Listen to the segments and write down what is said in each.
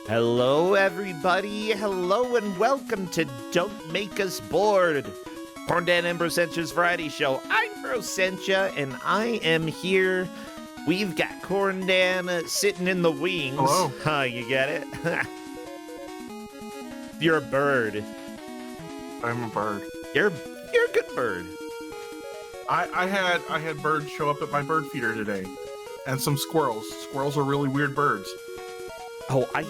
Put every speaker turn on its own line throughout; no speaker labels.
Hello, everybody. Hello, and welcome to Don't Make Us Bored, Corndan and Brosentia's variety show. I'm Brossentia, and I am here. We've got Corndan sitting in the wings.
Hello.
Huh, you get it? You're a bird.
I'm a bird.
You're a good bird.
I had birds show up at my bird feeder today, and some squirrels. Squirrels are really weird birds.
Oh, I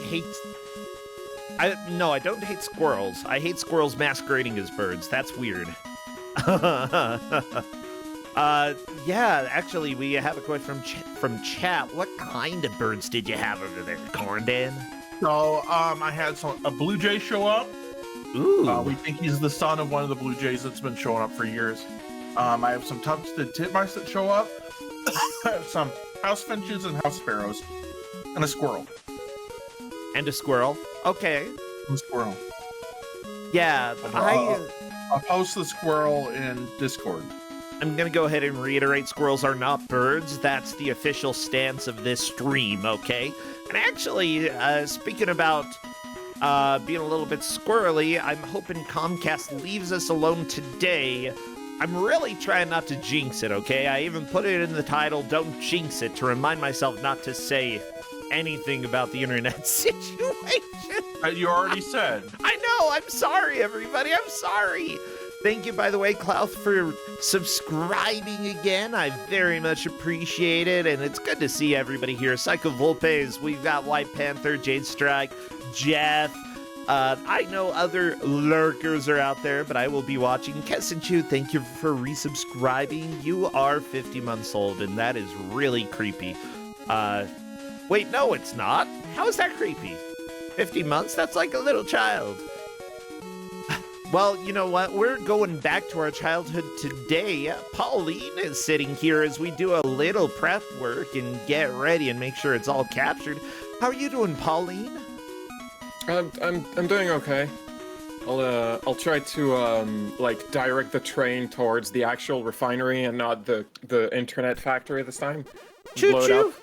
don't hate squirrels. I hate squirrels masquerading as birds. That's weird. Yeah, actually, we have a question from chat. What kind of birds did you have over there, Corndan?
So, I had a blue jay show up.
Ooh.
We think he's the son of one of the blue jays that's been showing up for years. I have some tufted titmice that show up. I have some house finches and house sparrows, and a squirrel.
And a squirrel. Okay.
A squirrel.
Yeah,
I'll post the squirrel in Discord.
I'm going to go ahead and reiterate, squirrels are not birds. That's the official stance of this stream, okay? And actually, speaking about being a little bit squirrely, I'm hoping Comcast leaves us alone today. I'm really trying not to jinx it, okay? I even put it in the title, Don't Jinx It, to remind myself not to say anything about the internet situation.
You already said.
I know. I'm sorry, everybody. I'm sorry. Thank you, by the way, Klauth, for subscribing again. I very much appreciate it, and it's good to see everybody here. Psycho Volpes, we've got White Panther, Jade Strike, Jeff. I know other lurkers are out there, but I will be watching. Kessenchu, thank you for resubscribing. You are 50 months old, and that is really creepy. Wait, no, it's not. How is that creepy? 50 months? That's like a little child. Well, you know what? We're going back to our childhood today. Pauline is sitting here as we do a little prep work and get ready and make sure it's all captured. How are you doing, Pauline?
I'm doing okay. I'll try to direct the train towards the actual refinery and not the internet factory this time.
Choo
Blow it
choo.
up.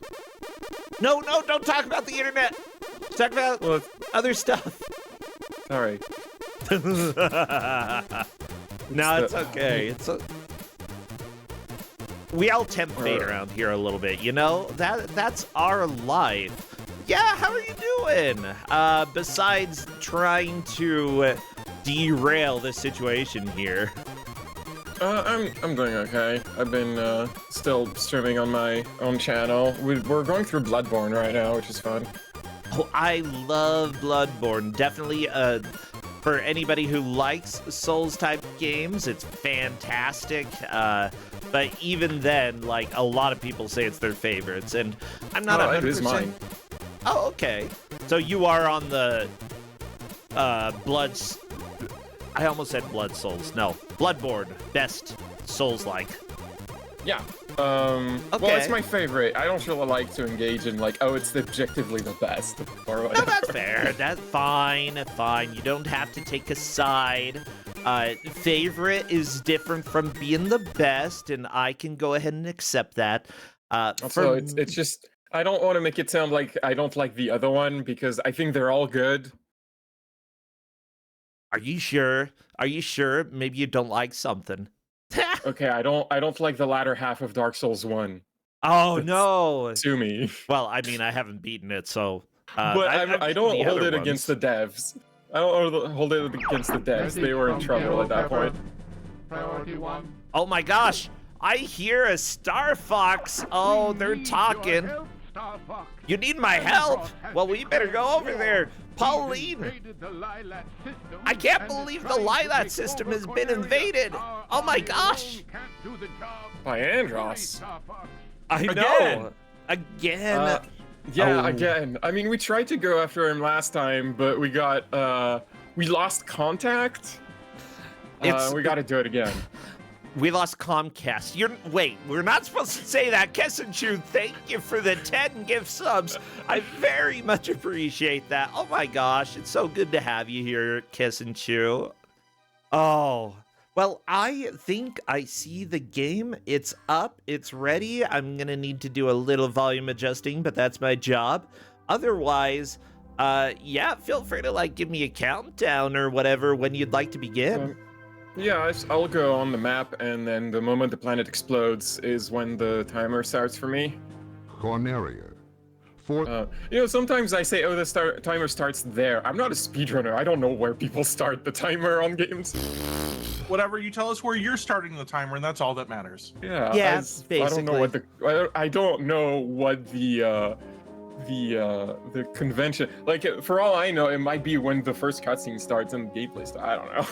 No, don't talk about the internet. Talk about other stuff.
All right.
No, it's okay. We all tempt fate around here a little bit, you know? That's our life. Yeah, how are you doing? Besides trying to derail the situation here.
I'm doing okay. I've been still streaming on my own channel. We're going through Bloodborne right now, which is fun.
Oh, I love Bloodborne. Definitely, for anybody who likes Souls-type games, it's fantastic. But even then, like, a lot of people say it's their favorites, and I'm not 100%.
It is mine.
Oh, okay. So you are on the I almost said Blood Souls. No, Bloodborne, best Souls-like.
Yeah.
Okay.
Well, it's my favorite. I don't really like to engage in it's objectively the best or whatever.
No, that's fair. That's fine. You don't have to take a side. Favorite is different from being the best, and I can go ahead and accept that.
So it's just, I don't want to make it sound like I don't like the other one, because I think they're all good.
Are you sure? Maybe you don't like something.
Okay, I don't like the latter half of Dark Souls 1.
Oh, no.
To me.
Well, I mean, I haven't beaten it, so...
but I don't hold it against the devs. I don't hold it against the devs. They were in trouble at that point.
Priority 1.
Oh my gosh! I hear a Star Fox! Oh, they're talking. You need my help? Well, we better go over there. Pauline! I can't believe the Lilat system has been invaded! Oh my gosh!
By Andros.
I know! Again!
Again. I mean, we tried to go after him last time, but we lost contact. We gotta do it again.
We lost Comcast. Wait, we're not supposed to say that. Kessenchu, thank you for the 10 gift subs. I very much appreciate that. Oh my gosh, it's so good to have you here, Kessenchu. Oh, well, I think I see the game. It's up, it's ready. I'm gonna need to do a little volume adjusting, but that's my job. Otherwise, Yeah, feel free to like give me a countdown or whatever when you'd like to begin.
Yeah, I'll go on the map, and then the moment the planet explodes is when the timer starts for me.
Corneria.
Sometimes I say, oh, the timer starts there. I'm not a speedrunner. I don't know where people start the timer on games.
Whatever, you tell us where you're starting the timer, and that's all that matters.
Yeah,
I don't know what I don't know what the convention. Like, for all I know, it might be when the first cutscene starts and the gameplay starts. I don't know.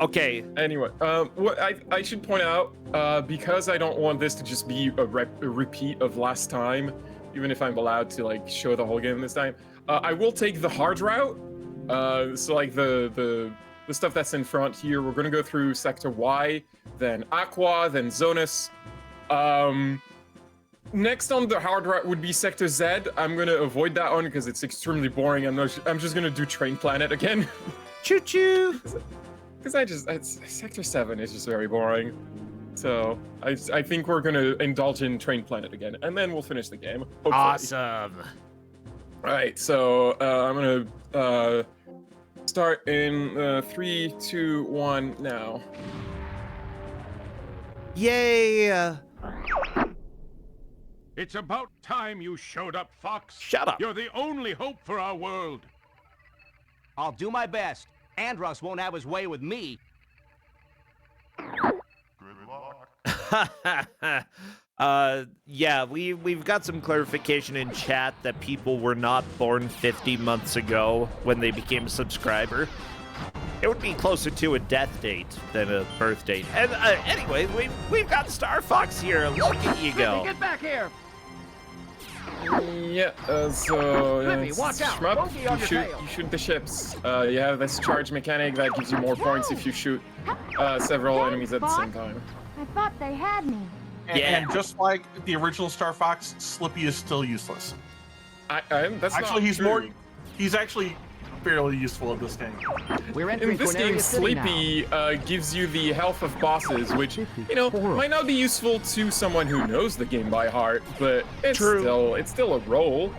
Okay.
Anyway, what I should point out, because I don't want this to just be a repeat of last time, even if I'm allowed to like show the whole game this time, I will take the hard route. So like the stuff that's in front here, we're gonna go through Sector Y, then Aqua, then Zonus. Next on the hard route would be Sector Z. I'm gonna avoid that one because it's extremely boring. I'm just gonna do Train Planet again.
Choo choo.
Because Sector 7 is just very boring. So I think we're gonna indulge in Train Planet again, and then we'll finish the game. Hopefully.
Awesome.
Alright, so I'm gonna start in 3, 2, 1 now.
Yay!
It's about time you showed up, Fox.
Shut up.
You're the only hope for our world.
I'll do my best. Andros won't have his way with me.
Yeah, we've got some clarification in chat that people were not born 50 months ago when they became a subscriber. It would be closer to a death date than a birth date. And anyway, we've got Star Fox here. Look at you go.
Get back here!
Yeah, so
Flippy, watch out.
Shmup,
Bogey on your tail.
you shoot the ships. You have this charge mechanic that gives you more points if you shoot several enemies at the same time.
I thought they had me.
And just like the original Star Fox, Slippy is still useless.
That's
Actually,
not
he's actually fairly useful in this game.
We're entering
In this
Corneria
game,
City now.
Sleepy gives you the health of bosses, which, might not be useful to someone who knows the game by heart, but it's still a role.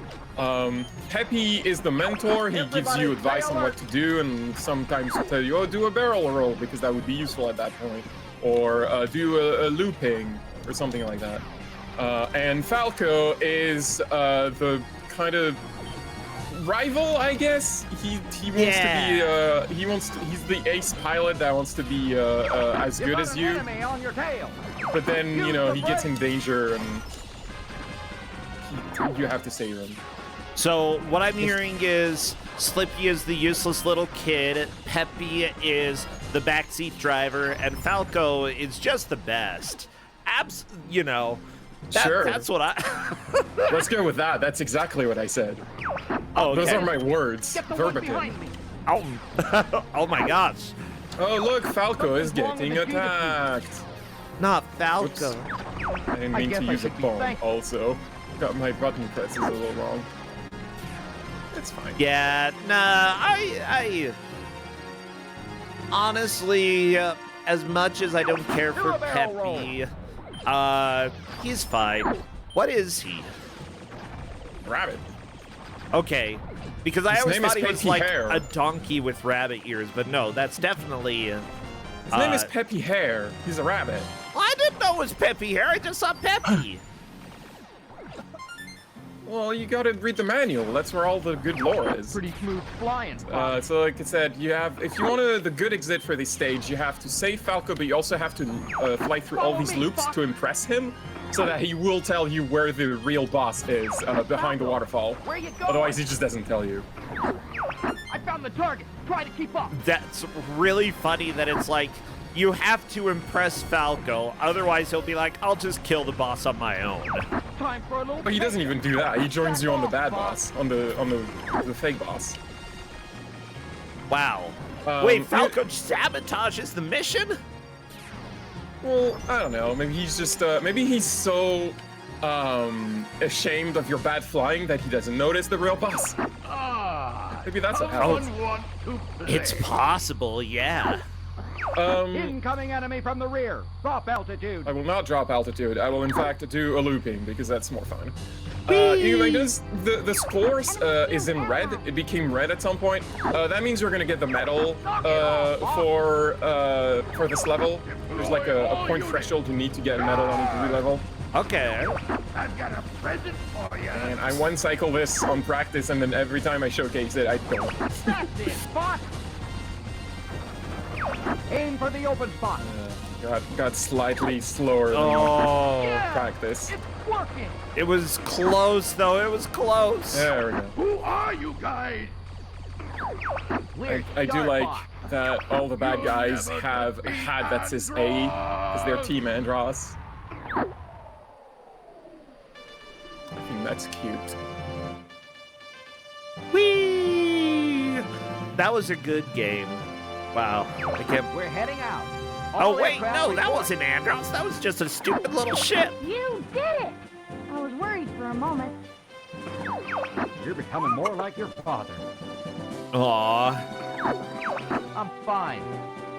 Peppy is the mentor. He gives you advice on what to do, and sometimes he'll tell you, oh, do a barrel roll, because that would be useful at that point. Or do a looping, or something like that. And Falco is the kind of rival, I guess. He wants to be he's the ace pilot that wants to be as good as you.
On your tail.
But then, he gets in danger and you have to save him.
So what I'm hearing is Slippy is the useless little kid, Peppy is the backseat driver, and Falco is just the best.
Sure.
That's what I...
Let's go with that. That's exactly what I said.
Oh, okay.
Those are my words.
Get the one
Verbatim.
behind me.
Oh my gosh.
Oh, look, Falco is getting attacked.
Not Falco.
Oops. I didn't mean to use a phone, also. Got my button presses a little wrong. It's fine.
Yeah, nah, I honestly, as much as I don't care for Peppy, he's fine. What is he?
Rabbit.
Okay, because I
His
always
name is
thought he was
Peppy
like
Hare.
a donkey with rabbit ears, but no, that's definitely...
His name is Peppy Hare. He's a rabbit.
I didn't know it was Peppy Hare, I just saw Peppy.
Well, you gotta read the manual. That's where all the good lore is.
Pretty smooth flying.
So like I said, if you want the good exit for this stage, you have to save Falco, but you also have to fly through all these loops to impress him, so that he will tell you where the real boss is behind the waterfall.
Where you going?
Otherwise, he just doesn't tell you.
I found the target. Try to keep up.
That's really funny that it's like, you have to impress Falco, otherwise he'll be like, I'll just kill the boss on my own.
Time for a little.
But he doesn't even do that. He joins you on the bad boss, on the fake boss.
Wow. Wait, Falco sabotages the mission?
Well, I don't know. Maybe he's just maybe he's so ashamed of your bad flying that he doesn't notice the real boss. Maybe that's what happens.
It's possible, yeah.
Incoming enemy from the rear. Drop altitude.
I will not drop altitude. I will in fact do a looping because that's more fun. You may notice the scores is in red. It became red at some point. That means you're gonna get the medal for this level. There's like a point threshold you need to get a medal on each level.
Okay.
I've got a present for you.
And I one cycle this on practice, and then every time I showcase it, I don't.
That's it, spot. Aim for the open spot.
Got slightly slower than
Oh.
practice.
It's working.
It was close, though. It was close.
There we go.
Who are you guys?
I do like that all the bad guys have a hat that says A because they're Team Andros. I think that's cute.
Whee! That was a good game. Wow. I can't...
We're heading out.
Oh,
All
wait,
aircraft
no, that
report.
wasn't Andros. That was just a stupid little ship.
You did it! I was worried for a moment.
You're becoming more like your father.
Aw.
I'm fine.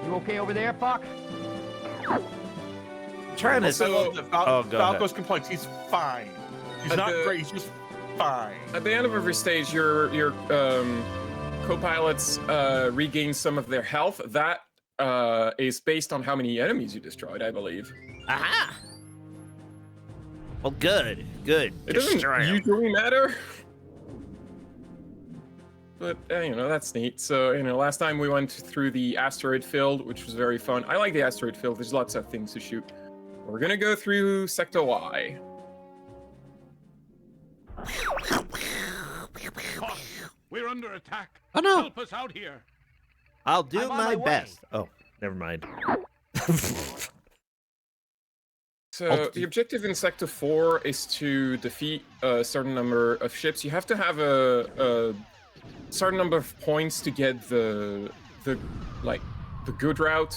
You okay over there, Fox?
Trying to...
So,
go
Falco's
ahead.
complaints. He's fine. He's
At
not
the-
great. He's just fine.
At the end of every stage, your co-pilots regain some of their health. That is based on how many enemies you destroyed, I believe.
Aha! Well, good. Good.
It doesn't
Destroy 'em.
usually matter. But, that's neat. So, last time we went through the asteroid field, which was very fun. I like the asteroid field. There's lots of things to shoot. We're gonna go through Sector Y.
Boss, we're under attack.
Oh, no.
Help us out here.
I'll do
I'm on
my
my way.
best. Oh, never mind.
So the objective in Sector 4 is to defeat a certain number of ships. You have to have a certain number of points to get the good route.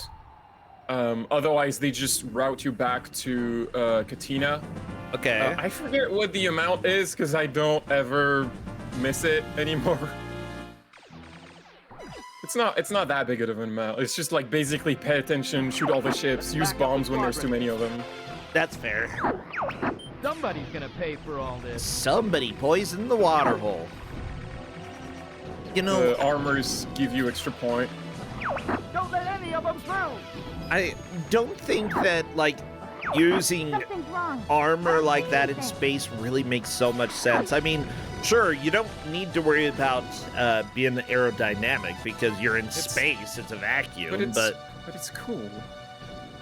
Otherwise, they just route you back to Katina.
Okay.
I forget what the amount is because I don't ever miss it anymore. It's not that big of an amount. It's just like basically pay attention, shoot all the ships, use bombs when there's too many of them.
That's fair.
Somebody's gonna pay for all this.
Somebody poisoned the water hole. You know,
The armors give you extra point.
Don't let any of them through.
I don't think that, like, using
Something's wrong.
armor like that in
Anything.
space really makes so much sense. I mean, sure, you don't need to worry about being aerodynamic because you're in space. It's a vacuum,
But it's cool.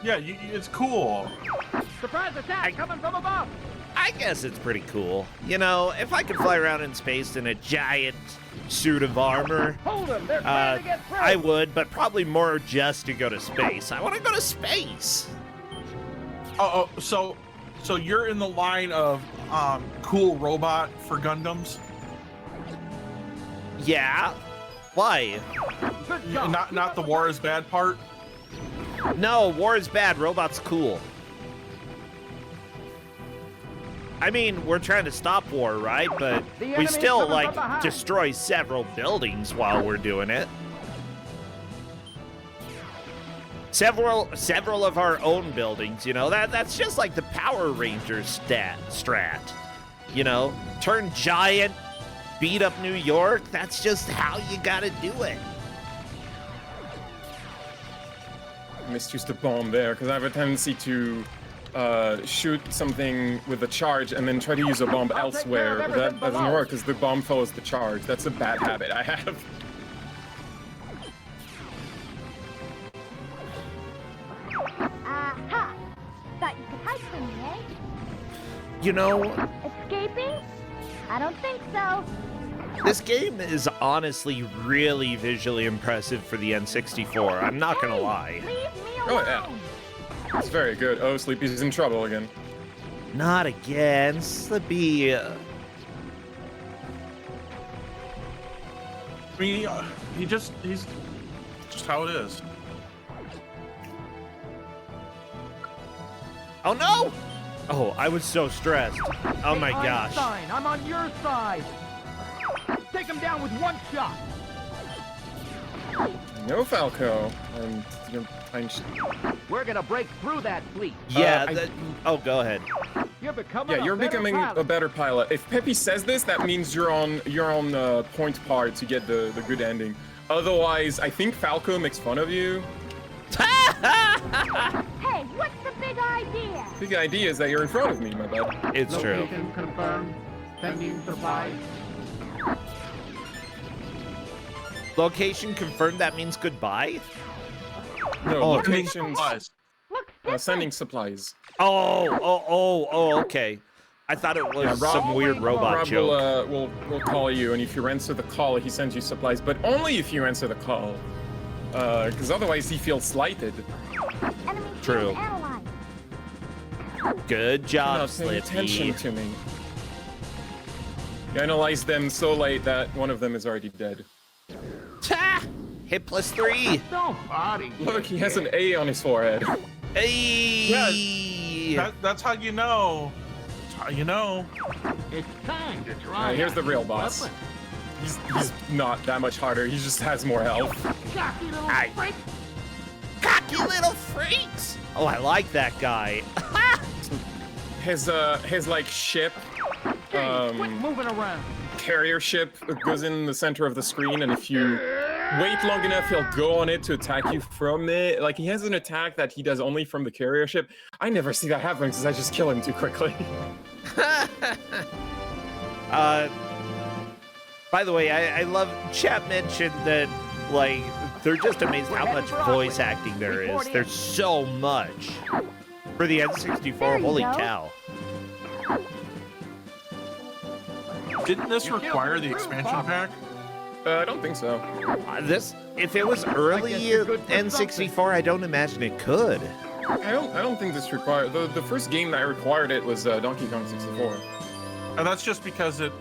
Yeah, it's cool.
Surprise attack coming from above.
I guess it's pretty cool. You know, if I could fly around in space in a giant suit of armor,
Hold them. They're trying to get through.
I would, but probably more just to go to space. I want to go to space.
So you're in the line of cool robot for Gundams?
Yeah. Why?
Good job.
Not the war is bad part?
No, war is bad. Robots cool. I mean, we're trying to stop war, right? But
The
we
enemy's
still,
coming
like,
from behind.
destroy several buildings while we're doing it. Several of our own buildings, you know, that's just like the Power Rangers strat. You know, turn giant, beat up New York. That's just how you gotta do it.
I misused the bomb there because I have a tendency to shoot something with a charge and then try to use a bomb
I'll take care of
elsewhere.
everything
That doesn't
below.
work because the bomb follows the charge. That's a bad habit I have.
Aha! Thought you could hide from me, eh?
You know,
Escaping? I don't think so.
this game is honestly really visually impressive for the N64. I'm not gonna
Hey,
lie.
Leave me
Oh,
alone.
yeah. It's very good. Oh, Sleepy's in trouble again.
Not again, Slippy.
I mean, he's just how it is.
Oh no! Oh, I was so stressed. Oh my
Hey,
gosh.
Einstein, I'm on your side. Take him down with one shot.
No, Falco.
We're gonna break through that fleet.
Yeah. Oh, go ahead.
You're becoming
Yeah, you're becoming a better pilot. If Peppy says this, that means you're on point par to get the good ending. Otherwise, I think Falco makes fun of you.
Hey, what's the big idea?
Big idea is that you're in front of me, my bud.
It's true.
Location confirmed. Sending supplies.
Location confirmed. That means goodbye.
No,
Oh,
locations.
Supplies.
Looks different.
Sending supplies.
Oh, okay. I thought it was
Rob-
some weird robot
Rob
joke.
will call you, and if you answer the call, he sends you supplies, but only if you answer the call. Because otherwise he feels slighted.
Enemy
True.
team analyzed.
Good
You're
job,
not paying attention
Slippy.
to me. You analyzed them so late that one of them is already dead.
Ta! Hit +3.
Don't body.
Look, he has an A on his forehead.
Hey!
That's how you know. That's how you know.
It's time to try.
Alright, here's the
out
real
new
boss.
weapon.
He's not that much harder. He just has more health.
Cocky little
Aye.
freak.
Cocky little freaks! Oh, I like that guy.
His like ship,
Quit moving around.
carrier ship goes in the center of the screen, and if you wait long enough, he'll go on it to attack you from it. Like, he has an attack that he does only from the carrier ship. I never see that happen because I just kill him too quickly.
By the way, I love chat mentioned that, like, they're just amazed how much voice acting there is. There's so much. For the N64,
There you
holy
go.
cow.
Didn't this require the expansion pack?
I don't think so.
If it was early
you're good for
N64, I don't imagine it could.
I don't think this required. The first game that required it was Donkey Kong 64.
And that's just because it,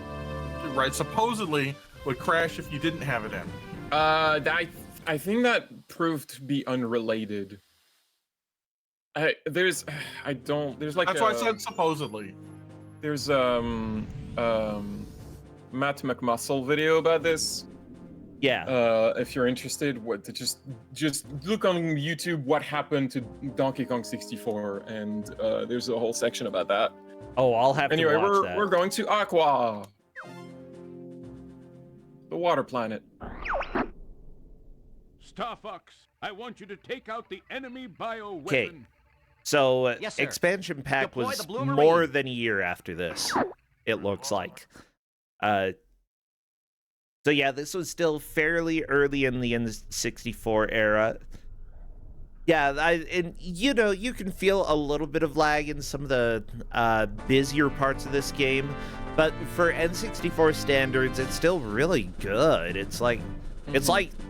right, supposedly would crash if you didn't have it in.
I think that proved to be unrelated. There's like
That's why I said supposedly.
There's Matt McMuscle video about this.
Yeah.
If you're interested, just look on YouTube what happened to Donkey Kong 64, and there's a whole section about that.
Oh, I'll have
Anyway,
to watch that.
we're going to Aqua, the water planet.
Star Fox, I want you to take out the enemy bio
Okay.
weapon.
So,
Yes, sir.
expansion pack
Deploy
was
the Blue Marine.
more than a year after this, it looks like. So yeah, this was still fairly early in the N64 era. Yeah, and you know, you can feel a little bit of lag in some of the busier parts of this game, but for N64 standards, it's still really good. It's like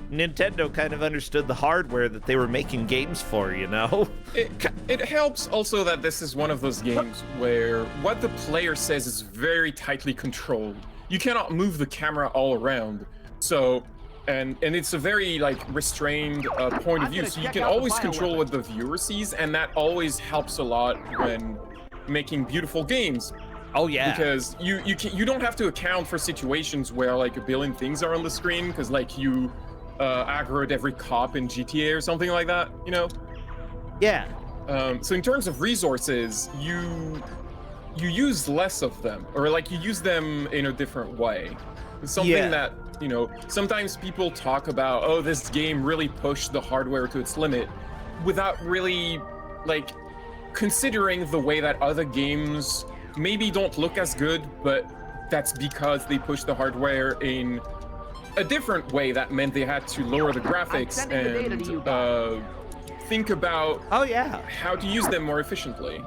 Nintendo kind of understood the hardware that they were making games for, you know?
It helps also that this is one of those games where what the player says is very tightly controlled. You cannot move the camera all around. So, and it's a very like restrained point of view. So you can always control what the viewer sees, and that always helps a lot when making beautiful games.
Oh yeah.
Because you don't have to account for situations where like a billion things are on the screen, because like you aggroed every cop in GTA or something like that, you know?
Yeah.
So in terms of resources, you use less of them, or like you use them in a different way. It's something that, you know, sometimes people talk about, oh, this game really pushed the hardware to its limit, without really like considering the way that other games maybe don't look as good, but that's because they pushed the hardware in a different way that meant they had to lower the graphics and think about how to use them more efficiently.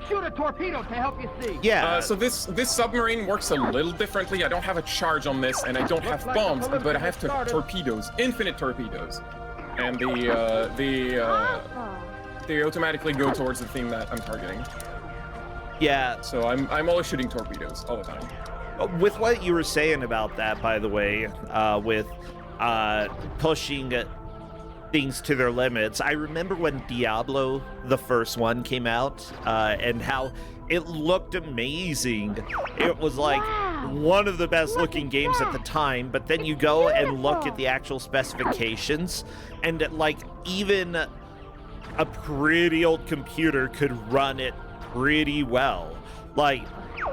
Shoot a torpedo to help you see.
Yeah.
So this submarine works a little differently. I don't have a charge on this, and I don't have bombs, but I have torpedoes, infinite torpedoes, and they automatically go towards the thing that I'm targeting.
Yeah.
So I'm always shooting torpedoes all the time.
With what you were saying about that, by the way, with pushing things to their limits, I remember when Diablo, the first one, came out, and how it looked amazing. It was like,
Wow.
one of the best looking games at the time, but then you go and look at the actual specifications, and like even a pretty old computer could run it pretty well. Like,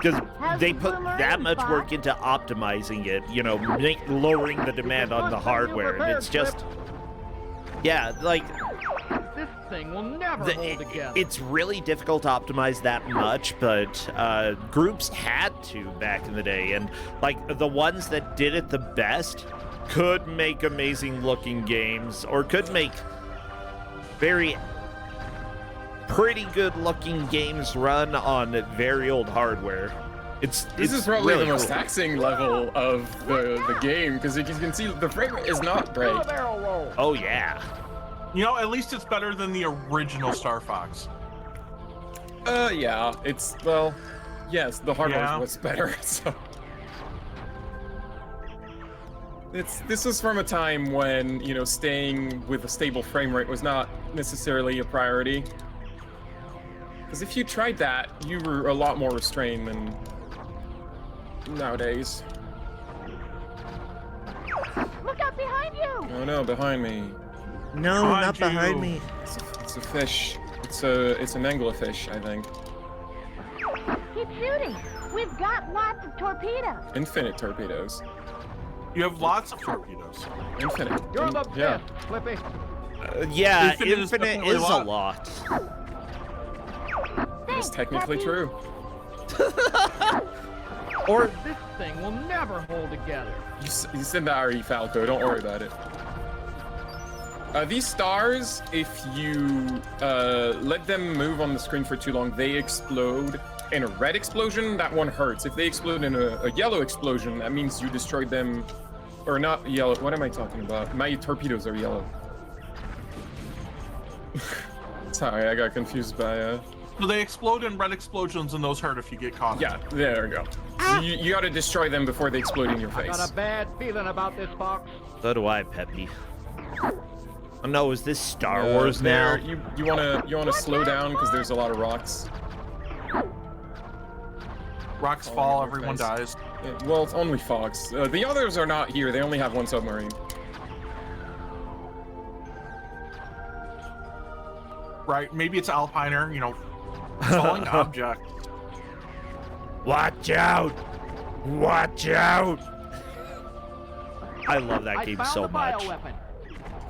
because they put that much work into optimizing it, you know, lowering the demand on the hardware, and it's just, yeah, like,
This thing will never hold together.
it's really difficult to optimize that much, but groups had to back in the day, and like the ones that did it the best could make amazing looking games, or could make pretty good looking games run on very old hardware.
This is probably
really
the most
cool.
taxing level of the game, because you can see the frame rate is not great.
Barrel roll.
Oh yeah.
You know, at least it's better than the original Star Fox.
Yeah, it's, well, yes, the hardware
Yeah.
was better, so. This was from a time when, you know, staying with a stable frame rate was not necessarily a priority. Because if you tried that, you were a lot more restrained than nowadays.
Look out behind you!
Oh no, behind me.
No,
Behind
not behind
you.
me.
It's a fish. It's an anglerfish, I think.
Keep shooting. We've got lots of torpedoes.
Infinite torpedoes.
You have lots of torpedoes.
Infinite.
You're the
Yeah.
best, Flippy.
Yeah,
Infinite is
infinite
definitely
is
a
a
lot.
lot.
It's
Thanks,
technically
Peppy.
true.
Or
This thing will never hold together.
You said that already, Falco. Don't worry about it. These stars, if you let them move on the screen for too long, they explode. In a red explosion, that one hurts. If they explode in a yellow explosion, that means you destroyed them. Or not yellow. What am I talking about? My torpedoes are yellow. Sorry, I got confused by...
So they explode in red explosions, and those hurt if you get caught.
Yeah, there we go. So you gotta destroy them before they explode in your
I
face.
got a bad feeling about this box.
so do I, Peppy. Oh no, is this Star
Uh,
Wars now?
there, you wanna slow down because there's a lot of rocks.
Rocks
Oh,
fall,
your
everyone
face.
dies.
Well, it's only Fox. The others are not here. They only have one submarine.
Right? Maybe it's Alpiner, you know, falling object.
Watch out! Watch out! I love that
I
game
found
so
the
much.
bioweapon.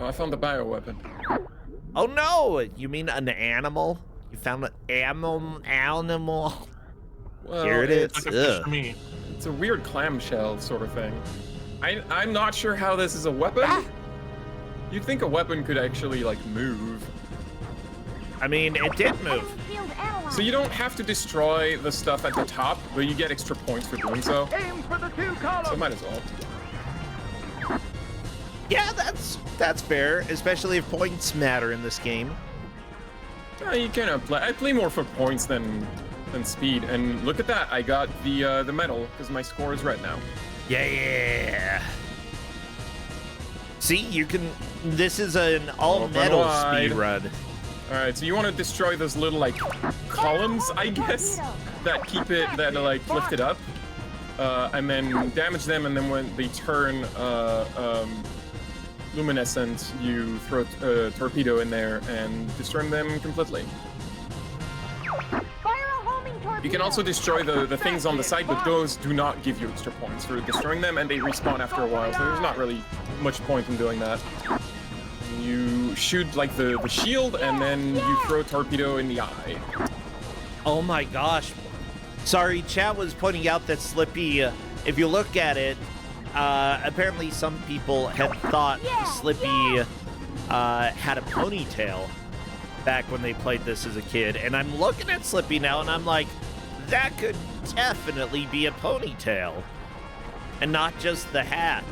Oh, I found the bioweapon.
Oh no! You mean an animal? You found an animal?
Well,
Here it is.
Like a fish
Ugh.
to me.
It's a weird clamshell sort of thing. I'm not sure how this is a weapon. You'd think a weapon could actually, like, move.
I mean, it did move.
Enemy field analyzed.
So you don't have to destroy the stuff at the top, but you get extra points for doing so.
Aim for the two columns.
So might as well.
Yeah, that's fair, especially if points matter in this game.
You kind of play. I play more for points than speed. And look at that, I got the medal because my score is red now.
Yeah. See, you can. This is an
Open
all-metal
wide.
speed run.
All right, so you want to destroy those little like columns, I guess, that keep it like lift it up, and then damage them. And then when they turn luminescent, you throw a torpedo in there and destroy them completely.
Fire a homing torpedo.
You can also destroy the things on the side, but those do not give you extra points for destroying them, and they respawn after a while, so there's not really much point in doing that. You shoot like the shield, and then you throw a torpedo in the eye.
Oh my gosh. Sorry, chat was pointing out that Slippy, if you look at it, apparently some people had thought Slippy had a ponytail back when they played this as a kid. And I'm looking at Slippy now, and I'm like, that could definitely be a ponytail. And not just the hat,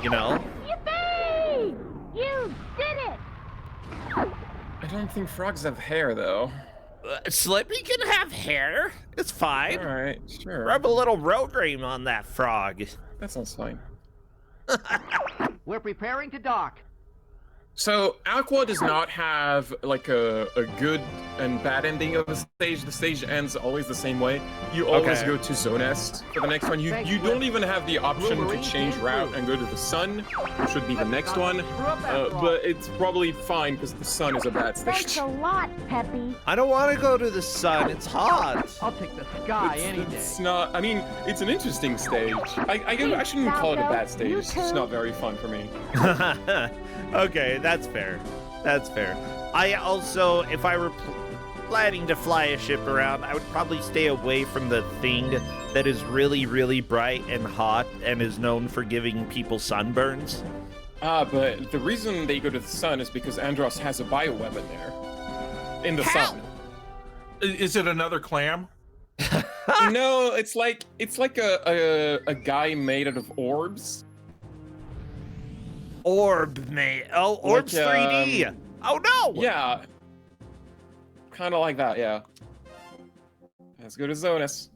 you know?
Yippee! You did it!
I don't think frogs have hair, though.
Slippy can have hair. It's fine.
All right, sure.
Rub a little Rogaine on that frog.
That sounds fine.
We're preparing to dock.
So Aqua does not have like a good and bad ending of a stage. The stage ends always the same way. You always go to Zone S for the next one. You don't even have the option to change route and go to the sun, which should be the next one. But it's probably fine because the sun is a bad
Thanks
stage.
a lot, Peppy.
I don't want to go to the sun. It's hot.
I'll take the sky any day.
It's not. I mean, it's an interesting stage. I shouldn't call it a bad stage. It's just not very fun for me.
Okay, that's fair. That's fair. I also, if I were planning to fly a ship around, I would probably stay away from the thing that is really, really bright and hot and is known for giving people sunburns.
But the reason they go to the sun is because Andros has a bioweapon there. In the sun.
Is it another clam?
No, it's like a guy made out of orbs.
Orb, mate. Oh, Orb's 3D. Oh, no.
Yeah. Kind of like that, yeah. Let's go to Zonus.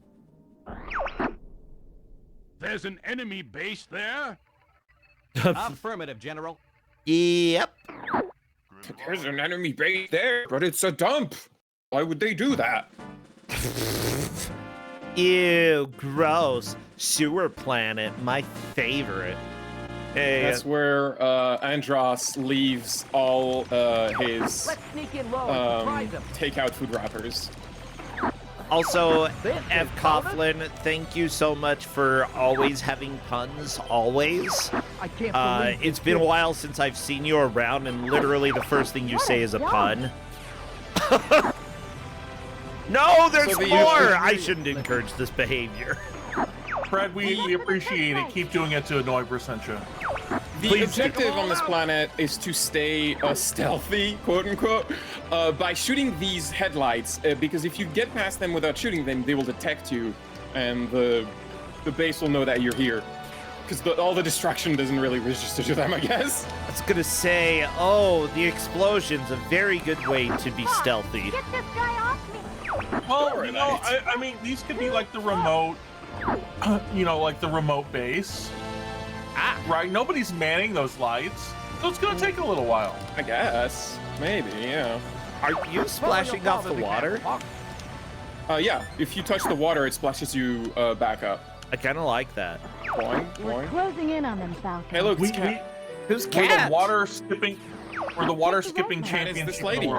There's an enemy base there?
Affirmative, General.
Yep.
There's an enemy base there, but it's a dump. Why would they do that?
Ew, gross. Sewer planet, my favorite. Hey,
That's where Andros leaves all his
Let's sneak in low and surprise him.
takeout food wrappers.
Also,
This
F.
is
Coughlin, thank you so much for always having puns, always.
I can't believe
It's been a while since I've seen you around, and literally the first thing you say is a pun. No, there's
So the-
more! I shouldn't encourage this behavior.
Fred, we appreciate it. Keep doing it to annoy Brossentia.
The
Please
objective on this planet is to stay stealthy, quote unquote, by shooting these headlights. Because if you get past them without shooting them, they will detect you, and the base will know that you're here. Because all the distraction doesn't really register to them, I guess.
I was gonna say, oh, the explosion's a very good way to be stealthy.
Get this guy off me.
Well, you know, I mean, these could be like the remote, you know, like the remote base. Right? Nobody's manning those lights, so it's gonna take a little while.
I guess. Maybe, yeah.
Are you splashing off the water?
Yeah, if you touch the water, it splashes you back up.
I kind of like that.
Boing,
We're
boing.
closing in on them, Falcon.
Hey, look,
We,
it's Cat.
Who's
we're
cat?
the water skipping
Cat is this
championship in
lady.
the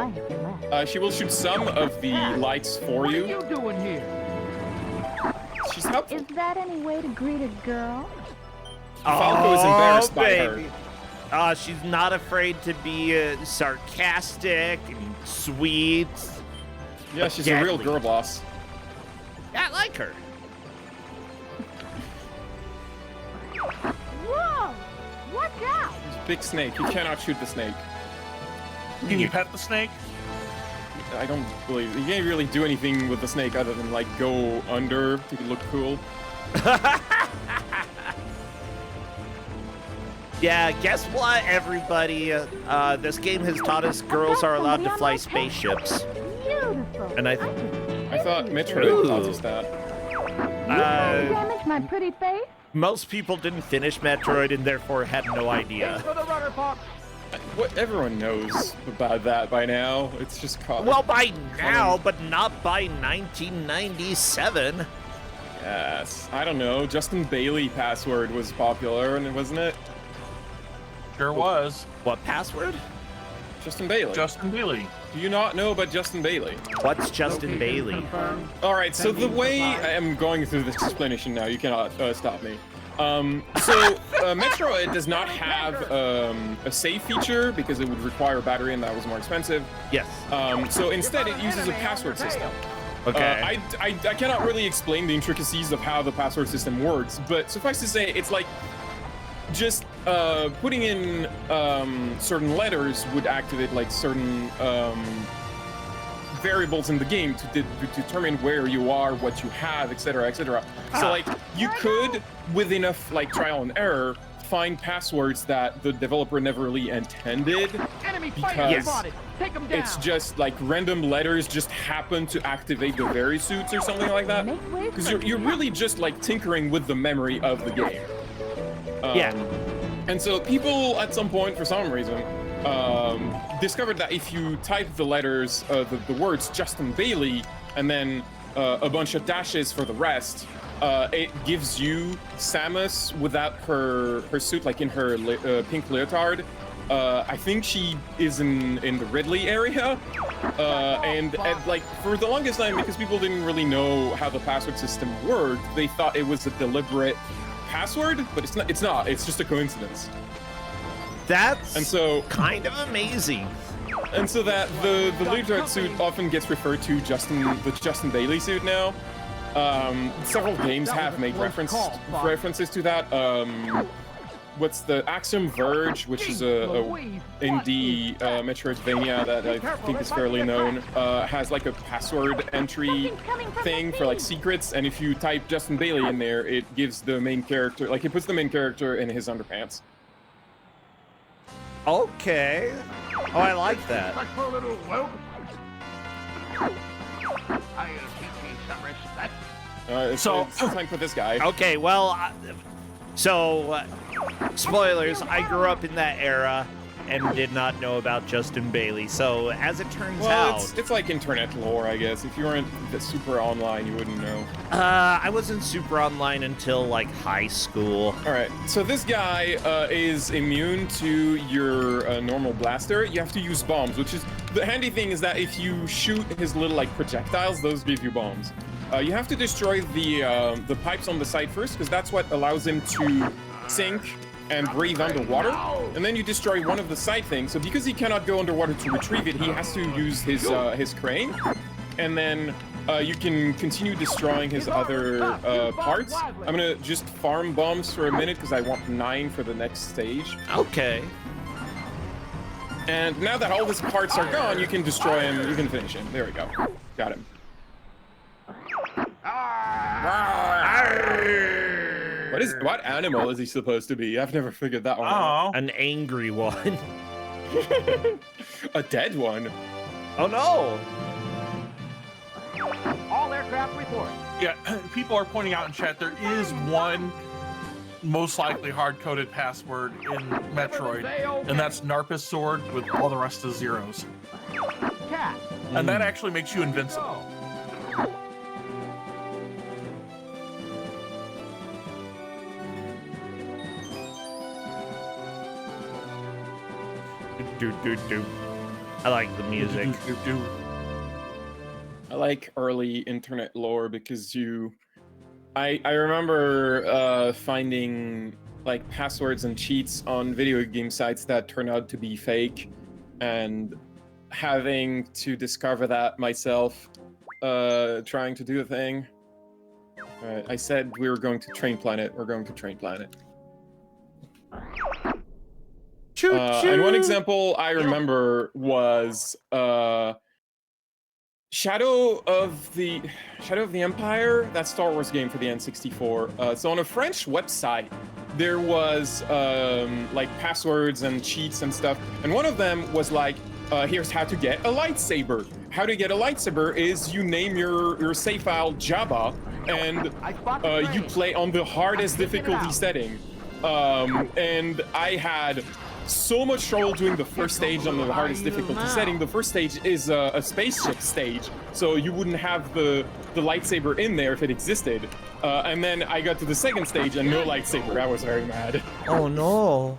world.
She will shoot some of the lights for
What are
you.
you doing here?
She's helpful.
Is that any way to greet a girl?
Falco is embarrassed by her.
She's not afraid to be sarcastic and sweet.
Yeah, she's a real
deadly.
girl boss.
Yeah, I like her.
Whoa! Watch out!
She's a big snake. You cannot shoot the snake.
Can you pet the snake?
I don't believe you can't really do anything with the snake other than like go under to look cool.
Yeah, guess what, everybody? This game has taught us girls are allowed to fly spaceships.
Beautiful.
And I
thought Metroid
Ooh.
taught us that.
Damage my pretty face?
Most people didn't finish Metroid and therefore had no idea.
For the runner, Fox.
What everyone knows about that by now. It's just caught.
Well, by now, but not by 1997.
Yes. I don't know. Justin Bailey password was popular, and wasn't it?
Sure was.
What password?
Justin Bailey.
Justin Bailey.
Do you not know about Justin Bailey?
What's Justin Bailey?
All right. So the way I am going through this explanation now, you cannot stop me. Metroid does not have a save feature because it would require a battery and that was more expensive.
Yes.
So instead it uses a password system.
Okay.
I cannot really explain the intricacies of how the password system works, but suffice to say, it's like just putting in certain letters would activate like certain variables in the game to determine where you are, what you have, etc., etc. So like you could, with enough like trial and error, find passwords that the developer never really intended.
Enemy
Because
fighter spotted. Take him down.
It's just like random letters just happen to activate the very suits or something like that.
Make way
Because
for
you're really just like tinkering with the memory of the game.
Yeah.
And so people at some point, for some reason, discovered that if you type the letters, the words Justin Bailey, and then a bunch of dashes for the rest, it gives you Samus without her suit, like in her pink leotard. I think she is in the Ridley area, and like for the longest time, because people didn't really know how the password system worked, they thought it was a deliberate password, but it's not. It's not. It's just a coincidence.
That's
and so
kind of amazing.
And so that the leotard suit often gets referred to the Justin Bailey suit now. Several games have made references to that. What's the Axiom Verge, which is a indie Metroidvania that I think is fairly known, has like a password entry thing for like secrets, and if you type Justin Bailey in there, it gives the main character, like it puts the main character in his underpants.
Okay. Oh, I like that.
So it's time for this guy.
Okay, well, spoilers, I grew up in that era and did not know about Justin Bailey. So as it turns out,
it's like internet lore, I guess. If you weren't super online, you wouldn't know.
I wasn't super online until like high school.
All right, so this guy is immune to your normal blaster. You have to use bombs, which is the handy thing is that if you shoot his little like projectiles, those give you bombs. You have to destroy the pipes on the side first, because that's what allows him to sink and breathe underwater, and then you destroy one of the side things. So because he cannot go underwater to retrieve it, he has to use his crane, and then you can continue destroying his other parts. I'm gonna just farm bombs for a minute because I want 9 for the next stage.
Okay.
And now that all his parts are gone, you can destroy him. You can finish him. There we go. Got him. What animal is he supposed to be? I've never figured that one out.
An angry one.
A dead one.
Oh no!
All aircraft report.
Yeah, people are pointing out in chat there is one most likely hard-coded password in Metroid, and that's Narpa's sword with all the rest of zeros.
Cat.
And that actually makes you invincible.
I like the music.
I like early internet lore because I remember finding like passwords and cheats on video game sites that turned out to be fake, and having to discover that myself, trying to do a thing. Alright, I said we were going to Train Planet. We're going to Train Planet. And one example I remember was Shadow of the Empire, that Star Wars game for the N64. So on a French website, there was like passwords and cheats and stuff, and one of them was like, here's how to get a lightsaber. How to get a lightsaber is you name your save file Jabba, and you play on the hardest difficulty setting. And I had so much trouble doing the first stage on the hardest difficulty setting. The first stage is a spaceship stage, so you wouldn't have the lightsaber in there if it existed. And then I got to the second stage and no lightsaber. I was very mad.
Oh no.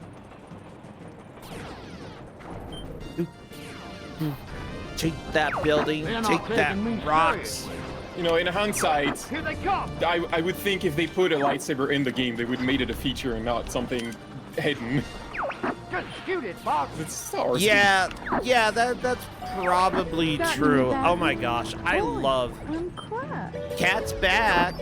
Take that building, take that rocks.
You know, in hindsight,
Here they come.
I would think if they put a lightsaber in the game, they would have made it a feature and not something hidden.
Just shoot it, Bob.
It's Star Wars.
Yeah, that's probably true. Oh my gosh, I love Cat's back.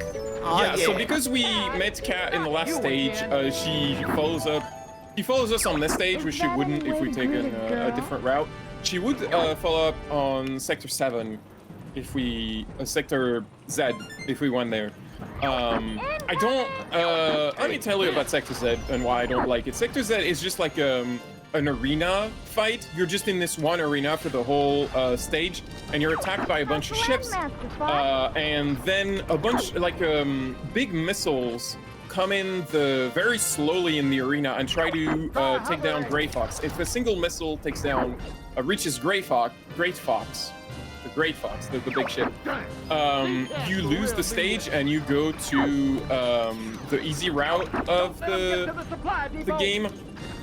Oh,
Yeah, so because we met Kat in the last stage, she follows us on this stage, which she wouldn't if we'd taken a different route. She would follow up on Sector 7 if we... Sector Z if we went there. I don't... let me tell you about Sector Z and why I don't like it. Sector Z is just like an arena fight. You're just in this one arena for the whole stage, and you're attacked by a bunch of ships. And then a bunch, like, big missiles come in very slowly in the arena and try to take down Gray Fox. If a single missile takes down, reaches Great Fox, the big ship, you lose the stage and you go to the easy route of the game.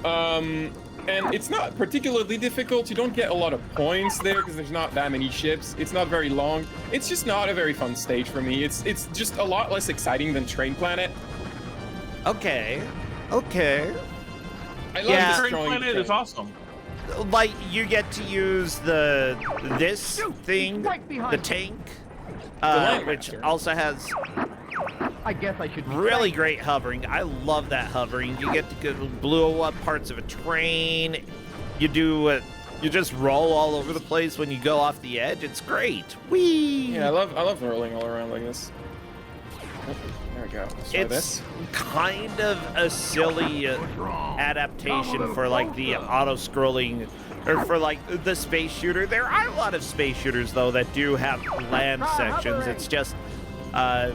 And it's not particularly difficult. You don't get a lot of points there because there's not that many ships. It's not very long. It's just not a very fun stage for me. It's just a lot less exciting than Train Planet.
Okay.
I love
Train Planet is awesome.
Like, you get to use this thing, the tank, which also has
I guess I should be
really great hovering. I love that hovering. You get to go blow up parts of a train. You just roll all over the place when you go off the edge. It's great. Whee!
Yeah, I love rolling all around like this. Oh, there we go. Let's try this.
Kind of a silly adaptation for like the auto-scrolling, or for like the space shooter. There are a lot of space shooters though that do have land sections. It's just, I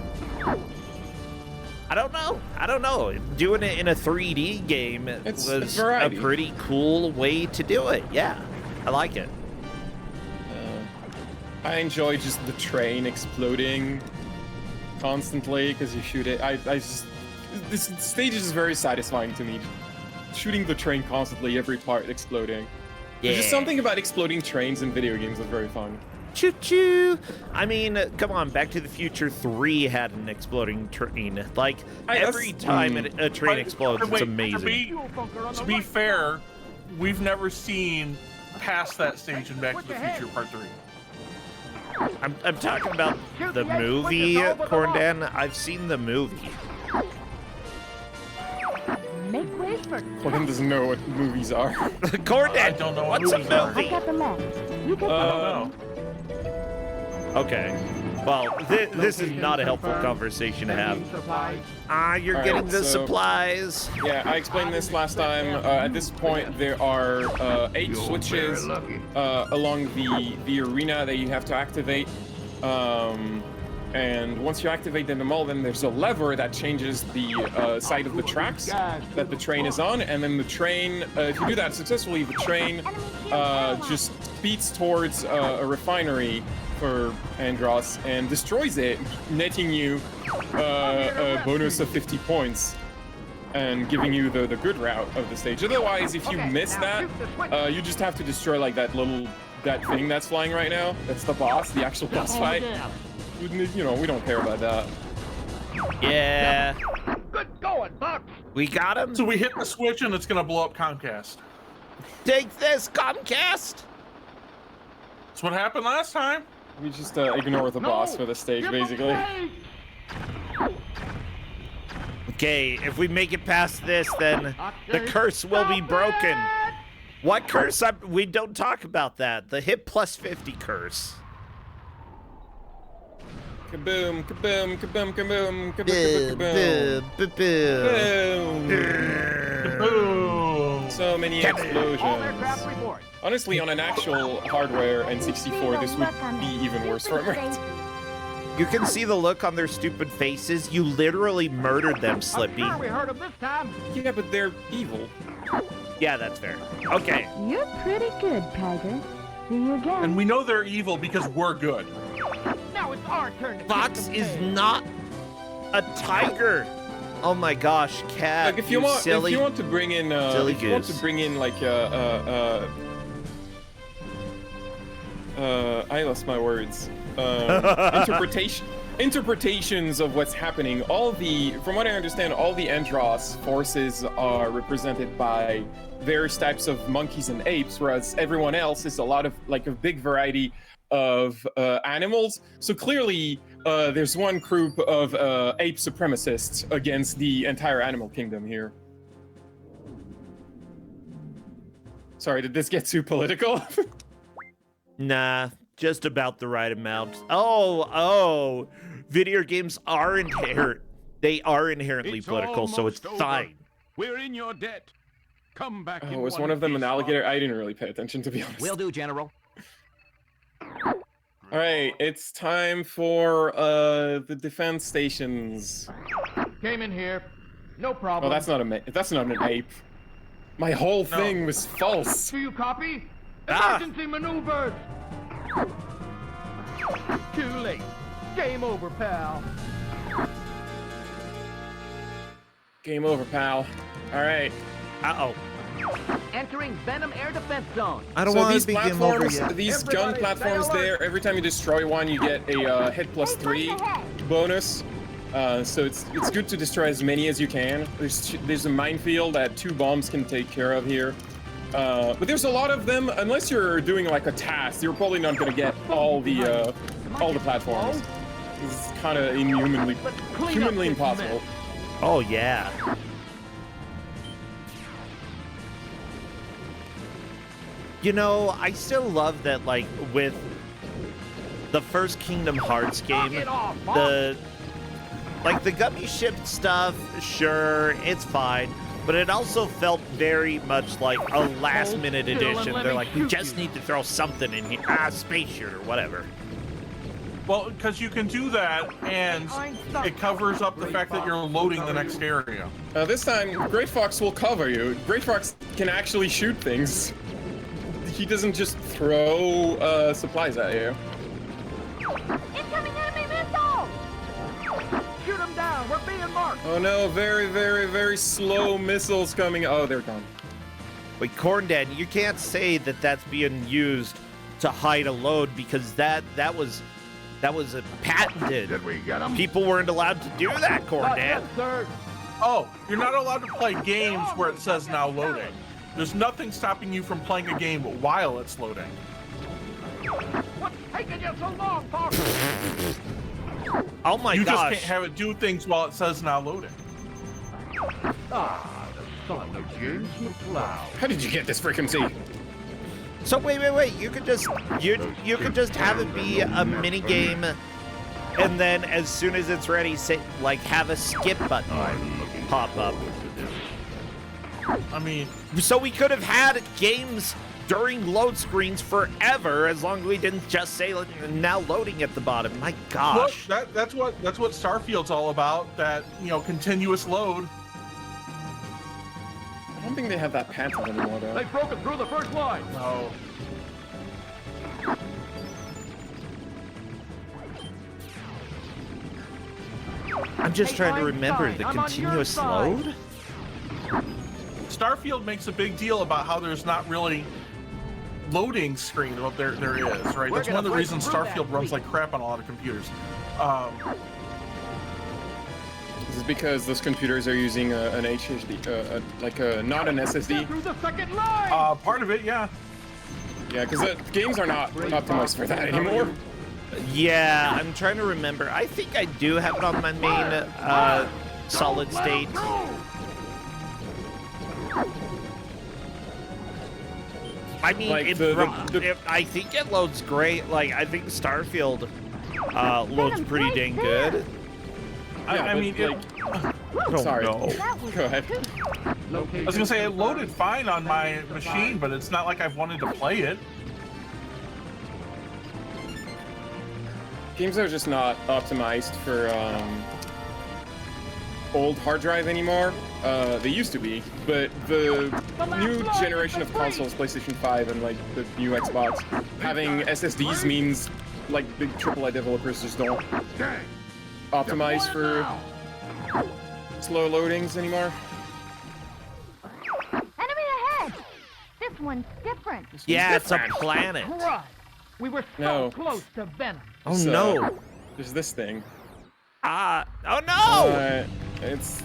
don't know. Doing it in a 3D game was a pretty cool way to do it. Yeah, I like it.
I enjoy just the train exploding constantly because you shoot it. This stage is very satisfying to me. Shooting the train constantly, every part exploding.
Yeah.
There's just something about exploding trains in video games that's very fun.
Choo-choo! I mean, come on, Back to the Future 3 had an exploding train. Like, every time a train explodes, it's amazing.
To be fair, we've never seen past that stage in Back to the Future Part 3.
I'm talking about the movie, Corndan. I've seen the movie.
Make way for
Corndan doesn't know what movies are.
Corndan,
I don't know what
what's a
movies are.
movie?
I got the map. You can
I don't know.
Okay. Well, this is not a helpful conversation to have. You're
All
getting
right,
the
so-
supplies.
Yeah, I explained this last time. At this point, there are 8 switches along the arena that you have to activate. And once you activate them all, then there's a lever that changes the side of the tracks that the train is on. And then the train, if you do that successfully, the train just speeds towards a refinery for Andros and destroys it, netting you a bonus of 50 points and giving you the good route of the stage. Otherwise, if you miss that, you just have to destroy like that thing that's flying right now. That's the boss, the actual boss fight. You know, we don't care about that.
Yeah.
Good going, Buck.
We got him.
So we hit the switch and it's gonna blow up Comcast.
Take this, Comcast.
That's what happened last time.
We just ignore the boss for the stage, basically.
Okay, if we make it past this, then the curse will be broken. What curse? We don't talk about that. The hit plus 50 curse.
Kaboom, kaboom, kaboom, kaboom, kaboom, kaboom, kaboom.
Boom.
So many explosions. Honestly, on an actual hardware N64, this would be even worse for me.
You can see the look on their stupid faces. You literally murdered them, Slippy.
We heard him this time.
Yeah, but they're evil.
Yeah, that's fair. Okay.
You're pretty good, Tiger. See you again.
And we know they're evil because we're good.
Now it's our turn to
Fox
kick them
is
dead.
not a tiger. Oh my gosh, Cat.
Like if you want to bring in
silly
if you want to
goose.
bring in like I lost my words. Interpretations of what's happening. From what I understand, all the Andros forces are represented by various types of monkeys and apes, whereas everyone else is a big variety of animals. So clearly, there's one group of ape supremacists against the entire animal kingdom here. Sorry, did this get too political?
Nah, just about the right amount. Oh, video games are inherently political, so it's
almost over.
fine.
We're in your debt. Come back.
Oh, was one of them an alligator? I didn't really pay attention, to be honest.
Will do, General.
All right, it's time for the defense stations.
Came in here. No problem.
Oh, that's not an ape. My whole thing was false.
Do you copy?
Ah.
Emergency maneuvers! Too late. Game over, pal.
Game over, pal. All right.
Uh-oh.
Entering Venom Air Defense Zone.
I don't
So
want
these
to be game over
platforms,
yet.
these gun
Everybody
platforms
stay alert.
there, every time you destroy one, you get a hit plus 3 bonus. So it's good to destroy as many as you can. There's a minefield that 2 bombs can take care of here. But there's a lot of them. Unless you're doing like a task, you're probably not gonna get all the platforms. It's kind of humanly impossible.
Oh, yeah. You know, I still love that, like, with the first Kingdom Hearts game, the gummy ship stuff, sure, it's fine, but it also felt very much like a last-minute addition. They're like, we just need to throw something in here. Space shooter, whatever.
Well, because you can do that, and it covers up the fact that you're loading the next area.
This time, Great Fox will cover you. Great Fox can actually shoot things. He doesn't just throw supplies at you.
Incoming enemy missile!
Shoot them down. We're being marked.
Oh no, very, very, very slow missiles coming. Oh, they're gone.
Wait, Corndan, you can't say that that's being used to hide a load because that was a patented.
Did we get him?
People weren't allowed to do that,
Not
Corndan.
yet, sir.
Oh, you're not allowed to play games where it says now loading. There's nothing stopping you from playing a game while it's loading.
What's taking you so long, Fox?
Oh my
You
gosh.
just can't have it do things while it says now loading.
Ah, the son of James McCloud.
How did you get this frequency?
So wait. You could just have it be a mini game, and then as soon as it's ready, say like have a skip button pop up.
I mean,
So we could have had games during load screens forever, as long as we didn't just say like, now loading at the bottom. My
look,
gosh.
that's what Starfield's all about. That, you know, continuous load.
I don't think they have that patent anymore, though.
They've broken through the first line.
No.
I'm just
Hey,
trying to remember
Einstein,
the
I'm on your
continuous
side.
load.
Starfield makes a big deal about how there's not really loading screen. Well, there is, right?
We're
That's one
gonna
of the
break
reasons
through that
Starfield runs
week.
like crap on a lot of computers.
This is because those computers are using an HDD, not an SSD.
Through the second line.
Part of it, yeah.
Yeah, because the games are not optimized for that anymore.
Yeah, I'm trying to remember. I think I do have it on my main solid state. I mean,
Like
I think it loads great. Like, I think Starfield loads pretty dang good.
I mean,
like, sorry.
No.
Go ahead.
I was gonna say it loaded fine on my machine, but it's not like I've wanted to play it.
Games are just not optimized for old hard drive anymore. They used to be, but the new generation of consoles, PlayStation 5 and like the new Xbox, having SSDs means like big AAA developers just don't optimize for slow loadings anymore.
Enemy ahead! This one's different.
Yeah, it's a
different.
planet.
Right. We were so
No.
close to Venom.
Oh
So,
no.
There's this thing.
Oh no!
It's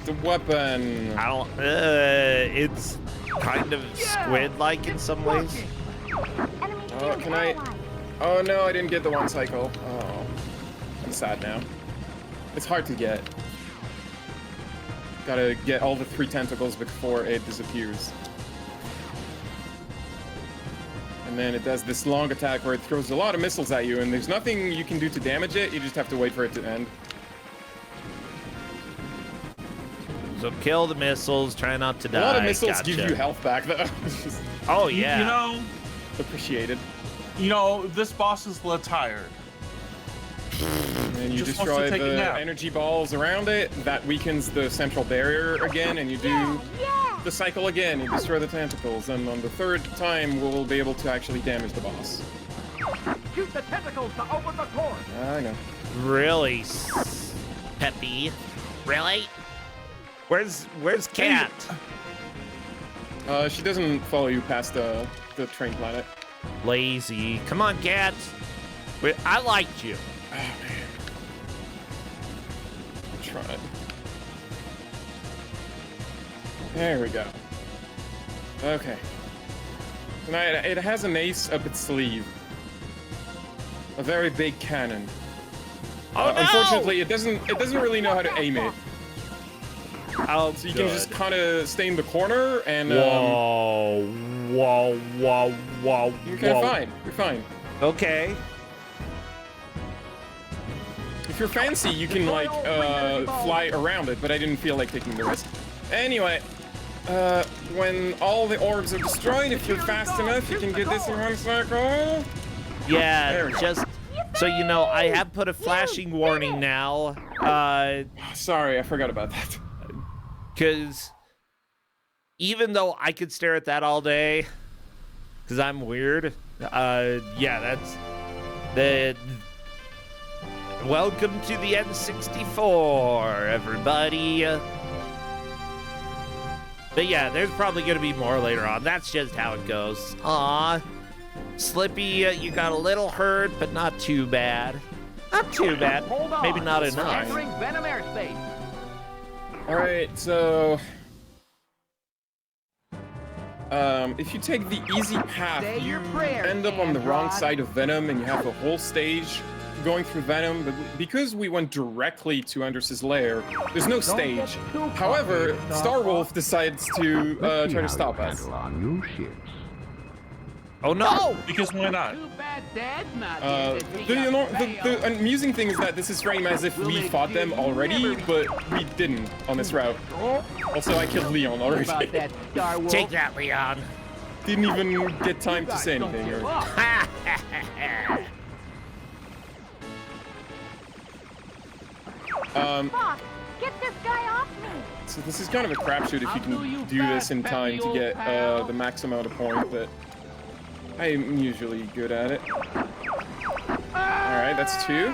the weapon.
I don't. It's kind of squid-like in some ways.
Enemy
Oh,
shield
can I?
ally.
Oh no, I didn't get the one cycle. Oh, I'm sad now. It's hard to get. Gotta get all the 3 tentacles before it disappears. And then it does this long attack where it throws a lot of missiles at you, and there's nothing you can do to damage it. You just have to wait for it to end.
So kill the missiles, try not to die.
A lot of missiles
Gotcha.
give you health back, though. It's just
Oh yeah.
You know,
appreciated.
this boss is a little tired.
And you
Just wants to
destroy
take a
the
nap.
energy balls around it. That weakens the central barrier again, and you do the cycle again. You destroy the tentacles, and on the third time, we'll be able to actually damage the boss.
Shoot the tentacles to open the core.
I know.
Really, Peppy? Really? Where's Cat?
She doesn't follow you past the train planet.
Lazy. Come on, Cat. I liked you.
Oh, man. I'm trying. There we go. Okay. So now it has an ace up its sleeve. A very big cannon.
Oh, no!
Unfortunately, it doesn't really know how to aim it.
Oh,
So you can just kind of stay in the corner and
whoa.
you're kind of fine. You're fine.
Okay.
If you're fancy, you can like fly around it, but I didn't feel like taking the risk. Anyway, when all the orbs are destroyed, if you're fast enough, you can get this in one circle.
Yeah,
There we go.
just so you know, I have put a flashing warning now.
Sorry, I forgot about that.
Because even though I could stare at that all day, because I'm weird, yeah, that's the. Welcome to the N64, everybody. But yeah, there's probably going to be more later on. That's just how it goes. Aw. Slippy, you got a little hurt, but not too bad. Not too bad.
Hold on.
Maybe not
That's
enough.
fine.
Entering Venom airspace.
Alright, so... if you take the easy path,
Say
you
your prayers,
end up on the wrong
Androd.
side of Venom, and you have a whole stage going through Venom. But because we went directly to Andros's lair, there's no stage. However, Starwolf decides to try to stop us.
Oh no!
Because why not?
Too bad Dad's not
The amusing thing is that this is framed as if we fought them already, but we didn't on this route. Also, I killed Leon
About
already.
that Star Wolf.
Take that, Leon.
Didn't even get time to say
Don't
anything.
give
Or...
up.
Fox, get this guy off me.
So this is kind of a crapshoot if you can do this in time to get the max amount of points, but I'm usually good at it. Alright, that's 2.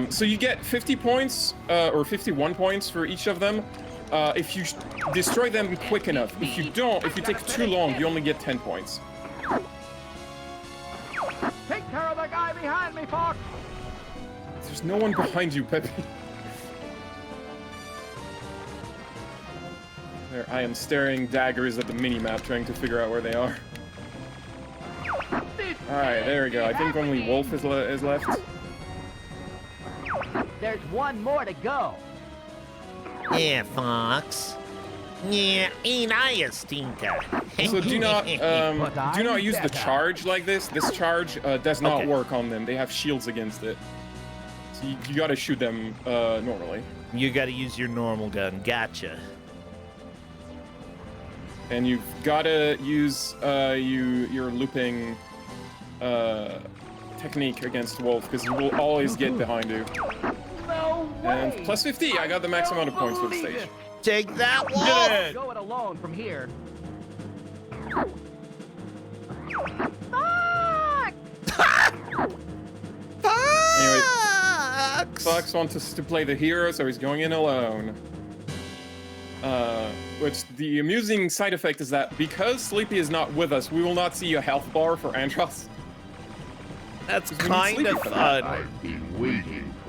So you get 50 points, or 51 points for each of them, if you destroy them quick enough. If you don't, if you take too long, you only get 10 points.
Take care of the guy behind me, Fox.
There's no one behind you, Pepe. There, I am staring daggers at the mini-map, trying to figure out where they are. Alright, there we go. I think only Wolf is left.
There's one more to go.
Yeah, Fox. Yeah, ain't I a stinker?
So do not use the charge like this. This charge does not
Okay.
work on them. They have shields against it. So you gotta shoot them normally.
You gotta use your normal gun. Gotcha.
And you've gotta use your looping technique against Wolf, because he will always get behind you.
No way.
And plus 50, I got the max amount of points for the stage.
Take that,
Did
Wolf!
it!
Go it alone from here.
Fox!
Anyway,
Fox!
Fox wants us to play the hero, so he's going in alone. Which the amusing side effect is that because Sleepy is not with us, we will not see a health bar for Andros.
That's
We need
kind
Sleepy
of
for that.
fun.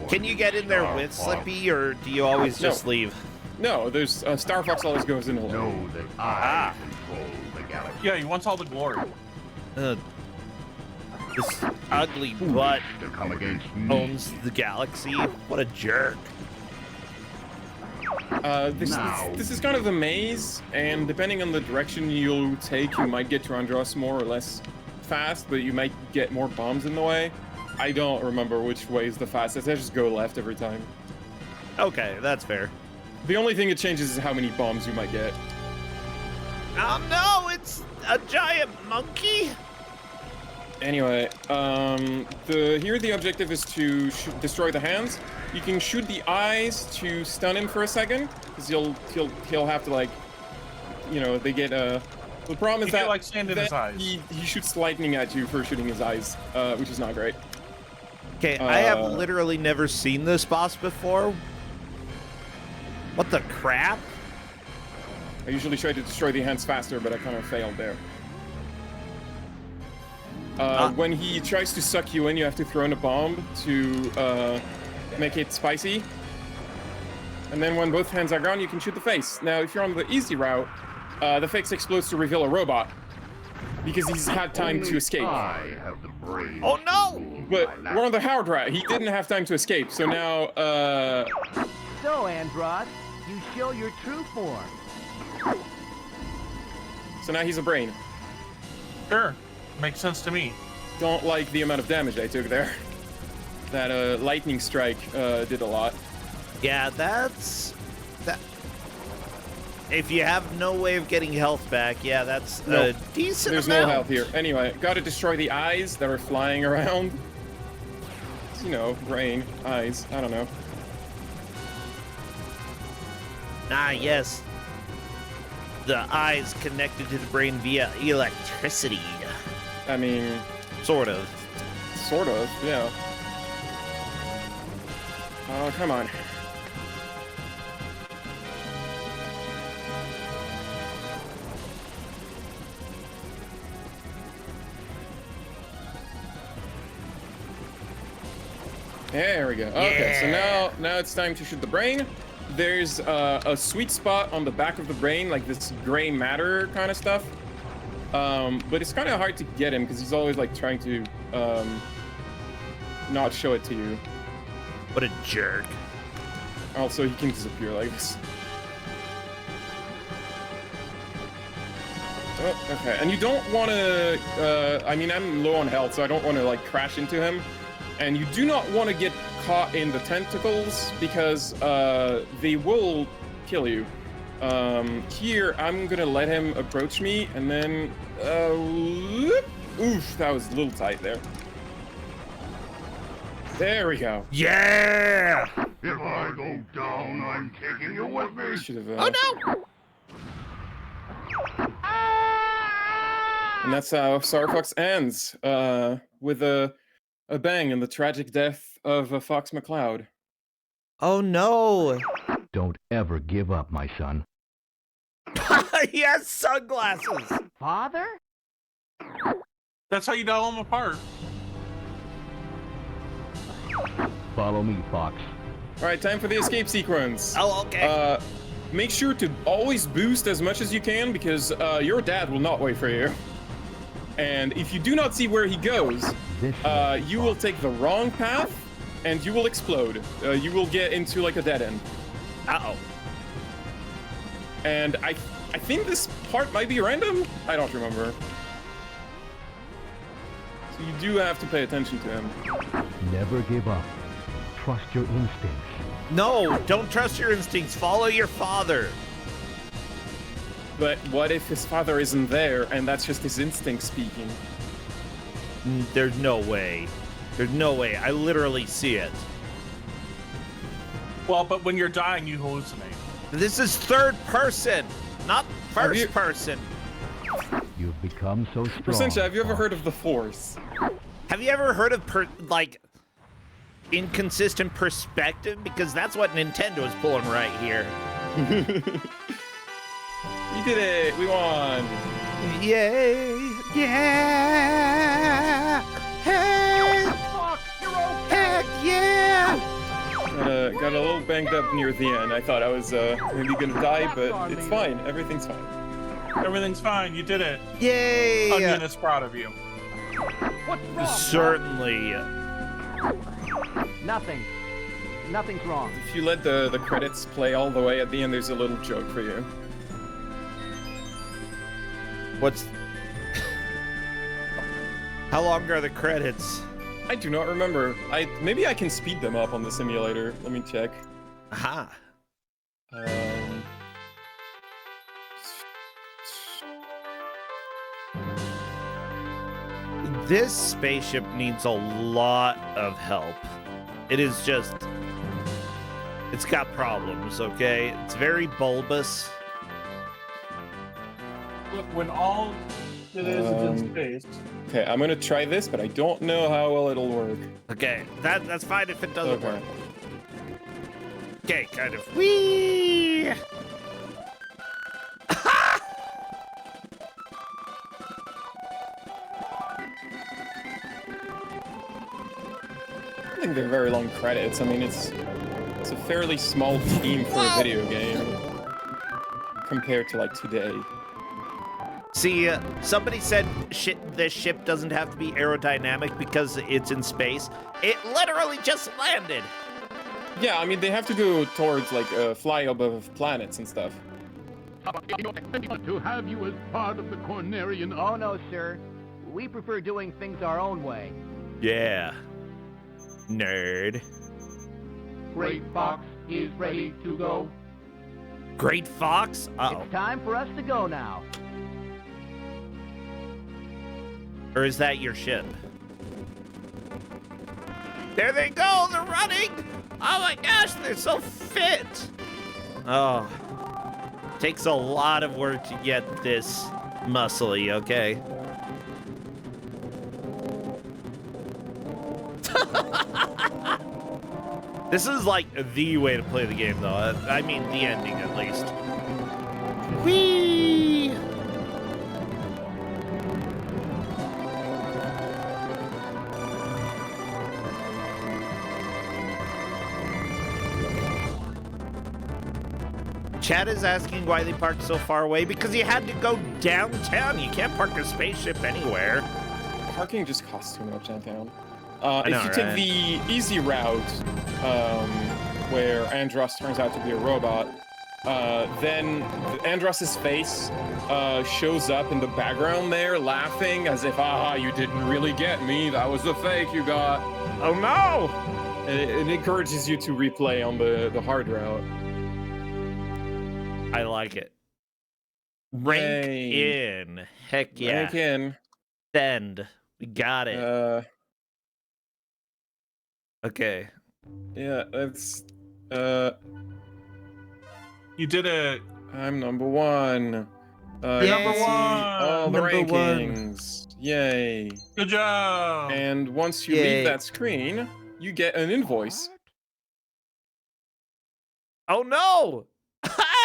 Can you get in there with Slippy, or do you always just leave?
No, there's Star Fox always goes in alone.
Yeah, he wants all the glory.
This ugly butt owns the galaxy. What a jerk.
This is kind of the maze, and depending on the direction you take, you might get to Andros more or less fast, but you might get more bombs in the way. I don't remember which way is the fastest. I just go left every time.
Okay, that's fair.
The only thing it changes is how many bombs you might get.
Oh no, it's a giant monkey!
Anyway, here the objective is to destroy the hands. You can shoot the eyes to stun him for a second, because he'll have to, like, you know, they get the problem is that,
like sand in his eyes.
He shoots lightning at you for shooting his eyes, which is not great.
Okay, I have literally never seen this boss before. What the crap?
I usually try to destroy the hands faster, but I kind of failed there. When he tries to suck you in, you have to throw in a bomb to make it spicy. And then when both hands are gone, you can shoot the face. Now, if you're on the easy route, the face explodes to reveal a robot. Because he's had time to escape.
Oh no!
But we're on the hard route. He didn't have time to escape, so now,
So, Android, you show your true form.
so now he's a brain.
Sure. Makes sense to me.
Don't like the amount of damage I took there. That lightning strike did a lot.
Yeah, that's... that. If you have no way of getting health back, yeah, that's a decent
There's
amount.
no health here. Anyway, gotta destroy the eyes that are flying around. You know, brain, eyes, I don't know.
Ah, yes. The eyes connected to the brain via electricity.
I mean,
Sort of.
sort of, yeah. Oh, come on. There we go. Okay, so now it's time to shoot the brain. There's a sweet spot on the back of the brain, like this gray matter kind of stuff. But it's kind of hard to get him because he's always like trying to not show it to you.
What a jerk.
Also, he can disappear like this. Oh, okay, and you don't want to. I mean, I'm low on health, so I don't want to like crash into him. And you do not want to get caught in the tentacles because they will kill you. Here, I'm gonna let him approach me, and then, oof, that was a little tight there. There we go.
Yeah!
If I go down, I'm taking you with me.
Should have.
Oh no!
And that's how Star Fox ends, with a bang and the tragic death of Fox McCloud.
Oh no!
Don't ever give up, my son.
He has sunglasses!
Father?
That's how you dial them apart.
Follow me, Fox.
All right, time for the escape sequence.
Oh, okay.
Make sure to always boost as much as you can because your dad will not wait for you. And if you do not see where he goes, you will take the wrong path and you will explode. You will get into like a dead end.
Uh-oh.
And I think this part might be random. I don't remember. So you do have to pay attention to him.
Never give up. Trust your instincts.
No, don't trust your instincts. Follow your father.
But what if his father isn't there and that's just his instinct speaking?
There's no way. There's no way. I literally see it.
Well, but when you're dying, you hallucinate.
This is third person, not first person.
You've become so strong.
Brossentia, have you ever
Fox.
heard of the Force?
Have you ever heard of, inconsistent perspective? Because that's what Nintendo is pulling right here.
We did it! We won!
Yay! Yeah! Hey!
Fox, you're okay.
Heck yeah!
Got a little banged up near the end. I thought I was maybe gonna die, but it's fine. Everything's fine.
Everything's fine. You did it.
Yay!
Onion is proud of you.
What's wrong?
Certainly.
Nothing. Nothing's wrong.
If you let the credits play all the way at the end, there's a little joke for you.
What's... How long are the credits?
I do not remember. Maybe I can speed them up on the simulator. Let me check.
Aha. This spaceship needs a lot of help. It is just... It's got problems, okay? It's very bulbous.
Look, when all it is in space.
Okay, I'm gonna try this, but I don't know how well it'll work.
Okay, that's fine if it doesn't
Okay.
work. Okay, kind of. Whee!
I think they're very long credits. I mean, it's a fairly small team for a video game compared to like today.
See, somebody said this ship doesn't have to be aerodynamic because it's in space. It literally just landed.
Yeah, I mean, they have to go towards like fly above planets and stuff.
To have you as part of the Cornerian.
Oh, no, sir. We prefer doing things our own way.
Yeah. Nerd.
Great Fox is ready to go.
Great Fox? Uh-oh.
It's time for us to go now.
Or is that your ship? There they go! They're running! Oh my gosh, they're so fit! Oh. Takes a lot of work to get this muscly, okay? This is like the way to play the game, though. I mean, the ending, at least. Whee! Chad is asking why they parked so far away, because you had to go downtown. You can't park a spaceship anywhere.
Parking just costs too much downtown.
know,
If you take
right?
the easy route, where Andros turns out to be a robot, then Andros's face shows up in the background there, laughing as if, you didn't really get me. That was a fake you got.
Oh no!
It encourages you to replay on the hard route.
I like it. Rank
Yay.
in. Heck yeah.
Rank in.
Send. We got it. Okay.
Yeah, that's
You did it.
I'm number one.
Yay.
Number one.
All the
Number one.
rankings. Yay.
Good job.
And once you
Yay.
leave that screen, you get an invoice.
Oh no!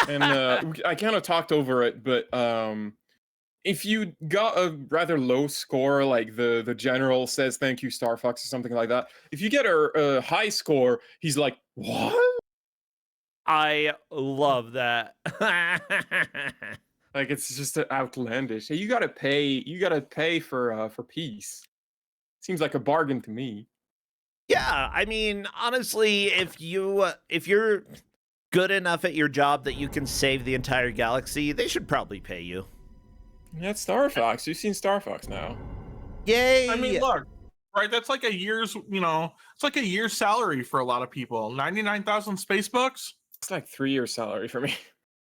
And I kind of talked over it, but if you got a rather low score, like the general says thank you, Star Fox, or something like that, if you get a high score, he's like, what?
I love that.
Like, it's just outlandish. Hey, you gotta pay for peace. Seems like a bargain to me.
Yeah, I mean, honestly, if you're good enough at your job that you can save the entire galaxy, they should probably pay you.
That's Star Fox. You've seen Star Fox now.
Yay!
I mean, look, right? That's like a year's, it's like a year's salary for a lot of people. 99,000 space bucks.
It's like 3 years salary for me.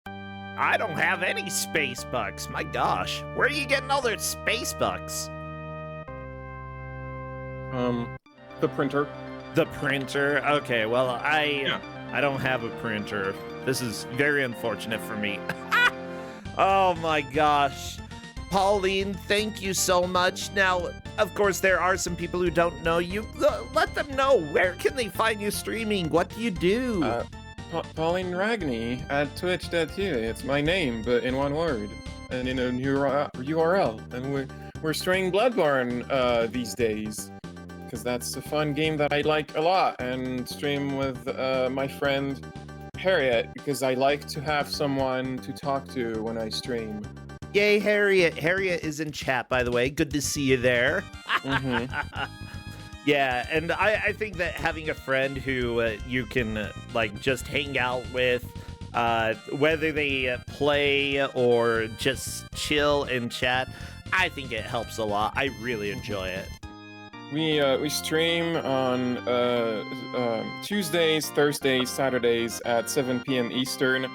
I don't have any space bucks. My gosh, where are you getting all those space bucks?
The printer.
The printer. Okay, well, I don't have a printer. This is very unfortunate for me. Oh my gosh. Pauline, thank you so much. Now, of course, there are some people who don't know you. Let them know. Where can they find you streaming? What do you do?
PaulineRagny at twitch.tv. It's my name, but in one word and in a URL. And we're streaming Bloodborne these days because that's a fun game that I like a lot, and stream with my friend Harriet because I like to have someone to talk to when I stream.
Yay, Harriet. Harriet is in chat, by the way. Good to see you there. Yeah, and I think that having a friend who you can just hang out with, whether they play or just chill and chat, I think it helps a lot. I really enjoy it.
We stream on Tuesdays, Thursdays, Saturdays at 7 p.m. Eastern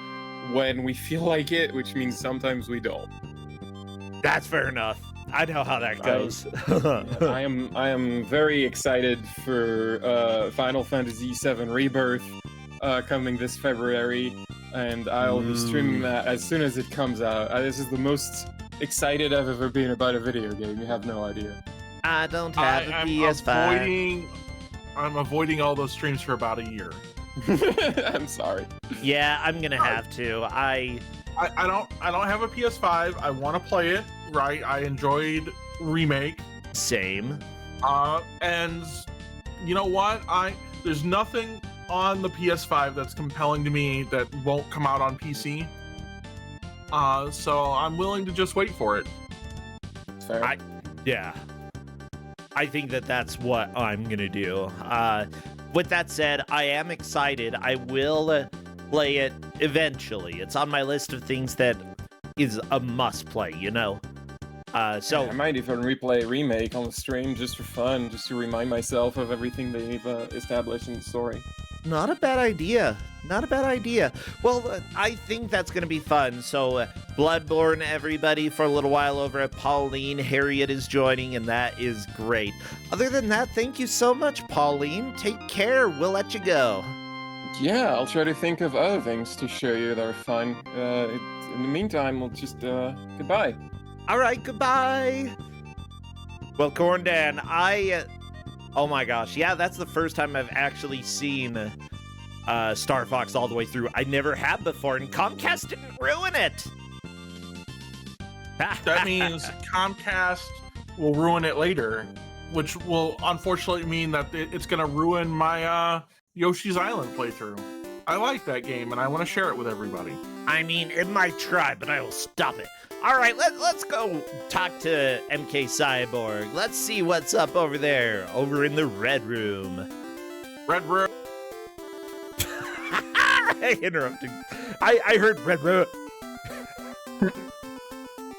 when we feel like it, which means sometimes we don't.
That's fair enough. I know how that goes.
I am very excited for Final Fantasy VII Rebirth coming this February, and I'll be streaming that as soon as it comes out. This is the most excited I've ever been about a video game. You have no idea.
I don't have a PS5.
I'm avoiding all those streams for about a year.
I'm sorry.
Yeah, I'm gonna have to. I
don't have a PS5. I want to play it. Right. I enjoyed Remake.
Same.
And you know what? There's nothing on the PS5 that's compelling to me that won't come out on PC. So I'm willing to just wait for it.
Fair.
Yeah. I think that's what I'm gonna do. With that said, I am excited. I will play it eventually. It's on my list of things that is a must play, you know? So
I might even replay Remake on the stream just for fun, just to remind myself of everything they've established in the story.
not a bad idea. Not a bad idea. Well, I think that's going to be fun. So, Bloodborne, everybody, for a little while over at Pauline. Harriet is joining, and that is great. Other than that, thank you so much, Pauline. Take care. We'll let you go.
Yeah, I'll try to think of other things to show you that are fun. In the meantime, we'll just, goodbye.
All right, goodbye. Well, Corndan, oh my gosh, yeah, that's the first time I've actually seen Star Fox all the way through. I never have before, and Comcast didn't ruin it.
That means Comcast will ruin it later, which will unfortunately mean that it's going to ruin my Yoshi's Island playthrough. I like that game, and I want to share it with everybody.
I mean, it might try, but I will stop it. All right, let's go talk to Mkcyborg. Let's see what's up over there, over in the Red Room.
Red Room.
Interrupting. I heard Red Room.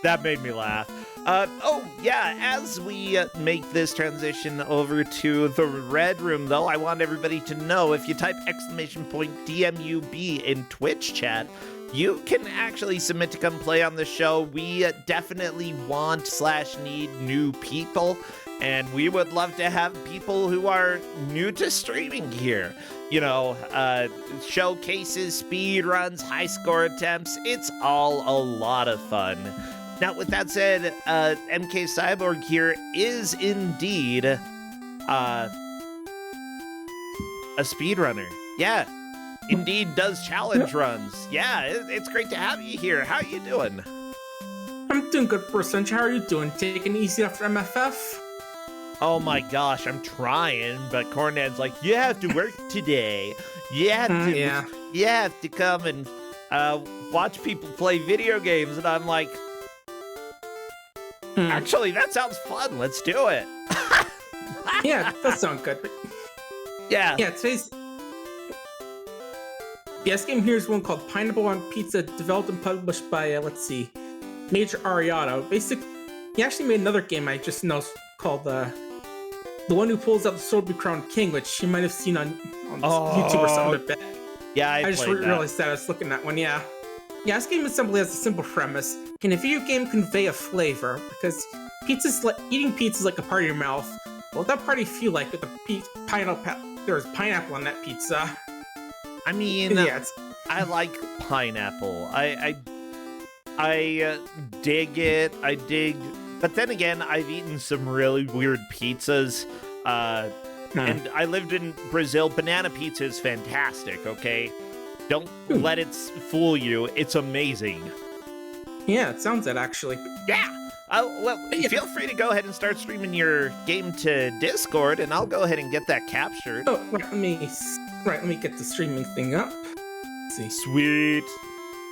That made me laugh. Oh, yeah, as we make this transition over to the Red Room, though, I want everybody to know, if you type !DMUB in Twitch chat, you can actually submit to come play on the show. We definitely want/need new people, and we would love to have people who are new to streaming here. You know, showcases, speed runs, high score attempts. It's all a lot of fun. Now, with that said, Mkcyborg here is indeed a speedrunner. Yeah, indeed does challenge runs. Yeah, it's great to have you here. How you doing?
I'm doing good, Brossentia. How are you doing? Taking it easy after MFF?
Oh my gosh, I'm trying, but Corndan's like, you have to work today. You have to come and watch people play video games, and I'm like, actually, that sounds fun. Let's do it.
Yeah, that sounds good. But
yeah.
Yeah, today's... This game here is one called Pineapple on Pizza, developed and published by, let's see, Major Ariano. Basically, he actually made another game I just know called The One Who Pulls Out the Sword to be Crowned King, which you might have seen on YouTube or something.
Yeah,
I just realized that I was looking at one, yeah. Yeah, this game simply has a simple premise. Can a video game convey a flavor? Because eating pizza is like a part of your mouth. Well, what that party feel like with the pineapple? There's pineapple on that pizza.
I mean,
yeah,
I like pineapple. I dig it. But then again, I've eaten some really weird pizzas. And I lived in Brazil. Banana pizza is fantastic, okay? Don't let it fool you. It's amazing.
Yeah, it sounds it, actually.
Yeah. Feel free to go ahead and start streaming your game to Discord, and I'll go ahead and get that captured.
Oh, let me get the streaming thing up. Let's see.
Sweet.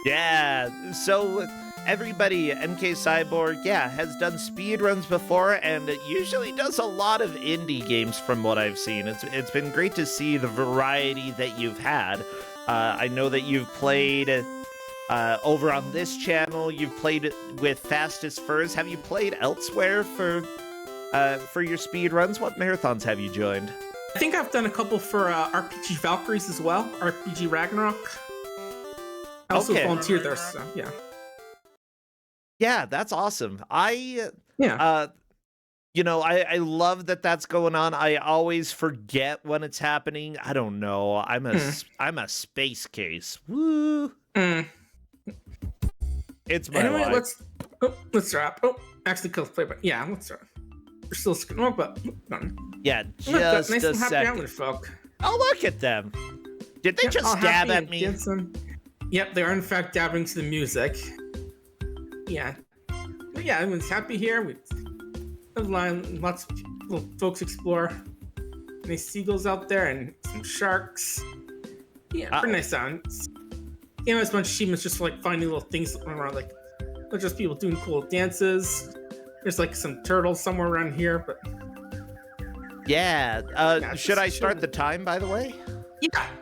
Yeah. So everybody, Mkcyborg, has done speedruns before, and it usually does a lot of indie games from what I've seen. It's been great to see the variety that you've had. I know that you've played over on this channel. You've played with Fastest Furs. Have you played elsewhere for your speedruns? What marathons have you joined?
I think I've done a couple for RPG Valkyries as well. RPG Ragnarok. I also volunteered there, so yeah.
Yeah, that's awesome. I
Yeah.
I love that that's going on. I always forget when it's happening. I don't know. I'm a space case. Woo! It's my life.
Let's wrap. Oh, actually, kill play, but yeah, let's wrap. We're still skipping over, but
yeah,
look,
just
nice
a
and happy
second.
island folk.
Oh, look at them! Did they just
all
stab
happy
at
and
me?
dancing. Yep, they are in fact dabbing to the music. Yeah, but yeah, everyone's happy here. We have lots of little folks explore. Nice seagulls out there and some sharks. Yeah, pretty nice sounds. Yeah, there's a bunch of achievements just for like finding little things around, like they're just people doing cool dances. There's like some turtles somewhere around here, but
yeah. Should I start the time, by the way?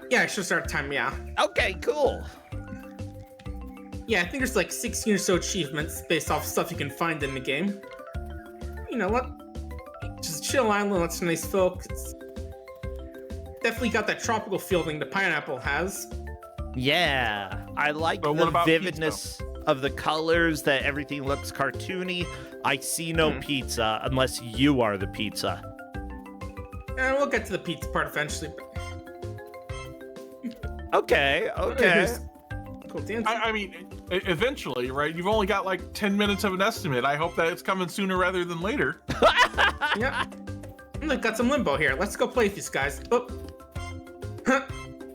Yeah, I should start time. Yeah.
Okay, cool.
Yeah, I think there's like 16 or so achievements based off stuff you can find in the game. You know what? Just chill island, lots of nice folk. It's definitely got that tropical feeling the pineapple has.
Yeah, I like
But
the
what about
vividness of the colors, that everything looks cartoony. I see no pizza unless you are the pizza.
And we'll get to the pizza part eventually. But
Okay.
cool dance.
I mean, eventually, right? You've only got like 10 minutes of an estimate. I hope that it's coming sooner rather than later.
Yeah. Look, got some limbo here. Let's go play with these guys. Oh.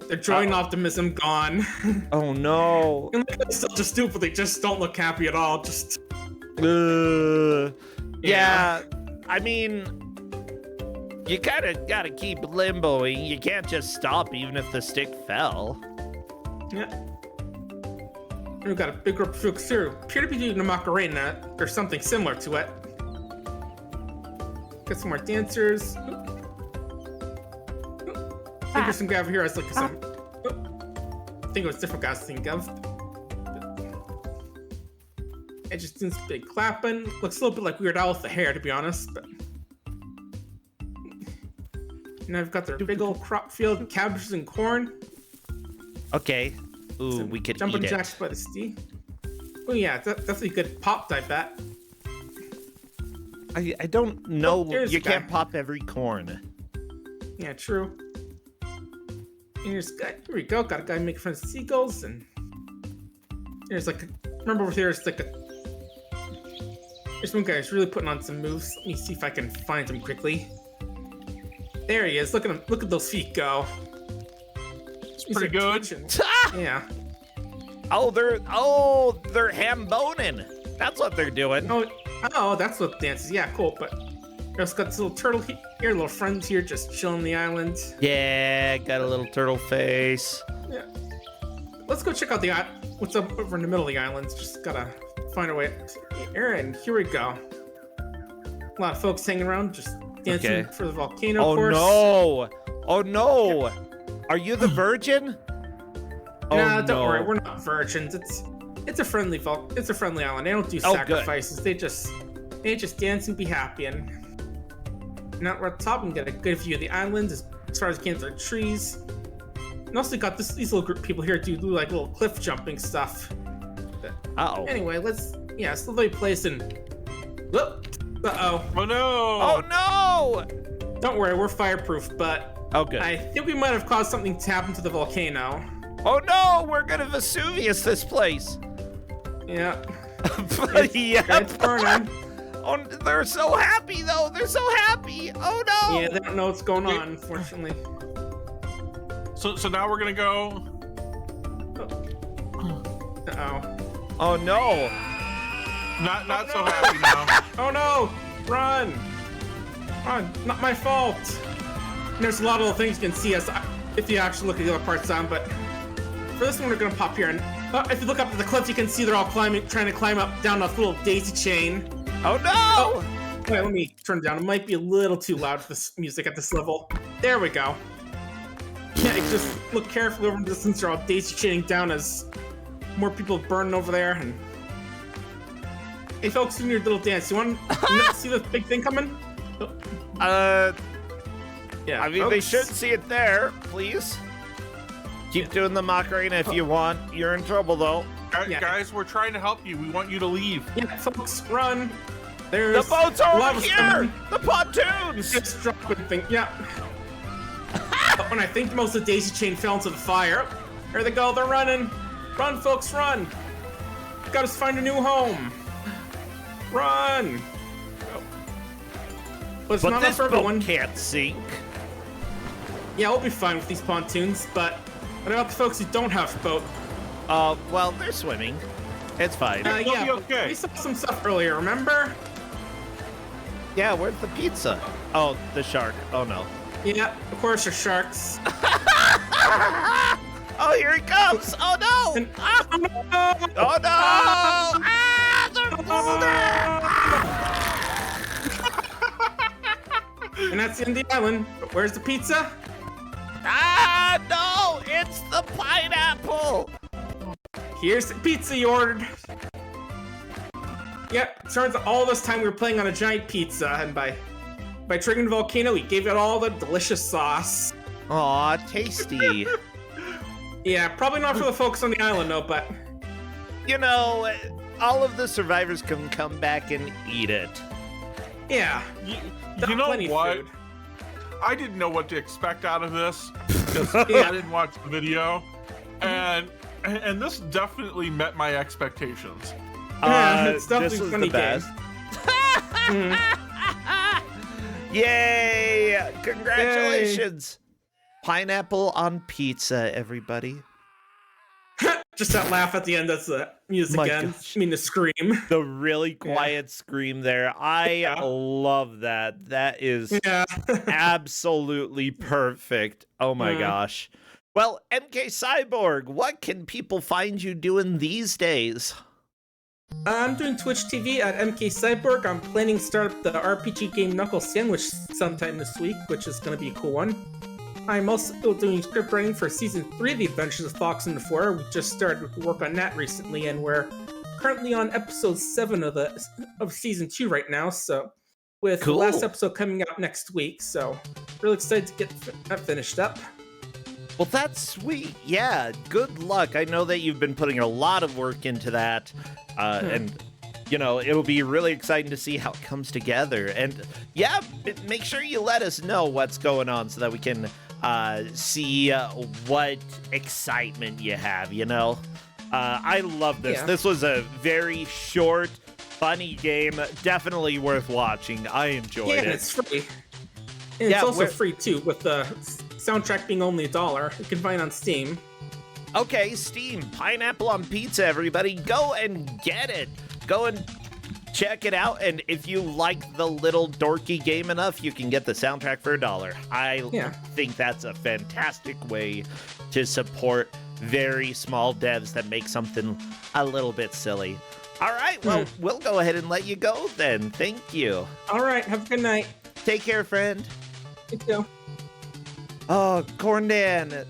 Their joy and optimism gone.
Oh no.
And they're still just stupid. They just don't look happy at all. Just.
Yeah. I mean, you kind of gotta keep limboing. You can't just stop even if the stick fell.
Yeah. And we've got a big group of folks here who appear to be doing a Macarena or something similar to it. Got some more dancers. I think there's some guy over here. I was looking at some. I think it was different guys to think of. It just doing some big clapping. Looks a little bit like Weird Al with the hair, to be honest. But and I've got their big old crop field, cabbages and corn.
Okay. Ooh,
Some
we could
jumping
eat
jacks
it.
by the sea. Oh yeah, definitely good popped, I bet.
I don't know.
there's
You
a guy.
can't pop every corn.
Yeah, true. And here's a guy. Here we go. Got a guy making fun of seagulls, and there's like remember over here. It's like there's one guy who's really putting on some moves. Let me see if I can find him quickly. There he is. Look at him. Look at those feet go.
It's pretty good.
Yeah.
Oh, they're ham boning. That's what they're doing.
Oh, that's what dances. Yeah, cool. But there's got this little turtle here, little friends here, just chilling the island.
Yeah, got a little turtle face.
Yeah. Let's go check out the what's up over in the middle of the island. Just gotta find our way here, and here we go. A lot of folks hanging around, just dancing for the volcano course.
Oh no! Are you the virgin?
Nah, don't worry, we're not virgins. It's a friendly It's a friendly island. They don't do sacrifices. They just dance and be happy. And now we're at the top and get a good view of the island as far as you can. There are trees. And also got these little group of people here do like little cliff jumping stuff. Anyway, slowly place and. Uh-oh.
Oh no!
Oh no!
Don't worry, we're fireproof, but
good.
I think we might have caused something to happen to the volcano.
Oh no! We're gonna Vesuvius this place.
Yeah.
It's
burning.
Oh, they're so happy though. They're so happy. Oh no!
Yeah, they don't know what's going on, unfortunately.
So now we're gonna go.
Uh-oh.
Oh no!
Not so happy now.
Oh no! Run! Run! Not my fault! And there's a lot of little things you can see if you actually look at the other parts on, but for this one we're gonna pop here and if you look up at the cliff you can see they're all trying to climb up down a little daisy chain.
Oh no!
Wait, let me turn it down. It might be a little too loud for this music at this level. There we go. Yeah, you just look carefully over the distance. They're all daisy chaining down as more people burning over there. And hey, folks, in your little dance, you want to see the big thing coming?
Yeah. I mean, they should see it there. Please keep doing the Macarena if you want. You're in trouble though.
Guys, we're trying to help you. We want you to leave.
Yeah, folks, run. There's
The boats are over
lava
here!
coming.
The pontoons!
It's dropping thing. Yeah. When I think most of the daisy chain fell into the fire. Here they go. They're running. Run, folks, run. Got to find a new home. Run. But it's
But
not
this
for everyone.
boat can't sink.
Yeah, we'll be fine with these pontoons, but what about the folks who don't have a boat?
Well, they're swimming. It's fine.
They'll be
Yeah,
okay.
we saw some stuff earlier, remember?
Yeah, where's the pizza? Oh, the shark. Oh, no.
Yeah, of course there's sharks.
Oh, here he comes! Oh, no!
And-
Ah!
Oh, no!
Oh, no! Ah! They're moving!
And that's the end of the island. But where's the pizza?
Ah, no! It's the pineapple!
Here's the pizza you ordered. Yep, turns out all this time we were playing on a giant pizza, and by triggering the volcano, we gave it all the delicious sauce.
Aw, tasty.
Yeah, probably not for the folks on the island, though, but
You know, all of the survivors can come back and eat it.
yeah.
You know
Plenty of
what?
food.
I didn't know what to expect out of this because I didn't watch the video, and this definitely met my expectations.
Yeah, it's definitely
this
a
was
funny
the best.
game.
Yay! Congratulations! Pineapple on pizza, everybody.
Just that laugh at the end, that's the music
My
again.
gosh.
I mean, the scream.
The really quiet scream there. I love that. That is
Yeah.
absolutely perfect. Oh my gosh. Well, Mkcyborg, what can people find you doing these days?
I'm doing Twitch TV at Mkcyborg. I'm planning to start up the RPG game Knuckle Sandwich sometime this week, which is going to be a cool one. I'm also doing script writing for Season 3 of The Adventures of Fox and the Four. We just started work on that recently, and we're currently on episode 7 of Season 2 right now, so with
Cool.
the last episode coming out next week, so really excited to get that finished up.
Well, that's sweet. Yeah, good luck. I know that you've been putting a lot of work into that, and you know, it'll be really exciting to see how it comes together. And yeah, make sure you let us know what's going on so that we can see what excitement you have, you know? I love this.
Yeah.
This was a very short, funny game. Definitely worth watching. I enjoyed
Yeah, and
it.
it's free. And
Yeah,
it's also
we're-
free too, with the soundtrack being only $1. You can find it on Steam.
Okay, Steam, Pineapple on Pizza, everybody. Go and get it. Go and check it out. And if you like the little dorky game enough, you can get the soundtrack for $1. I think that's a fantastic way to support very small devs that make something a little bit silly. All right, well, we'll go ahead and let you go then. Thank you.
All right, have a good night.
Take care, friend.
You too.
Oh, Corndan.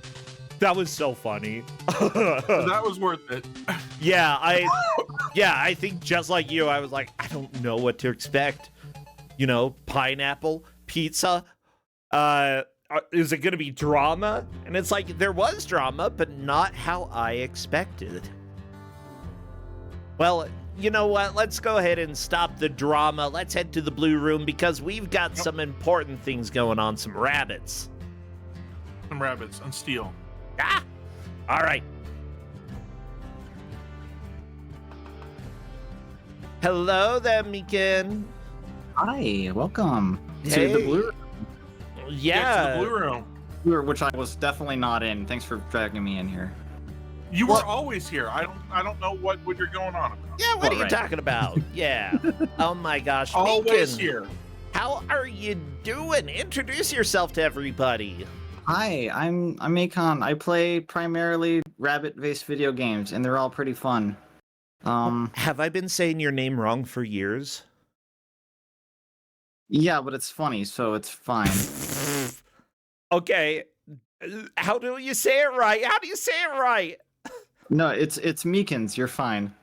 That was so funny.
That was worth it.
Yeah, I think just like you, I was like, I don't know what to expect. You know, pineapple, pizza. Is it going to be drama? And it's like, there was drama, but not how I expected. Well, you know what? Let's go ahead and stop the drama. Let's head to the blue room because we've got some important things going on. Some rabbits.
Some rabbits and steel.
Ah! All right. Hello there, Mikan.
Hi, welcome
Hey.
to the blue
Yeah.
To the blue room.
room, which I was definitely not in. Thanks for dragging me in here.
You were always here. I don't know what you're going on about.
Yeah, what are you
Right.
talking about? Yeah. Oh my gosh.
Always
Mikan,
here.
how are you doing? Introduce yourself to everybody.
Hi, I'm Akon. I play primarily rabbit-based video games, and they're all pretty fun.
Have I been saying your name wrong for years?
Yeah, but it's funny, so it's fine.
Okay. How do you say it right? How do you say it right?
No, it's Meekins. You're fine.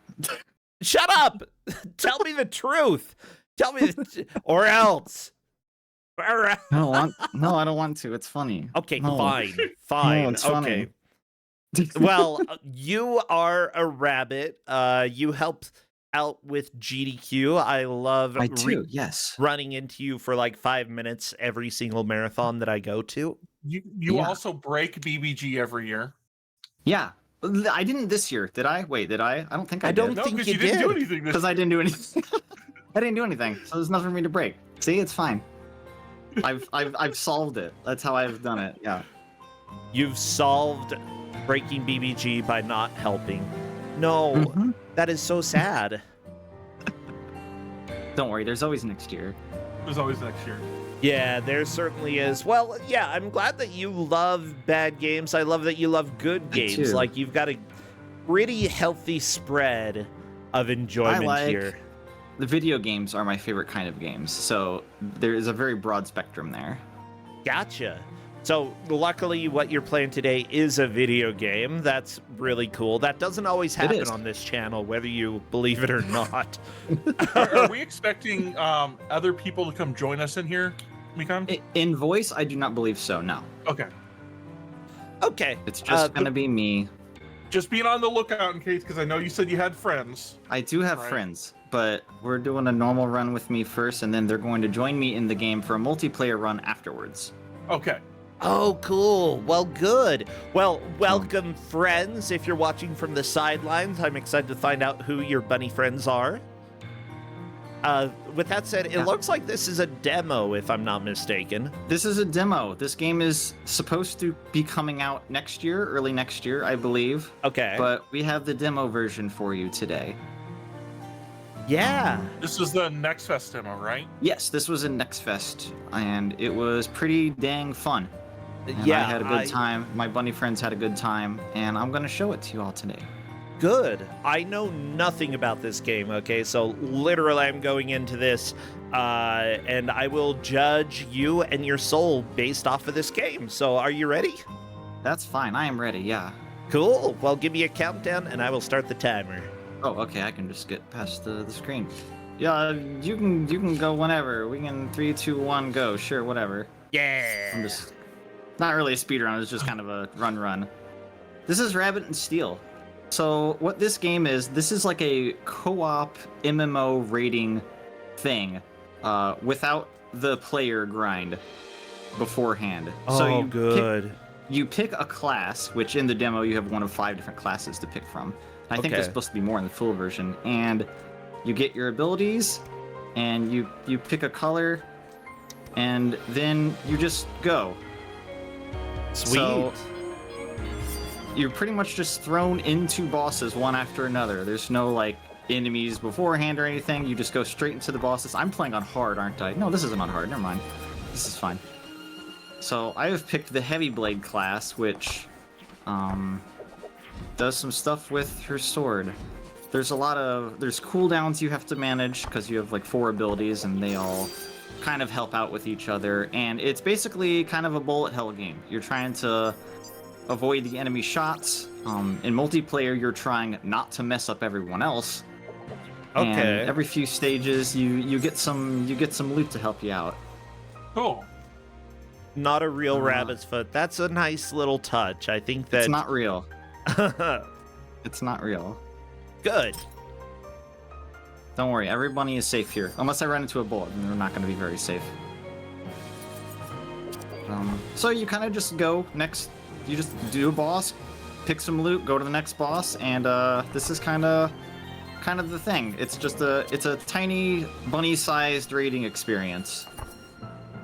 Shut up. Tell me the truth. Tell me or else. Or else.
No, I don't want to. It's funny.
Okay,
No.
fine.
No, it's
Okay.
funny.
Well, you are a rabbit. You help out with GDQ. I love
I too, yes.
running into you for like 5 minutes every single marathon that I go to.
You also break BBG every year.
Yeah. I didn't this year, did I? Wait, did I? I don't think I did.
don't
No,
think
because
you
you didn't
did.
do anything this
Because I didn't do anything. I didn't do anything, so there's nothing for me to break. See, it's fine. I've solved it. That's how I've done it. Yeah.
You've solved breaking BBG by not helping. No, that is so sad.
Don't worry, there's always next year.
There's always next year.
Yeah, there certainly is. Well, yeah, I'm glad that you love bad games. I love that you love good games.
too.
Like, you've got a pretty healthy spread of enjoyment here.
The video games are my favorite kind of games, so there is a very broad spectrum there.
Gotcha. So, luckily, what you're playing today is a video game. That's really cool. That doesn't always happen on this channel, whether you believe it or not.
Are we expecting other people to come join us in here, Mikan?
In voice, I do not believe so, no.
Okay.
Okay.
It's just going to be me.
Just being on the lookout in case, because I know you said you had friends.
I do have friends, but we're doing a normal run with me first, and then they're going to join me in the game for a multiplayer run afterwards.
Okay.
Oh, cool. Well, good. Well, welcome, friends. If you're watching from the sidelines, I'm excited to find out who your bunny friends are. With that said, it looks like this is a demo, if I'm not mistaken.
This is a demo. This game is supposed to be coming out next year, early next year, I believe.
Okay.
But we have the demo version for you today.
Yeah.
This is the Next Fest demo, right?
Yes, this was in Next Fest, and it was pretty dang fun. And
Yeah,
I had a good time. My bunny friends had a good time, and I'm going to show it to you all today.
Good. I know nothing about this game, okay? So literally I'm going into this, and I will judge you and your soul based off of this game. So are you ready?
That's fine. I am ready, yeah.
Cool. Well, give me a countdown, and I will start the timer.
Oh, okay. I can just get past the screen. Yeah, you can go whenever. We can 3, 2, 1, go. Sure, whatever.
Yeah.
I'm just not really a speedrun. It's just kind of a run. This is Rabbit and Steel. So what this game is, this is like a co-op MMO raiding thing, without the player grind beforehand.
Oh,
so you
good.
You pick a class, which in the demo you have one of 5 different classes to pick from. I think there's supposed to be more in the full version. And you get your abilities, and you pick a color, and then you just go.
Sweet.
So, you're pretty much just thrown into bosses one after another. There's no, like, enemies beforehand or anything. You just go straight into the bosses. I'm playing on hard, aren't I? No, this isn't on hard. Never mind. This is fine. So, I have picked the Heavy Blade class, which does some stuff with her sword. There's cooldowns you have to manage, because you have, like, 4 abilities, and they all kind of help out with each other. And it's basically kind of a bullet hell game. You're trying to avoid the enemy shots. In multiplayer, you're trying not to mess up everyone else.
Okay.
And every few stages, you get some loot to help you out.
Cool.
Not a real rabbit's foot. That's a nice little touch. I think that...
It's not real. It's not real.
Good.
Don't worry, every bunny is safe here. Unless I run into a bullet, then they're not going to be very safe. So you kind of just go next. You just do a boss, pick some loot, go to the next boss, and this is kind of the thing. It's just it's a tiny bunny-sized raiding experience.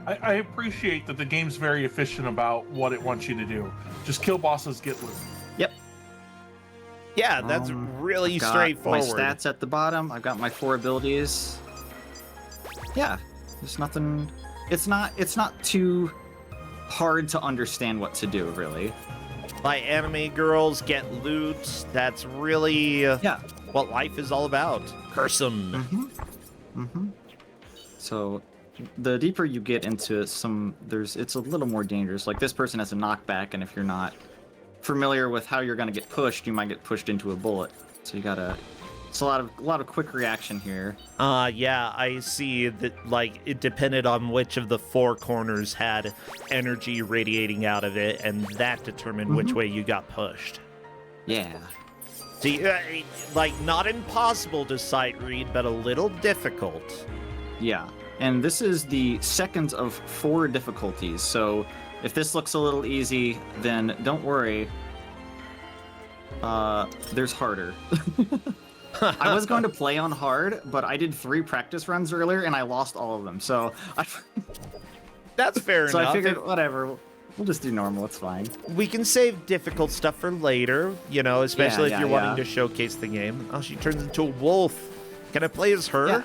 I appreciate that the game's very efficient about what it wants you to do. Just kill bosses, get loot.
Yep.
Yeah, that's really
I've got
straightforward.
My stats at the bottom. I've got my 4 abilities. Yeah, there's nothing. It's not too hard to understand what to do, really.
Like anime girls get loot. That's really what life is all about. Curse 'em.
So, the deeper you get into it's a little more dangerous. Like, this person has a knockback, and if you're not familiar with how you're gonna get pushed, you might get pushed into a bullet. So you gotta. It's a lot of quick reaction here.
Yeah, I see that. Like, it depended on which of the 4 corners had energy radiating out of it, and that determined which way you got pushed.
Yeah.
See, like, not impossible to sight read, but a little difficult.
Yeah, and this is the second of 4 difficulties, so if this looks a little easy, then don't worry. There's harder. I was going to play on hard, but I did 3 practice runs earlier, and I lost all of them, so...
That's fair enough.
So I figured, whatever, we'll just do normal, it's fine.
We can save difficult stuff for later, you know, especially if you're wanting
yeah.
to showcase the game. Oh, she turns into a wolf. Can I play as her?
Yeah.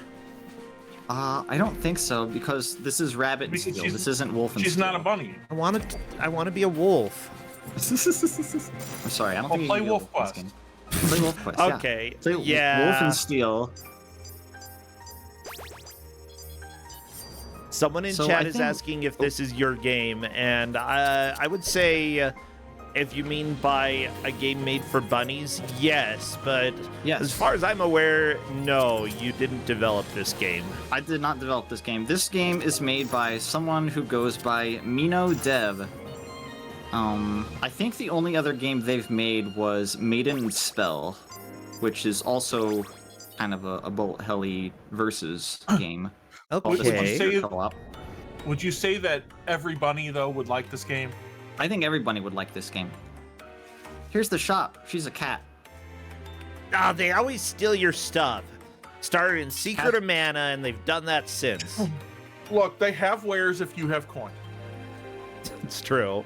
I don't think so, because this is Rabbit and Steel. This isn't Wolf and
She's
Steel.
not a bunny.
I want to be a wolf.
I'm sorry, I don't think you
play
can be a
Wolf
wolf
Quest.
in this game. Play Wolf Quest, yeah.
Okay,
Play
yeah.
Wolf and Steel.
Someone in
So
chat
I
is
think-
asking if this is your game, and I would say, if you mean by a game made for bunnies, yes, but
Yes.
as far as I'm aware, no, you didn't develop this game.
I did not develop this game. This game is made by someone who goes by Mino Dev. I think the only other game they've made was Maiden Spell, which is also kind of a bullet helly versus game.
Okay.
Would you say that every bunny, though, would like this game?
I think everybody would like this game. Here's the shop. She's a cat.
Ah, they always steal your stuff. Started in Secret of Mana, and they've done that since.
Look, they have wares if you have coin.
It's true.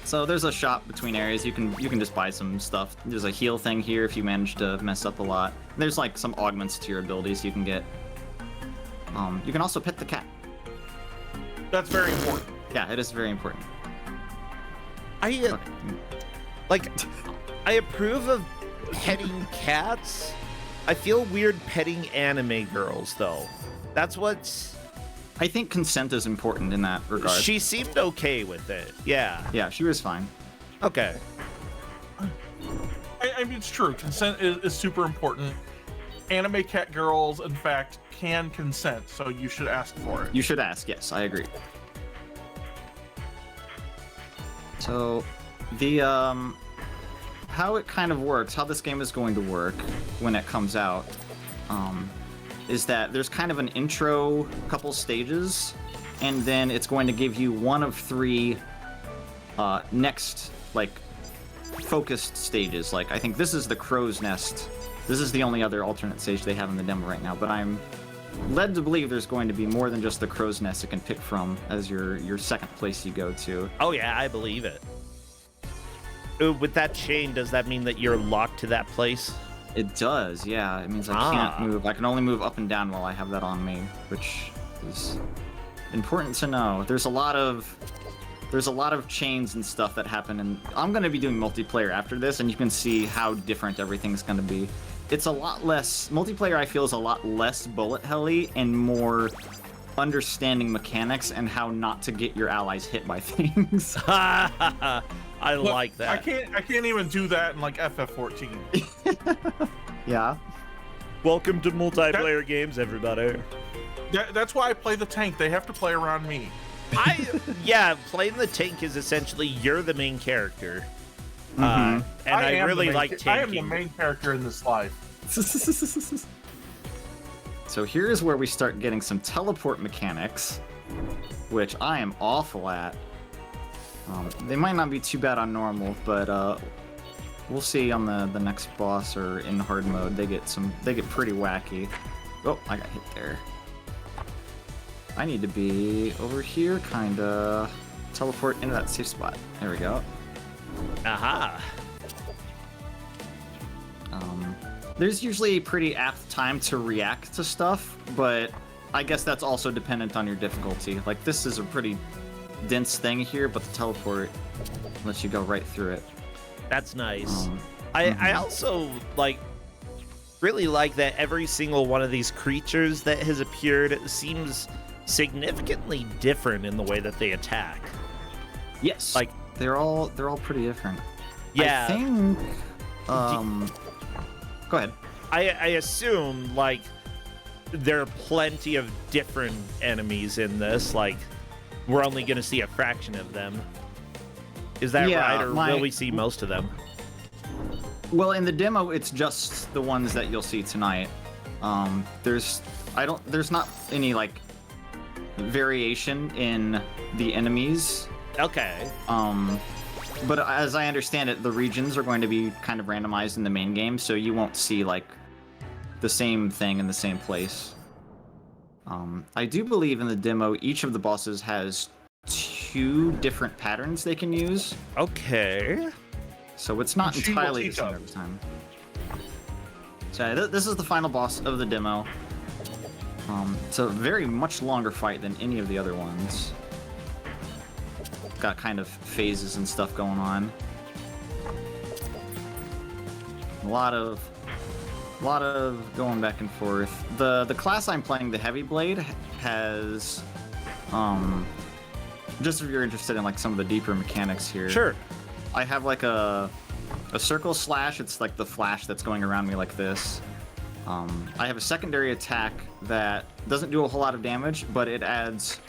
So there's a shop between areas. You can just buy some stuff. There's a heal thing here if you manage to mess up a lot. There's like some augments to your abilities you can get. You can also pet the cat.
That's very important.
Yeah, it is very important.
I approve of petting cats. I feel weird petting anime girls, though. That's what's...
I think consent is important in that regard.
She seemed okay with it. Yeah.
Yeah, she was fine.
Okay.
I mean, it's true. Consent is super important. Anime cat girls, in fact, can consent, so you should ask for it.
You should ask, yes, I agree. So, the, how it kind of works, how this game is going to work when it comes out, is that there's kind of an intro couple stages, and then it's going to give you one of 3 next, like, focused stages. Like, I think this is the Crow's Nest. This is the only other alternate stage they have in the demo right now, but I'm led to believe there's going to be more than just the Crow's Nest it can pick from as your second place you go to.
Oh, yeah, I believe it. With that chain, does that mean that you're locked to that place?
It does, yeah. It means I can't move. I can only move up and down while I have that on me, which is important to know. There's a lot of chains and stuff that happen, and I'm going to be doing multiplayer after this, and you can see how different everything's going to be. It's a lot less... Multiplayer, I feel, is a lot less bullet helly and more understanding mechanics and how not to get your allies hit by things.
I
Look,
like that.
I can't even do that in like FF14.
Yeah.
Welcome to multiplayer games, everybody.
That's why I play the tank. They have to play around me.
Yeah, playing the tank is essentially you're the main character.
Mm-hmm.
And I really like tanking.
I am the main character in this life.
So here's where we start getting some teleport mechanics, which I am awful at. They might not be too bad on normal, but we'll see on the next boss or in hard mode. They get pretty wacky. Oh, I got hit there. I need to be over here, kinda teleport into that safe spot. There we go.
Aha.
There's usually a pretty apt time to react to stuff, but I guess that's also dependent on your difficulty. Like, this is a pretty dense thing here, but the teleport lets you go right through it.
That's nice. I also really like that every single one of these creatures that has appeared seems significantly different in the way that they attack.
Yes.
Like,
they're all pretty different.
Yeah.
I think go ahead.
I assume there are plenty of different enemies in this. Like, we're only going to see a fraction of them. Is that
Yeah,
right, or will we see most of them?
Well, in the demo, it's just the ones that you'll see tonight. There's not any like variation in the enemies.
Okay.
But as I understand it, the regions are going to be kind of randomized in the main game, so you won't see like the same thing in the same place. I do believe in the demo, each of the bosses has 2 different patterns they can use.
Okay.
So it's not entirely the same every time. So this is the final boss of the demo. It's a very much longer fight than any of the other ones. Got kind of phases and stuff going on. A lot of going back and forth. The class I'm playing, the Heavy Blade, has just if you're interested in like some of the deeper mechanics here.
Sure.
I have like a circle slash. It's like the flash that's going around me like this. I have a secondary attack that doesn't do a whole lot of damage, but it adds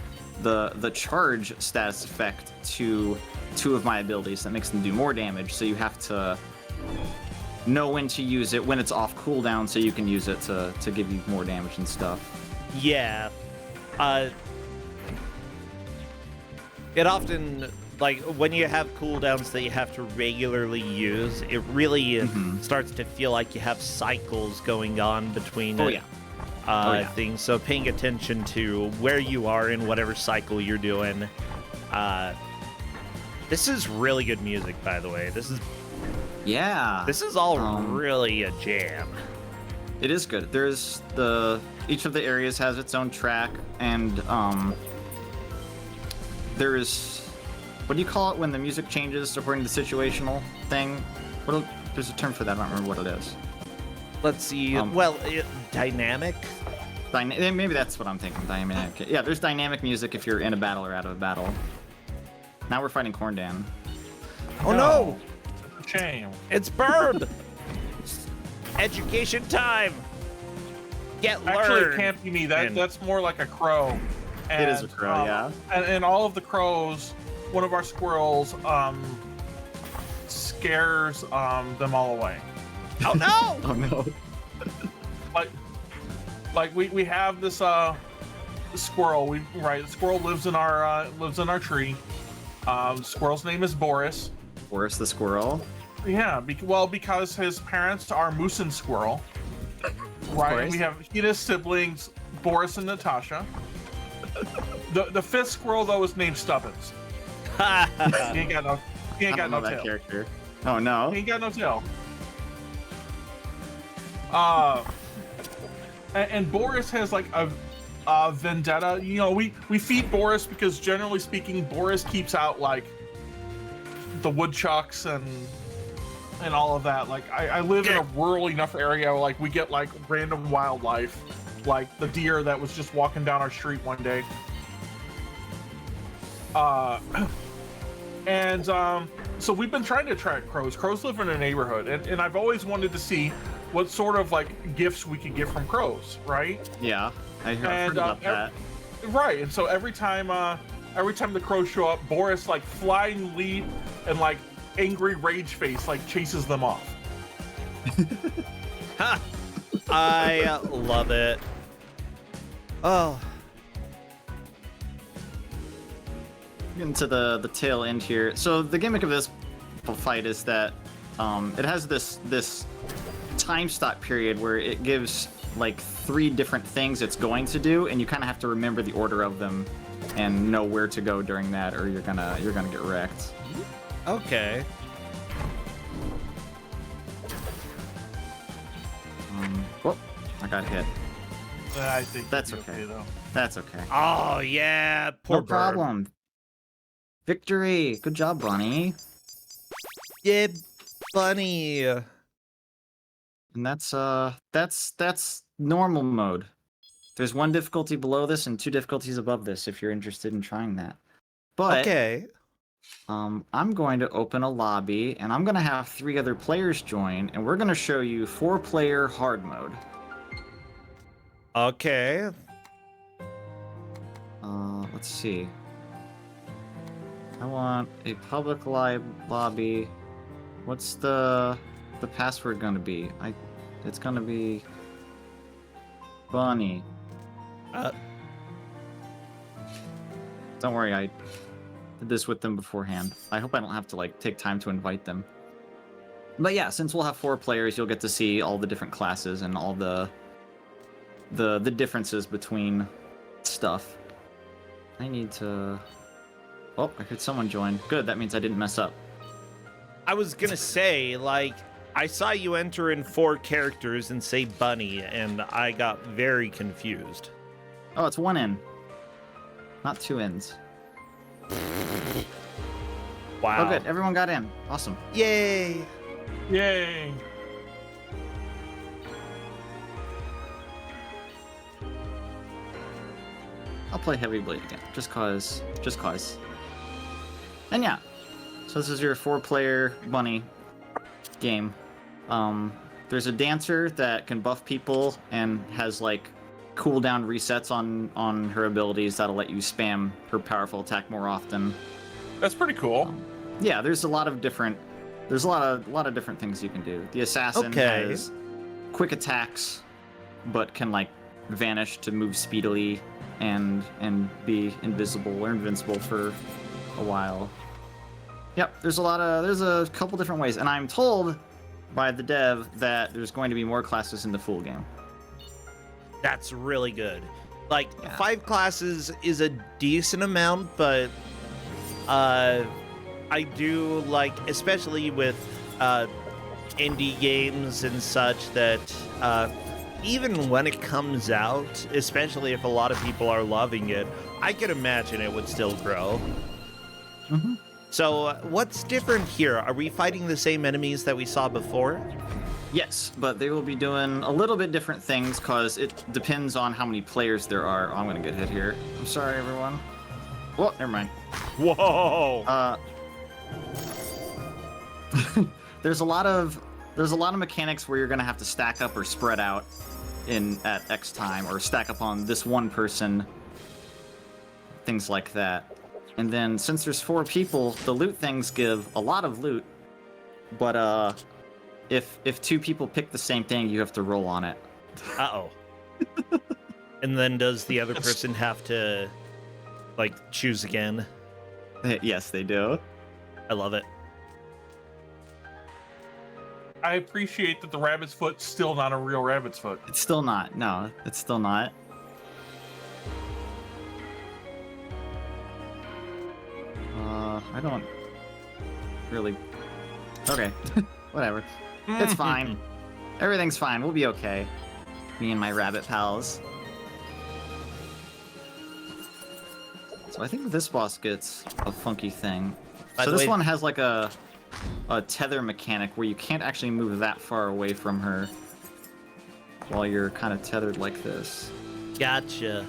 the charge status effect to 2 of my abilities that makes them do more damage. So you have to know when to use it, when it's off cooldown, so you can use it to give you more damage and stuff.
Yeah. It often, like, when you have cooldowns that you have to regularly use, it really starts to feel like you have cycles going on between things. So paying attention to where you are in whatever cycle you're doing. This is really good music, by the way. This is all really a jam.
It is good. There's each of the areas has its own track, and there's, what do you call it when the music changes according to the situational thing? There's a term for that. I don't remember what it is.
Let's see. Dynamic?
Maybe that's what I'm thinking. Dynamic. Yeah, there's dynamic music if you're in a battle or out of a battle. Now we're fighting Corndan.
Oh no!
Shame.
It's Bird! Education time! Learn!
Actually, it can't be me. That's more like a crow. And,
it is a crow, yeah.
And all of the crows, one of our squirrels scares them all away.
Oh no!
Oh no.
Like we have this squirrel. The squirrel lives in our tree. Squirrel's name is Boris.
Boris the squirrel.
Yeah, because his parents are Moose and Squirrel. Right. And we have his siblings, Boris and Natasha. The 5th squirrel though is named Stubbins. He ain't got no tail.
Character. Oh no.
He ain't got no tail. And Boris has like a vendetta. You know, we feed Boris because generally speaking, Boris keeps out like the woodchucks and all of that. Like I live in a rural enough area where, like, we get like random wildlife, like the deer that was just walking down our street one day. So we've been trying to track crows. Crows live in a neighborhood, and I've always wanted to see what sort of like gifts we could get from crows, right?
Yeah, I heard about that.
Right, and so every time the crows show up, Boris like flying lead and like angry rage face like chases them off.
I love it. Oh.
Getting to the tail end here. So the gimmick of this fight is that it has this time stop period where it gives like 3 different things it's going to do, and you kind of have to remember the order of them and know where to go during that, or you're gonna get wrecked.
Okay.
Whoop! I got hit.
I think
that's okay
though.
That's okay.
Oh yeah, poor
no
bird.
problem. Victory! Good job, Bunny.
Yeah, Bunny.
And that's normal mode. There's 1 difficulty below this and 2 difficulties above this if you're interested in trying that. But
okay.
I'm going to open a lobby, and I'm going to have 3 other players join, and we're going to show you 4-player hard mode.
Okay.
Let's see. I want a public lobby. What's the password gonna be? It's gonna be Bunny. Don't worry, I did this with them beforehand. I hope I don't have to like take time to invite them. But yeah, since we'll have 4 players, you'll get to see all the different classes and all the differences between stuff. I need to... Oh, I heard someone join. Good, that means I didn't mess up.
I was gonna say, like, I saw you enter in 4 characters and say bunny, and I got very confused.
Oh, it's 1 in. Not 2 ins.
Wow.
Oh, good. Everyone got in. Awesome.
Yay!
Yay!
I'll play Heavy Blade again, just cause. And yeah, so this is your 4-player bunny game. There's a dancer that can buff people and has like cooldown resets on her abilities that'll let you spam her powerful attack more often.
That's pretty cool.
Yeah, there's a lot of different things you can do. The assassin has quick attacks, but can like vanish to move speedily and be invisible or invincible for a while. Yep, there's a couple different ways, and I'm told by the dev that there's going to be more classes in the full game.
That's really good. Like, 5 classes is a decent amount, but I do like, especially with indie games and such, that even when it comes out, especially if a lot of people are loving it, I can imagine it would still grow.
Mm-hmm.
So what's different here? Are we fighting the same enemies that we saw before?
Yes, but they will be doing a little bit different things because it depends on how many players there are. Oh, I'm gonna get hit here. I'm sorry, everyone. Whoa, never mind.
Whoa!
There's a lot of mechanics where you're gonna have to stack up or spread out at X time, or stack up on this one person. Things like that. And then since there's 4 people, the loot things give a lot of loot, but if 2 people pick the same thing, you have to roll on it.
Uh-oh. And then does the other person have to, like, choose again?
Yes, they do.
I love it.
I appreciate that the rabbit's foot's still not a real rabbit's foot.
It's still not. No, it's still not. I don't really... Okay, whatever. It's fine. Everything's fine. We'll be okay. Me and my rabbit pals. So I think this boss gets a funky thing. So this one has like a tether mechanic where you can't actually move that far away from her while you're kind of tethered like this.
Gotcha.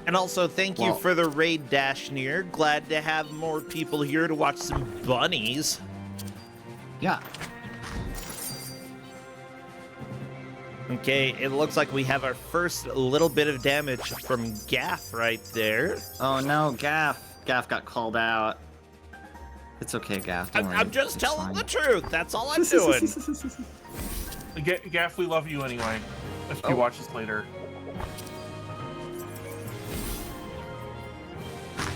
And also, thank you for the raid, Dashnir. Glad to have more people here to watch some bunnies.
Yeah.
Okay, it looks like we have our first little bit of damage from Gaff right there.
Oh no, Gaff. Gaff got called out. It's okay, Gaff. Don't worry.
I'm just telling the truth. That's all I'm doing.
Gaff, we love you anyway. If you watch this later.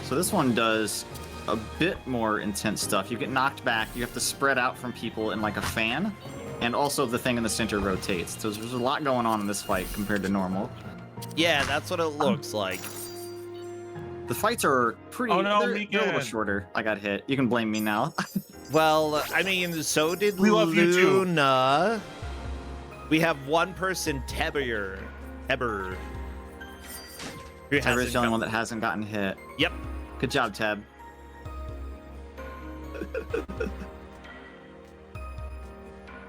So this one does a bit more intense stuff. You get knocked back, you have to spread out from people in like a fan, and also the thing in the center rotates. So there's a lot going on in this fight compared to normal.
Yeah, that's what it looks like.
The fights are pretty...
Oh no,
they're a little shorter. I got hit. You can blame me now.
Well, I mean, so did
we love you too.
Luna. We have one person, Teber.
Teber's the only one that hasn't gotten hit.
Yep.
Good job, Teb.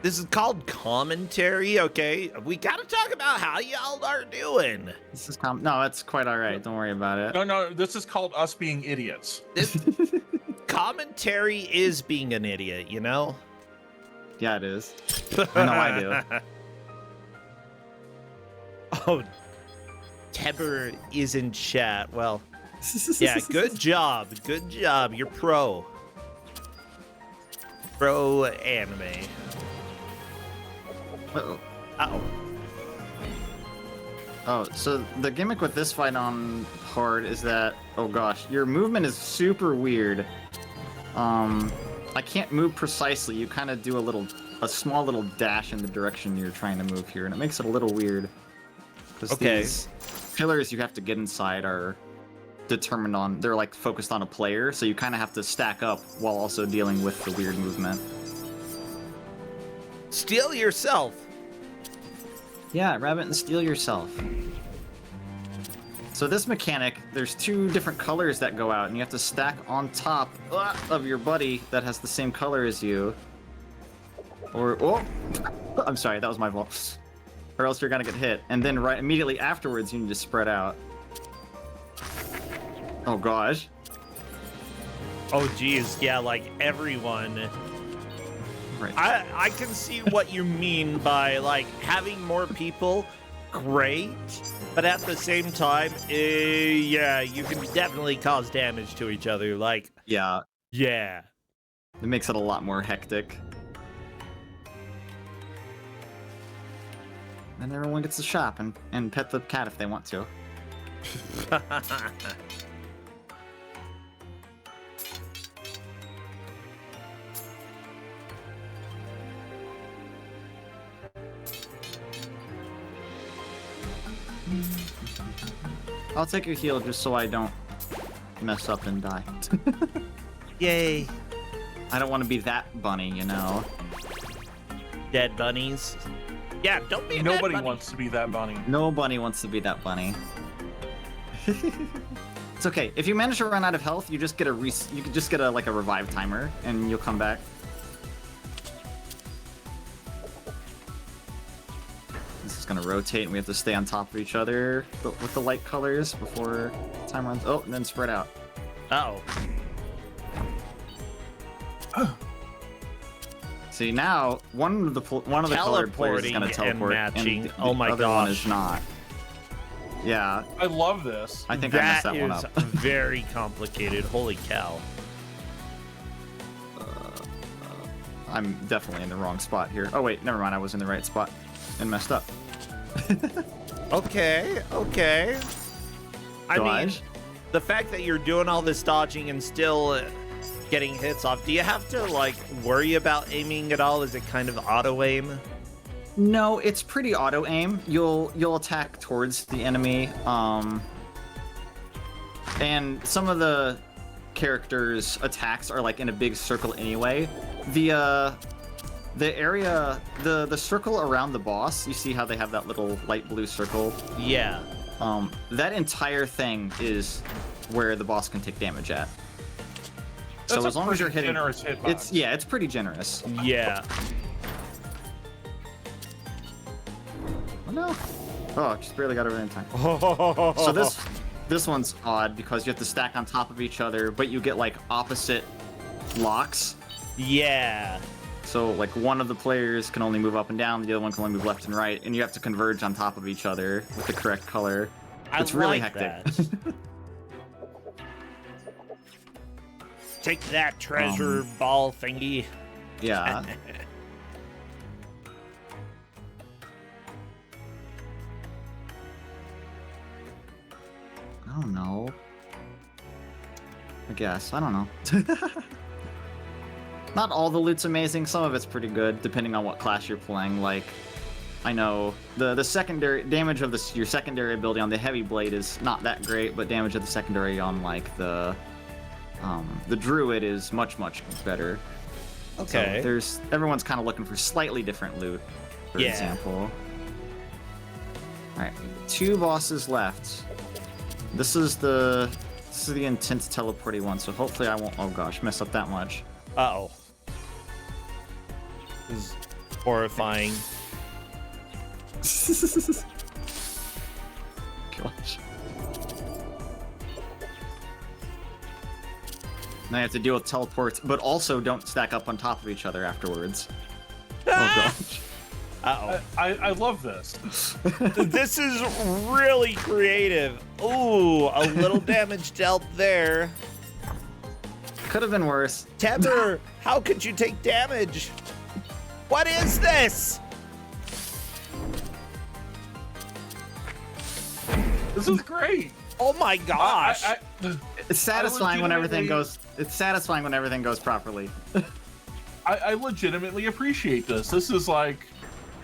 This is called commentary, okay? We gotta talk about how y'all are doing.
This is no, it's quite all right. Don't worry about it.
No, this is called us being idiots.
Commentary is being an idiot, you know?
Yeah, it is. I know I do.
Oh, Teber is in chat. Well, Yeah, good job. Good job. You're pro. Pro anime.
Uh-oh.
Uh-oh.
Oh, so the gimmick with this fight on hard is that, oh gosh, your movement is super weird. I can't move precisely. You kind of do a small little dash in the direction you're trying to move here, and it makes it a little weird. Because these pillars you have to get inside are determined on, they're like focused on a player, so you kind of have to stack up while also dealing with the weird movement.
Steal yourself.
Yeah, rabbit and steal yourself. So this mechanic, there's 2 different colors that go out, and you have to stack on top of your buddy that has the same color as you. Or, oh, I'm sorry, that was my fault. Or else you're gonna get hit. And then right immediately afterwards, you need to spread out. Oh gosh.
Oh geez, yeah, like everyone.
Right.
I can see what you mean by like having more people, great, but at the same time, yeah, you can definitely cause damage to each other. Like,
Yeah,
yeah.
it makes it a lot more hectic. And everyone gets to shop and pet the cat if they want to. I'll take your heal just so I don't mess up and die.
Yay.
I don't want to be that bunny, you know?
Dead bunnies. Yeah, don't be a dead
Nobody
bunny.
wants to be that bunny.
No bunny wants to be that bunny. It's okay. If you manage to run out of health, you just get a like a revive timer, and you'll come back. This is gonna rotate, and we have to stay on top of each other with the light colors before time runs. Oh, and then spread out.
Uh-oh.
See, now one of the colored players is gonna teleport,
and matching.
the
Oh my
other one
gosh.
is not. Yeah,
I love this.
I think I messed that one up.
That is very complicated. Holy cow.
I'm definitely in the wrong spot here. Oh wait, never mind. I was in the right spot and messed up.
Okay, okay. I mean,
Dodge.
the fact that you're doing all this dodging and still getting hits off, do you have to, like, worry about aiming at all? Is it kind of auto-aim?
No, it's pretty auto aim. You'll attack towards the enemy. And some of the characters' attacks are like in a big circle anyway. The area, the circle around the boss, you see how they have that little light blue circle?
Yeah.
That entire thing is where the boss can take damage at.
That's
So as long as you're hitting,
generous hitbox.
it's pretty generous.
Yeah.
Oh no! Oh, just barely got over in time. So this one's odd because you have to stack on top of each other, but you get like opposite locks.
Yeah.
So like one of the players can only move up and down, the other one can only move left and right, and you have to converge on top of each other with the correct color. It's really hectic.
Take that treasure ball thingy.
Yeah. I don't know. I guess. I don't know. Not all the loot's amazing. Some of it's pretty good, depending on what class you're playing. Like, I know the secondary damage of your secondary ability on the heavy blade is not that great, but damage of the secondary on like the druid is much better.
Okay.
So everyone's kind of looking for slightly different loot, for example. All right, 2 bosses left. This is the intense teleporty one, so hopefully I won't, oh gosh, mess up that much.
Uh-oh. This is horrifying.
Gosh. Now you have to deal with teleports, but also don't stack up on top of each other afterwards. Oh gosh.
Uh-oh.
I love this.
This is really creative. Ooh, a little damage dealt there.
Could have been worse.
Tether, how could you take damage? What is this?
This is great.
Oh my gosh.
It's satisfying when everything goes. It's satisfying when everything goes properly.
I legitimately appreciate this. This is like,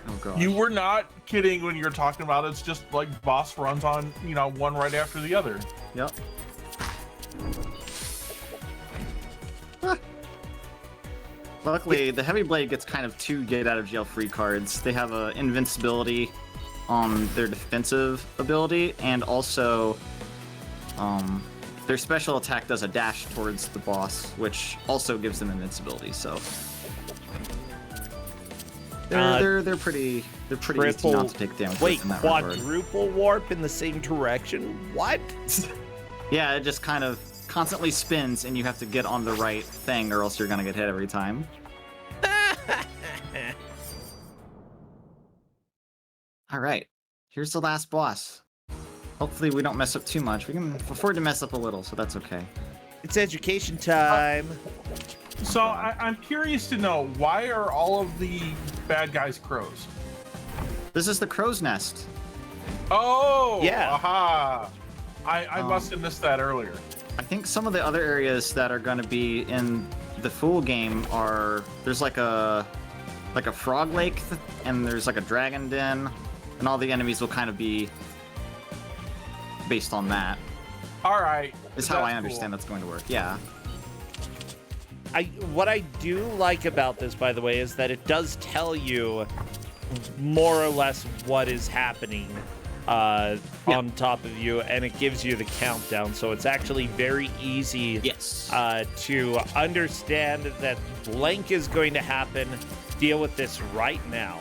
oh god.
You were not kidding when you were talking about it's just like boss runs on, you know, one right after the other.
Yep. Luckily, the Heavy Blade gets kind of two get out of jail free cards. They have a invincibility on their defensive ability, and also their special attack does a dash towards the boss, which also gives them invincibility. So they're pretty easy not to take damage.
Wait,
in that regard.
quadruple warp in the same direction? What?
Yeah, it just kind of constantly spins, and you have to get on the right thing, or else you're gonna get hit every time. All right, here's the last boss. Hopefully we don't mess up too much. We can afford to mess up a little, so that's okay.
It's education time.
So I'm curious to know, why are all of the bad guys crows?
This is the crow's nest.
Oh,
yeah.
Aha. I must have missed that earlier.
I think some of the other areas that are going to be in the full game are, there's like a frog lake, and there's like a dragon den, and all the enemies will kind of be based on that.
All right.
Is how I understand that's going to work. Yeah.
What I do like about this, by the way, is that it does tell you more or less what is happening on top of you, and it gives you the countdown, so it's actually very easy to understand that blank is going to happen. Deal with this right now.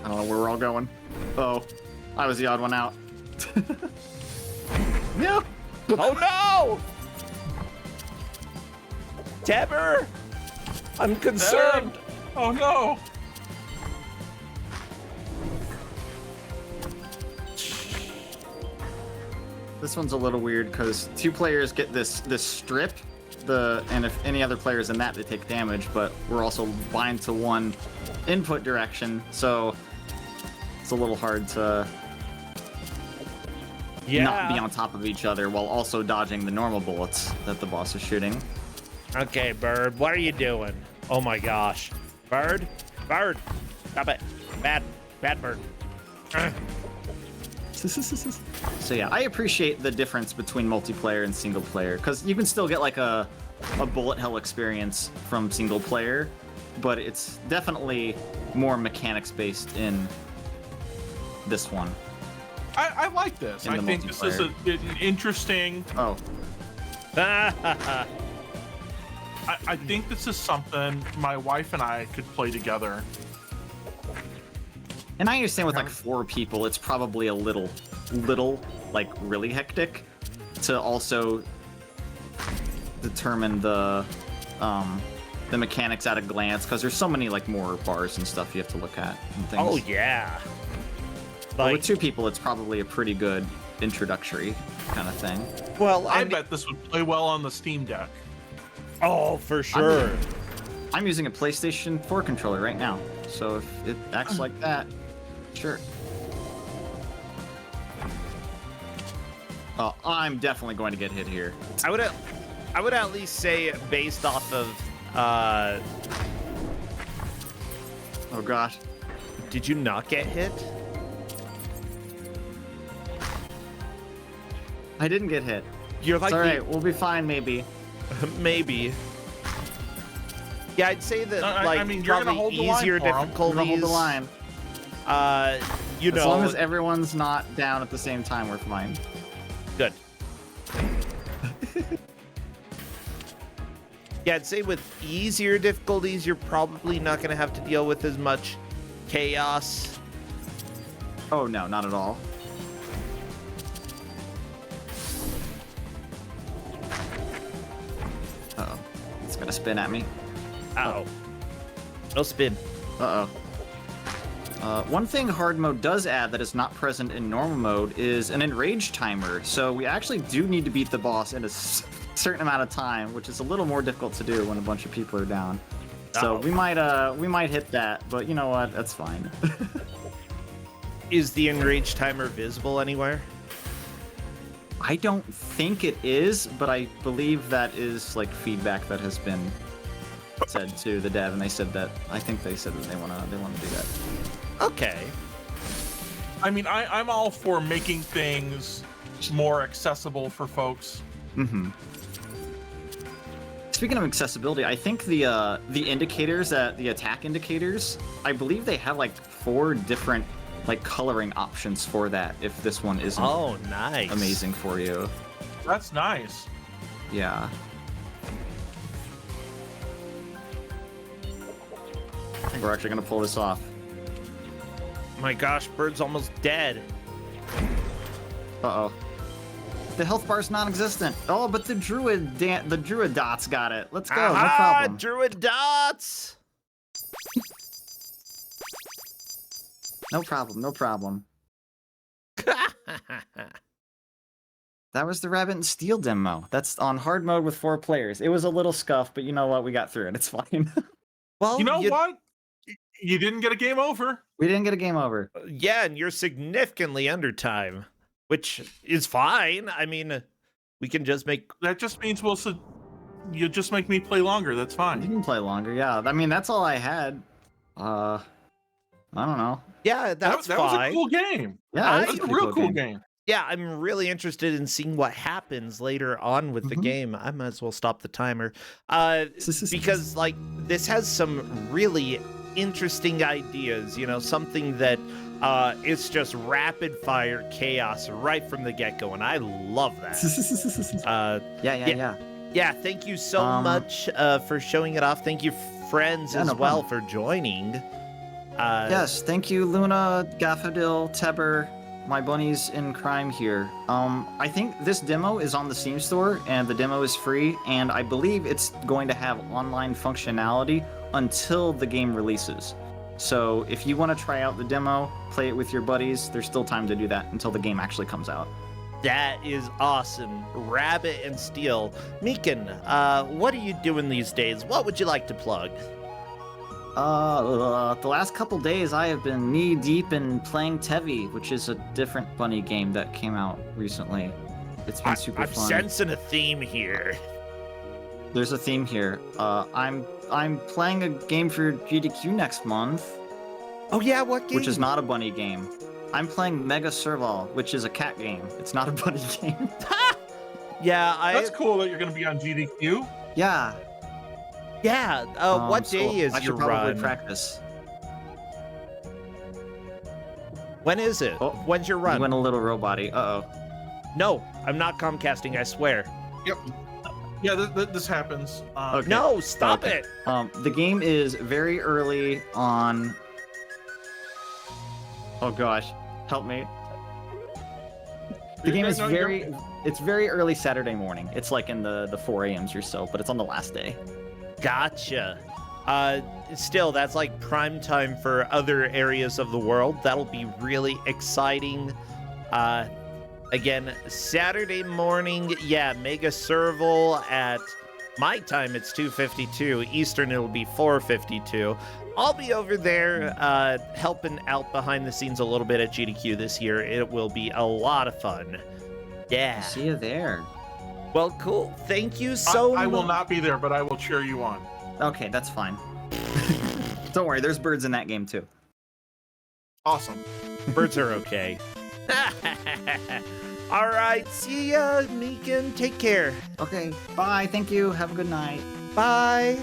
I don't know where we're all going. Oh, I was the odd one out.
No! Oh no! Tabber! I'm concerned!
Oh no!
This one's a little weird because two players get this strip, and if any other players in that, they take damage, but we're also bind to one input direction, so it's a little hard to not be on top of each other while also dodging the normal bullets that the boss is shooting.
Okay, Bird, what are you doing? Oh my gosh. Bird? Bird! Stop it. Bad bird.
So yeah, I appreciate the difference between multiplayer and single player, because you can still get like a bullet hell experience from single player, but it's definitely more mechanics based in this one.
I like this. I think this is an interesting...
Oh.
I think this is something my wife and I could play together.
And I understand with like 4 people, it's probably a little, like really hectic to also determine the mechanics at a glance, because there's so many like more bars and stuff you have to look at and things.
Oh yeah.
But with 2 people, it's probably a pretty good introductory kind of thing.
Well,
I bet this would play well on the Steam Deck.
Oh, for sure.
I'm using a PlayStation 4 controller right now, so if it acts like that, sure. Oh, I'm definitely going to get hit here.
I would at least say, based off of
oh gosh.
Did you not get hit?
I didn't get hit.
You're like
it's all right, we'll be fine maybe.
Maybe. Yeah, I'd say that
I mean, you're gonna hold the line
easier
for 'em.
difficulties.
We're gonna hold the line.
You know,
as long as everyone's not down at the same time, we're fine.
Good. Yeah, I'd say with easier difficulties, you're probably not going to have to deal with as much chaos.
Oh, no, not at all. gonna spin at me.
Ow. No spin.
Uh-oh. One thing hard mode does add that is not present in normal mode is an enrage timer. So we actually do need to beat the boss in a certain amount of time, which is a little more difficult to do when a bunch of people are down. So we might hit that, but you know what? That's fine.
Is the enrage timer visible anywhere?
I don't think it is, but I believe that is like feedback that has been said to the dev, and they said that I think they said that they wanna do that.
Okay.
I mean, I'm all for making things more accessible for folks.
Mm-hmm. Speaking of accessibility, I think the indicators, the attack indicators, I believe they have like 4 different like coloring options for that. If this one isn't
nice,
amazing for you.
That's nice.
Yeah. I think we're actually gonna pull this off.
My gosh, Bird's almost dead.
Uh-oh. The health bar's non-existent. Oh, but the druid dots got it. Let's go. No problem.
Druid dots.
No problem. No problem. That was the Rabbit and Steel demo. That's on hard mode with 4 players. It was a little scuffed, but you know what? We got through it. It's fine.
Well,
you know what? You didn't get a game over.
We didn't get a game over.
Yeah, and you're significantly under time, which is fine. I mean, we can just make...
That just means you just make me play longer. That's fine.
You can play longer, yeah. I mean, that's all I had. I don't know.
Yeah, that
fine.
was
a cool game.
Yeah,
that was a real cool game.
Yeah, I'm really interested in seeing what happens later on with the game. I might as well stop the timer. Because, like, this has some really interesting ideas, you know, something that is just rapid fire chaos right from the get-go, and I love that. Yeah, thank you so much for showing it off. Thank you, friends, as well, for joining.
Yes, thank you, Luna, Gaffadil, Teber, my bunnies in crime here. I think this demo is on the Steam store, and the demo is free, and I believe it's going to have online functionality until the game releases. So if you want to try out the demo, play it with your buddies, there's still time to do that until the game actually comes out.
That is awesome. Rabbit and Steel. Mikan, what are you doing these days? What would you like to plug?
The last couple days I have been knee-deep in playing Tevi, which is a different bunny game that came out recently. It's been super fun.
I'm sensing a theme here.
There's a theme here. I'm playing a game for GDQ next month.
Oh yeah, what game?
Which is not a bunny game. I'm playing Mega Serval, which is a cat game. It's not a bunny game.
Yeah,
That's cool that you're going to be on GDQ.
Yeah.
Yeah, what day is your run?
I should probably practice.
When is it?
Oh,
when's your run?
You went a little robot-y. Uh-oh.
No, I'm not Comcasting, I swear.
Yep. Yeah, this happens.
Okay.
No, stop it!
The game is very early on... Oh gosh, help me. The game is it's very early Saturday morning. It's like in the 4 a.m.s or so, but it's on the last day.
Gotcha. Still, that's like prime time for other areas of the world. That'll be really exciting. Again, Saturday morning, yeah, Mega Serval at my time, it's 2:52. Eastern, it'll be 4:52. I'll be over there helping out behind the scenes a little bit at GDQ this year. It will be a lot of fun. Yeah.
I'll see you there.
Well, cool. Thank you so much.
I will not be there, but I will cheer you on.
Okay, that's fine. Don't worry, there's birds in that game too.
Awesome.
Birds are okay. All right, see ya, Mikan. Take care.
Okay, bye. Thank you. Have a good night.
Bye.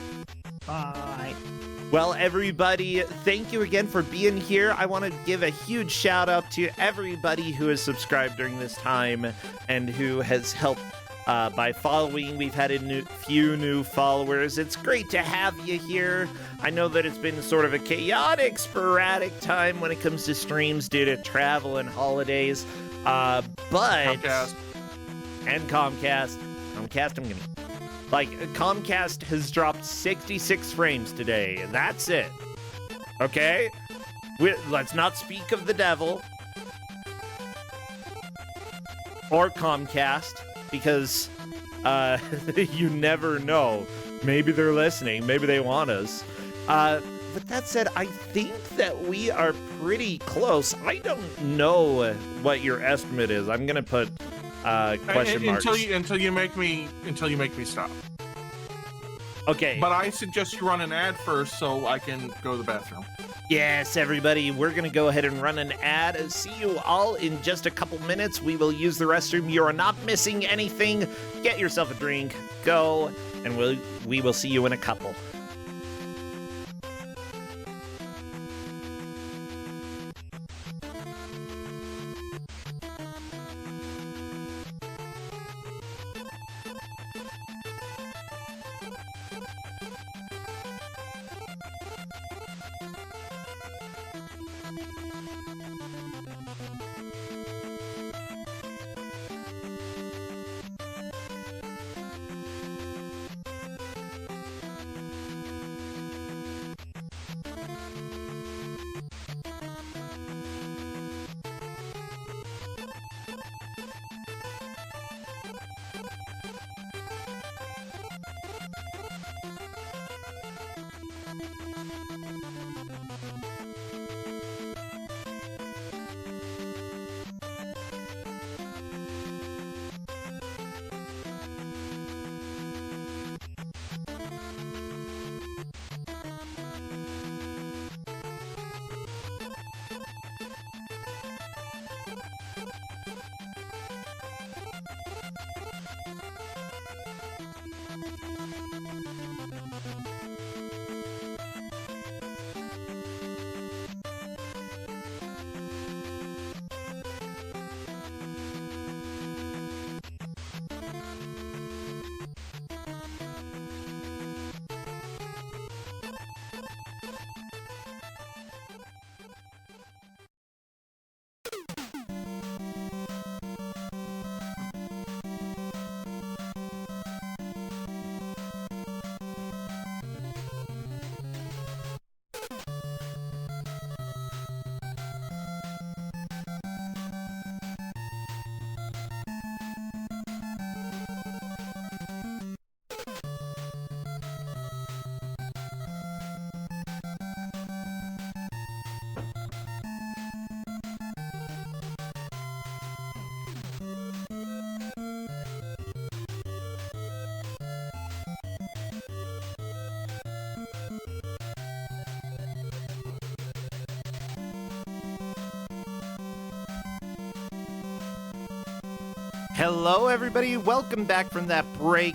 Bye.
Well, everybody, thank you again for being here. I want to give a huge shout out to everybody who has subscribed during this time and who has helped by following. We've had a few new followers. It's great to have you here. I know that it's been sort of a chaotic, sporadic time when it comes to streams due to travel and holidays. But...
Comcast.
And Comcast. I'm gonna Like, Comcast has dropped 66 frames today, and that's it. Okay? Let's not speak of the devil. Or Comcast, because you never know. Maybe they're listening. Maybe they want us. But that said, I think that we are pretty close. I don't know what your estimate is. I'm gonna put question marks
until you make me stop.
Okay.
But I suggest you run an ad first so I can go to the bathroom.
Yes, everybody, we're gonna go ahead and run an ad. See you all in just a couple minutes. We will use the restroom. You are not missing anything. Get yourself a drink, go, and we will see you in a couple. Hello, everybody. Welcome back from that break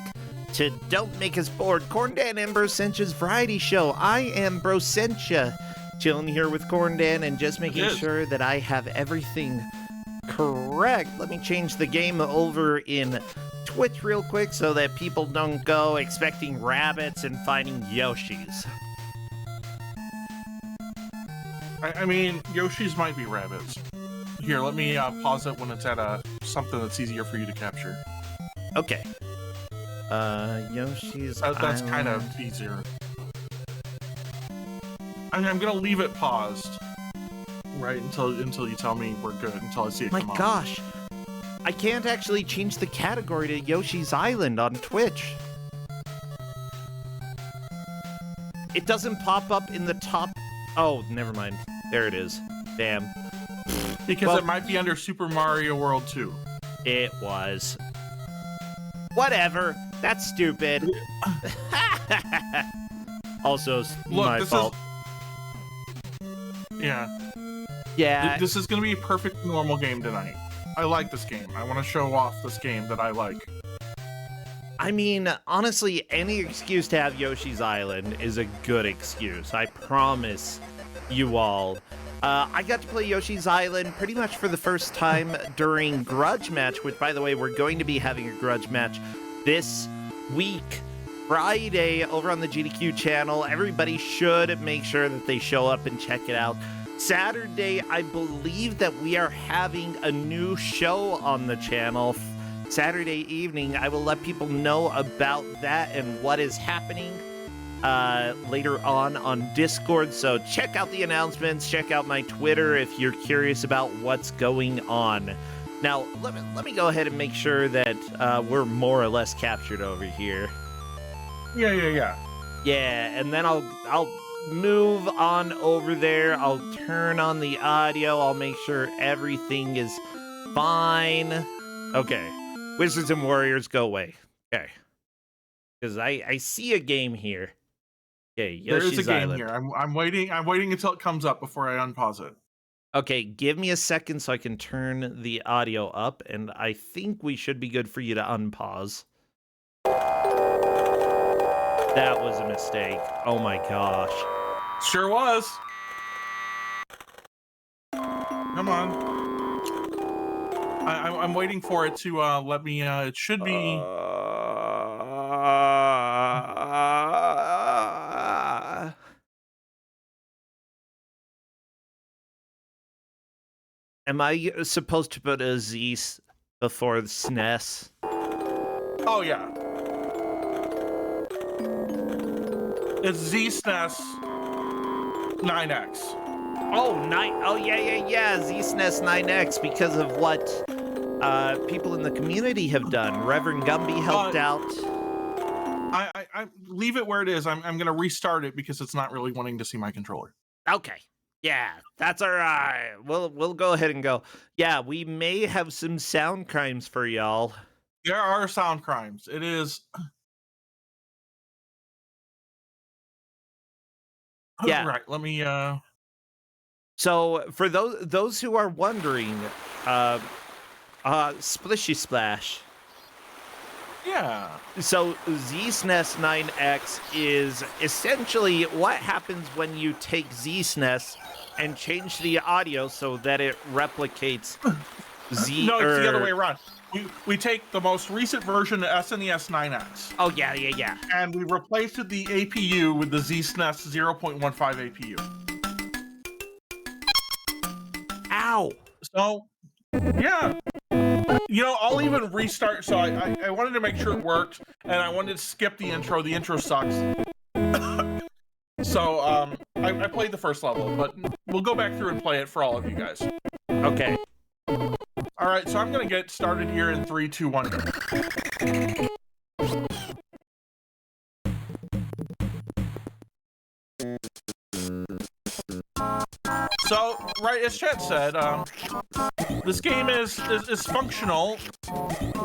to Don't Make Us Bored, Corndan and Brosentia's variety show. I am Brossentia, chilling here with Corndan and just making sure that I have everything correct. Let me change the game over in Twitch real quick so that people don't go expecting rabbits and finding Yoshis.
I mean, Yoshis might be rabbits. Here, let me pause it when it's at something that's easier for you to capture.
Okay. Yoshi's
That's kind of easier. I'm gonna leave it paused, right, until you tell me we're good, until I see it come on.
My gosh, I can't actually change the category to Yoshi's Island on Twitch. It doesn't pop up in the top. Oh, never mind. There it is. Damn.
Because it might be under Super Mario World 2.
It was. Whatever. That's stupid. Also, my fault. Yeah.
This is going to be a perfect normal game tonight. I like this game. I want to show off this game that I like.
I mean, honestly, any excuse to have Yoshi's Island is a good excuse. I promise you all. I got to play Yoshi's Island pretty much for the first time during Grudge Match, which, by the way, we're going to be having a Grudge Match this week, Friday, over on the GDQ channel. Everybody should make sure that they show up and check it out. Saturday, I believe that we are having a new show on the channel Saturday evening. I will let people know about that and what is happening later on Discord. So check out the announcements. Check out my Twitter if you're curious about what's going on. Now, let me go ahead and make sure that we're more or less captured over here.
Yeah.
Yeah, and then I'll move on over there. I'll turn on the audio. I'll make sure everything is fine. Okay. Wizards and Warriors, go away. Okay. Because I see a game here. Okay, Yoshi's
There is a game
Island.
here. I'm waiting until it comes up before I unpause it.
Okay, give me a second so I can turn the audio up, and I think we should be good for you to unpause. That was a mistake. Oh my gosh.
Sure was. Come on. I'm waiting for it to let me. It should be.
Am I supposed to put a Z before the SNES?
Oh yeah. It's Z-SNES 9X.
Oh, yeah. Z-SNES 9X because of what people in the community have done. Reverend Gumby helped out.
I leave it where it is. I'm going to restart it because it's not really wanting to see my controller.
Okay. Yeah, that's all right. We'll go ahead and go. Yeah, we may have some sound crimes for y'all.
There are sound crimes. It is.
Yeah.
Right. Let me.
So for those who are wondering, Splishy Splash.
Yeah.
So Z-SNES 9X is essentially what happens when you take Z-SNES and change the audio so that it replicates Z.
No, it's the other way around. We take the most recent version of SNES 9X.
Oh yeah.
And we replaced the APU with the Z-SNES 0.15 APU.
Ow.
So, yeah. I'll even restart. So I wanted to make sure it worked, and I wanted to skip the intro. The intro sucks. So I played the first level, but we'll go back through and play it for all of you guys.
Okay.
All right, so I'm going to get started here in 3, 2, 1, go. So, right, as Chet said, this game is functional,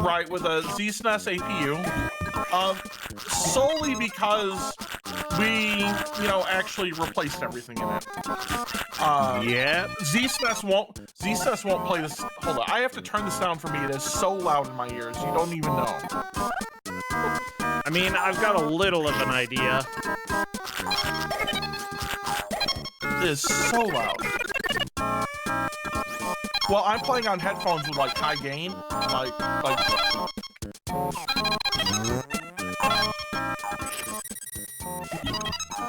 right, with a Z-SNES APU, solely because we, actually replaced everything in it.
Yeah.
Z-SNES won't play this. Hold on, I have to turn this down for me. It is so loud in my ears. You don't even know.
I mean, I've got a little of an idea.
It is so loud. Well, I'm playing on headphones with like high gain, like.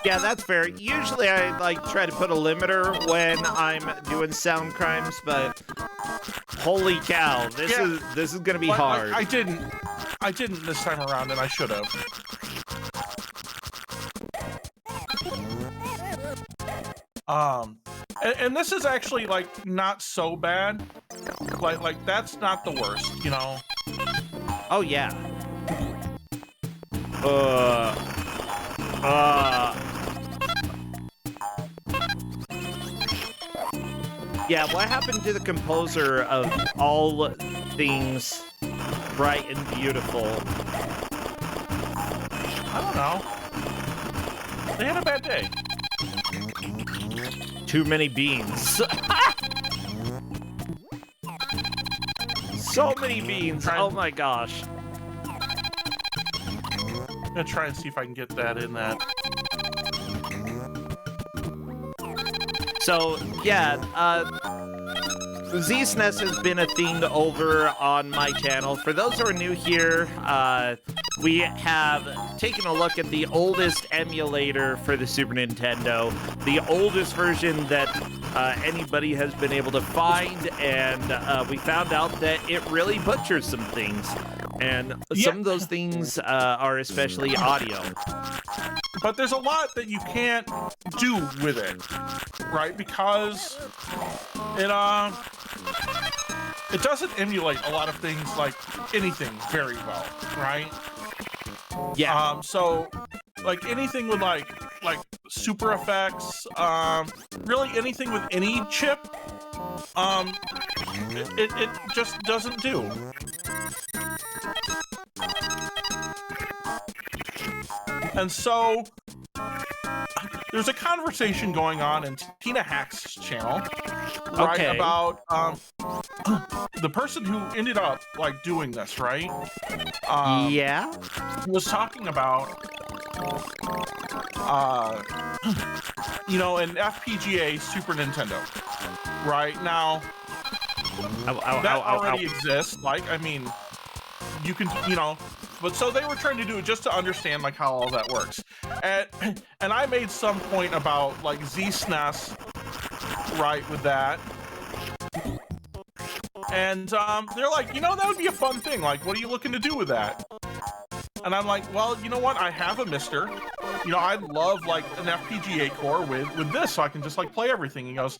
Yeah, that's fair. Usually I try to put a limiter when I'm doing sound crimes, but holy cow, this is gonna be hard.
I didn't this time around, and I should have. And this is actually not so bad. Like that's not the worst,
Oh yeah. Yeah, what happened to the composer of all things bright and beautiful?
I don't know. They had a bad day.
Too many beans. So many beans. Oh my gosh.
I'm gonna try and see if I can get that in that.
So, yeah, Z-SNES has been a thing over on my channel. For those who are new here, we have taken a look at the oldest emulator for the Super Nintendo, the oldest version that anybody has been able to find, and we found out that it really butchers some things. And some of those things are especially audio.
But there's a lot that you can't do with it, right? Because it doesn't emulate a lot of things like anything very well, right?
Yeah.
So like anything with like super effects, really anything with any chip, it just doesn't do. And so there's a conversation going on in Tina Hack's channel, right?
Okay.
About the person who ended up like doing this, right?
Yeah.
Was talking about you know, an FPGA Super Nintendo, right? Now that already exists. Like, I mean, you can, you know, but so they were trying to do it just to understand like how all that works. And I made some point about like Z-SNES, right, with that. And they're like, you know, that would be a fun thing. Like, what are you looking to do with that? And I'm like, well, you know what? I have a Mister. You know, I'd love like an FPGA core with this, so I can just like play everything. He goes,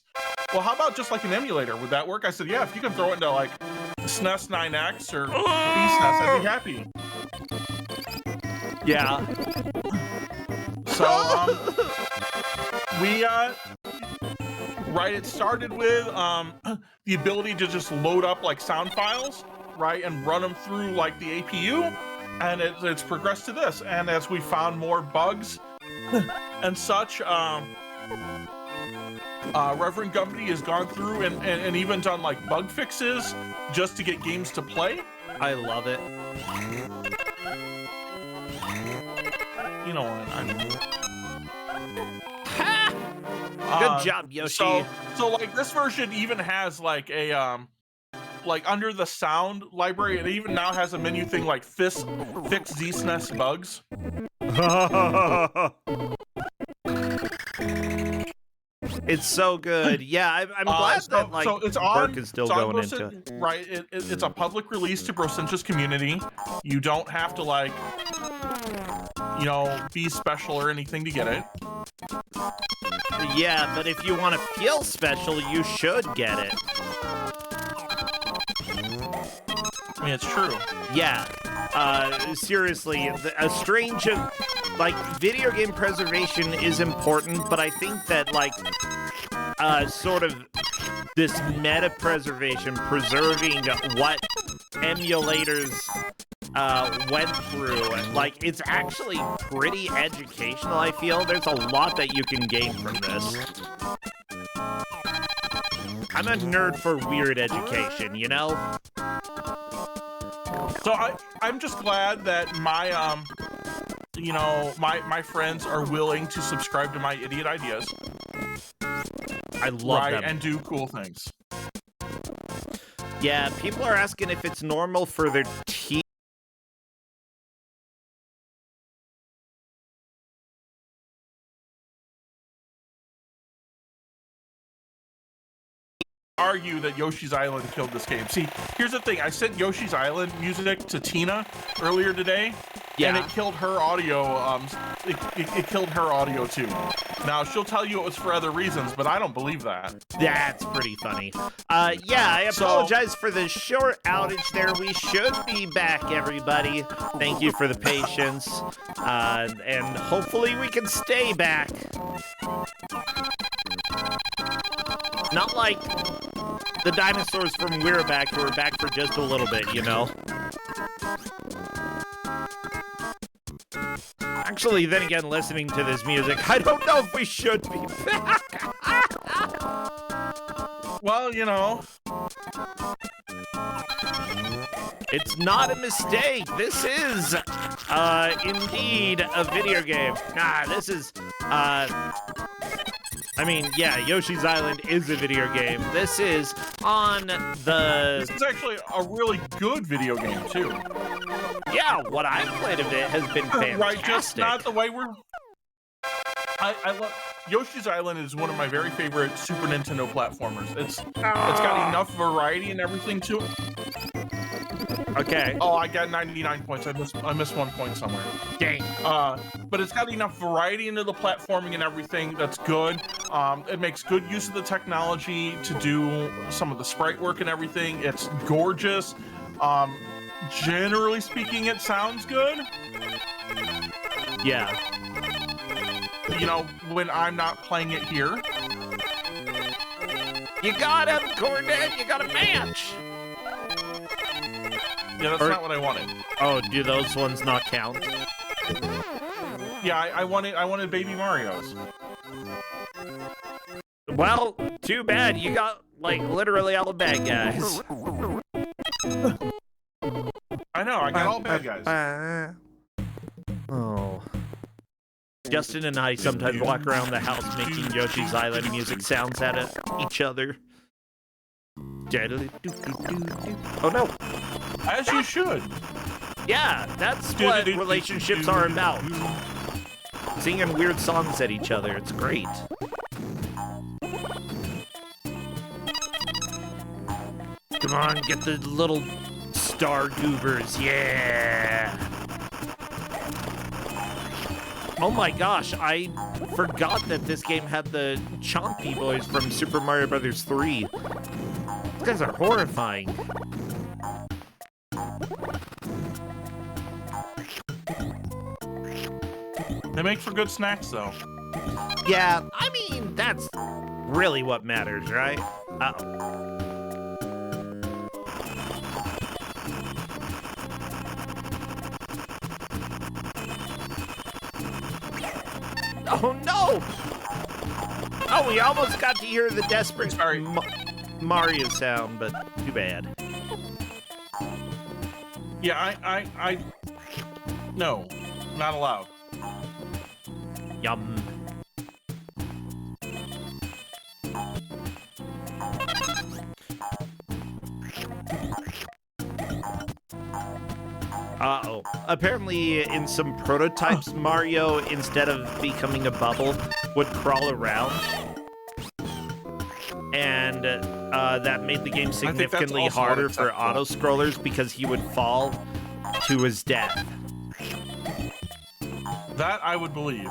well, how about just like an emulator? Would that work? I said, yeah, if you can throw it into like SNES 9X or BSNES, I'd be happy.
Yeah.
So we right, it started with the ability to just load up like sound files, right, and run them through like the APU, and it's progressed to this. And as we found more bugs and such, Reverend Gumby has gone through and even done like bug fixes just to get games to play.
I love it.
You know what?
Good job, Yoshi.
So like this version even has like a like under the sound library, it even now has a menu thing like fix Z-SNES bugs.
It's so good. Yeah, I'm glad that like
so it's
work is still going
into
into.
Right, it's a public release to Brosentia's community. You don't have to like, you know, be special or anything to get it.
Yeah, but if you want to feel special, you should get it.
I mean, it's true.
Yeah. Seriously, a strange, like, video game preservation is important, but I think that, like, sort of this meta preservation, preserving what emulators went through, like, it's actually pretty educational, I feel. There's a lot that you can gain from this. I'm a nerd for weird education, you know?
So I'm just glad that my you know, my friends are willing to subscribe to my idiot ideas.
I love them.
And do cool things.
Yeah, people are asking if it's normal for their teeth.
Argue that Yoshi's Island killed this game. See, here's the thing. I sent Yoshi's Island music to Tina earlier today, and it killed her audio. It killed her audio too. Now she'll tell you it was for other reasons, but I don't believe that.
That's pretty funny. Yeah, I apologize for the short outage there. We should be back, everybody. Thank you for the patience, and hopefully we can stay back. Not like the dinosaurs from We're Back who are back for just a little bit, you know? Actually, then again, listening to this music, I don't know if we should be back.
Well, you know.
It's not a mistake. This is, indeed a video game. This is, I mean, yeah, Yoshi's Island is a video game. This is on the...
This is actually a really good video game, too.
Yeah, what I've played of it has been fantastic.
Right, just not the way we're... Yoshi's Island is one of my very favorite Super Nintendo platformers. It's got enough variety and everything to it.
Okay.
Oh, I got 99 points. I missed 1 point somewhere.
Dang.
But it's got enough variety into the platforming and everything that's good. It makes good use of the technology to do some of the sprite work and everything. It's gorgeous. Generally speaking, it sounds good.
Yeah.
You know, when I'm not playing it here.
You got him, Corndan. You got a match.
Yeah, that's not what I wanted.
Oh, do those ones not count?
Yeah, I wanted Baby Mario's.
Well, too bad. You got, like, literally all the bad guys.
I know, I got all bad guys.
Oh. Justin and I sometimes walk around the house making Yoshi's Island music sounds at each other. Oh no.
As you should.
Yeah, that's what relationships are about. Singing weird songs at each other. It's great. Come on, get the little star goobers. Yeah. Oh my gosh, I forgot that this game had the Chompy boys from Super Mario Bros. 3. These guys are horrifying.
They make for good snacks, though.
Yeah, I mean, that's really what matters, right? Uh-oh. Oh no! Oh, we almost got to hear the desperate Mario sound, but too bad.
Yeah, I no, not allowed.
Yum. Uh-oh. Apparently, in some prototypes, Mario, instead of becoming a bubble, would crawl around. And that made the game significantly harder for auto-scrollers because he would fall to his death.
That I would believe.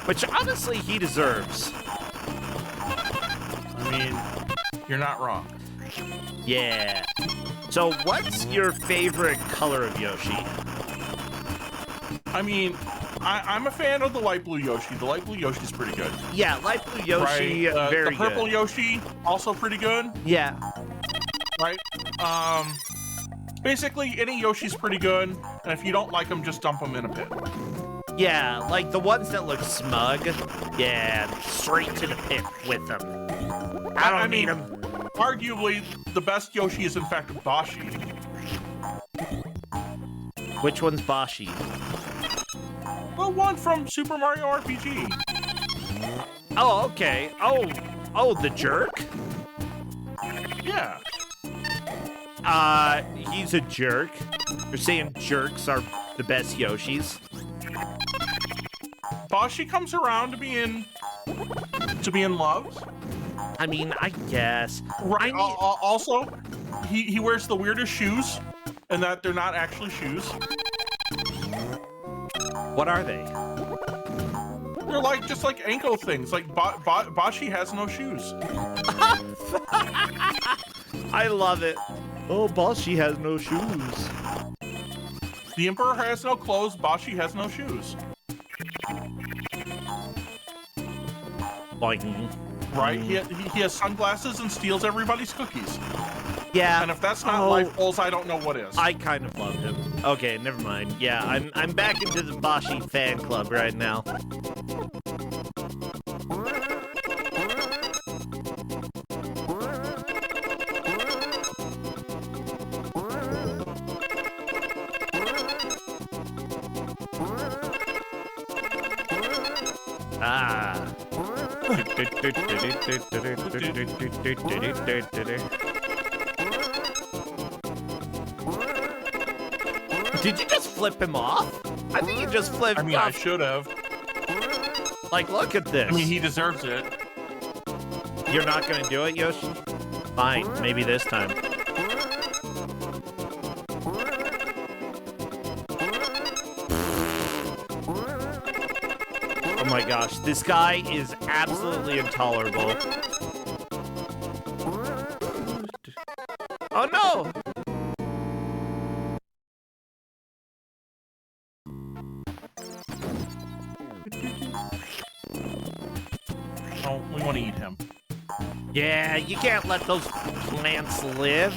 Which, honestly, he deserves.
I mean, you're not wrong.
Yeah. So, what's your favorite color of Yoshi?
I mean, I'm a fan of the light blue Yoshi. The light blue Yoshi's pretty good.
Yeah, light blue Yoshi,
right?
very
good. The purple Yoshi, also pretty good.
Yeah.
Right? Basically, any Yoshi's pretty good, and if you don't like them, just dump them in a pit.
Yeah, like the ones that look smug. Yeah, straight to the pit with them. I don't need them.
Arguably, the best Yoshi is in fact Bashi.
Which one's Bashi?
The one from Super Mario RPG.
Oh, okay. Oh, the jerk?
Yeah.
He's a jerk. You're saying jerks are the best Yoshis?
Bashi comes around to being loved.
I mean, I guess.
Right. Also, he wears the weirdest shoes, and that they're not actually shoes.
What are they?
They're like just like ankle things. Like Bashi has no shoes.
I love it. Oh, Bashi has no shoes.
The Emperor has no clothes. Bashi has no shoes.
Boing.
Right? He has sunglasses and steals everybody's cookies.
Yeah.
And if that's not life goals, I don't know what is.
I kind of love him. Okay, never mind. Yeah, I'm back into the Bashi fan club right now. Ah. Did you just flip him off? I think you just flipped
I mean,
off.
I should have.
Like, look at this.
I mean, he deserves it.
You're not gonna do it, Yoshi? Fine, maybe this time. Oh my gosh, this guy is absolutely intolerable. Oh no!
Oh, we want to eat him.
Yeah, you can't let those plants live.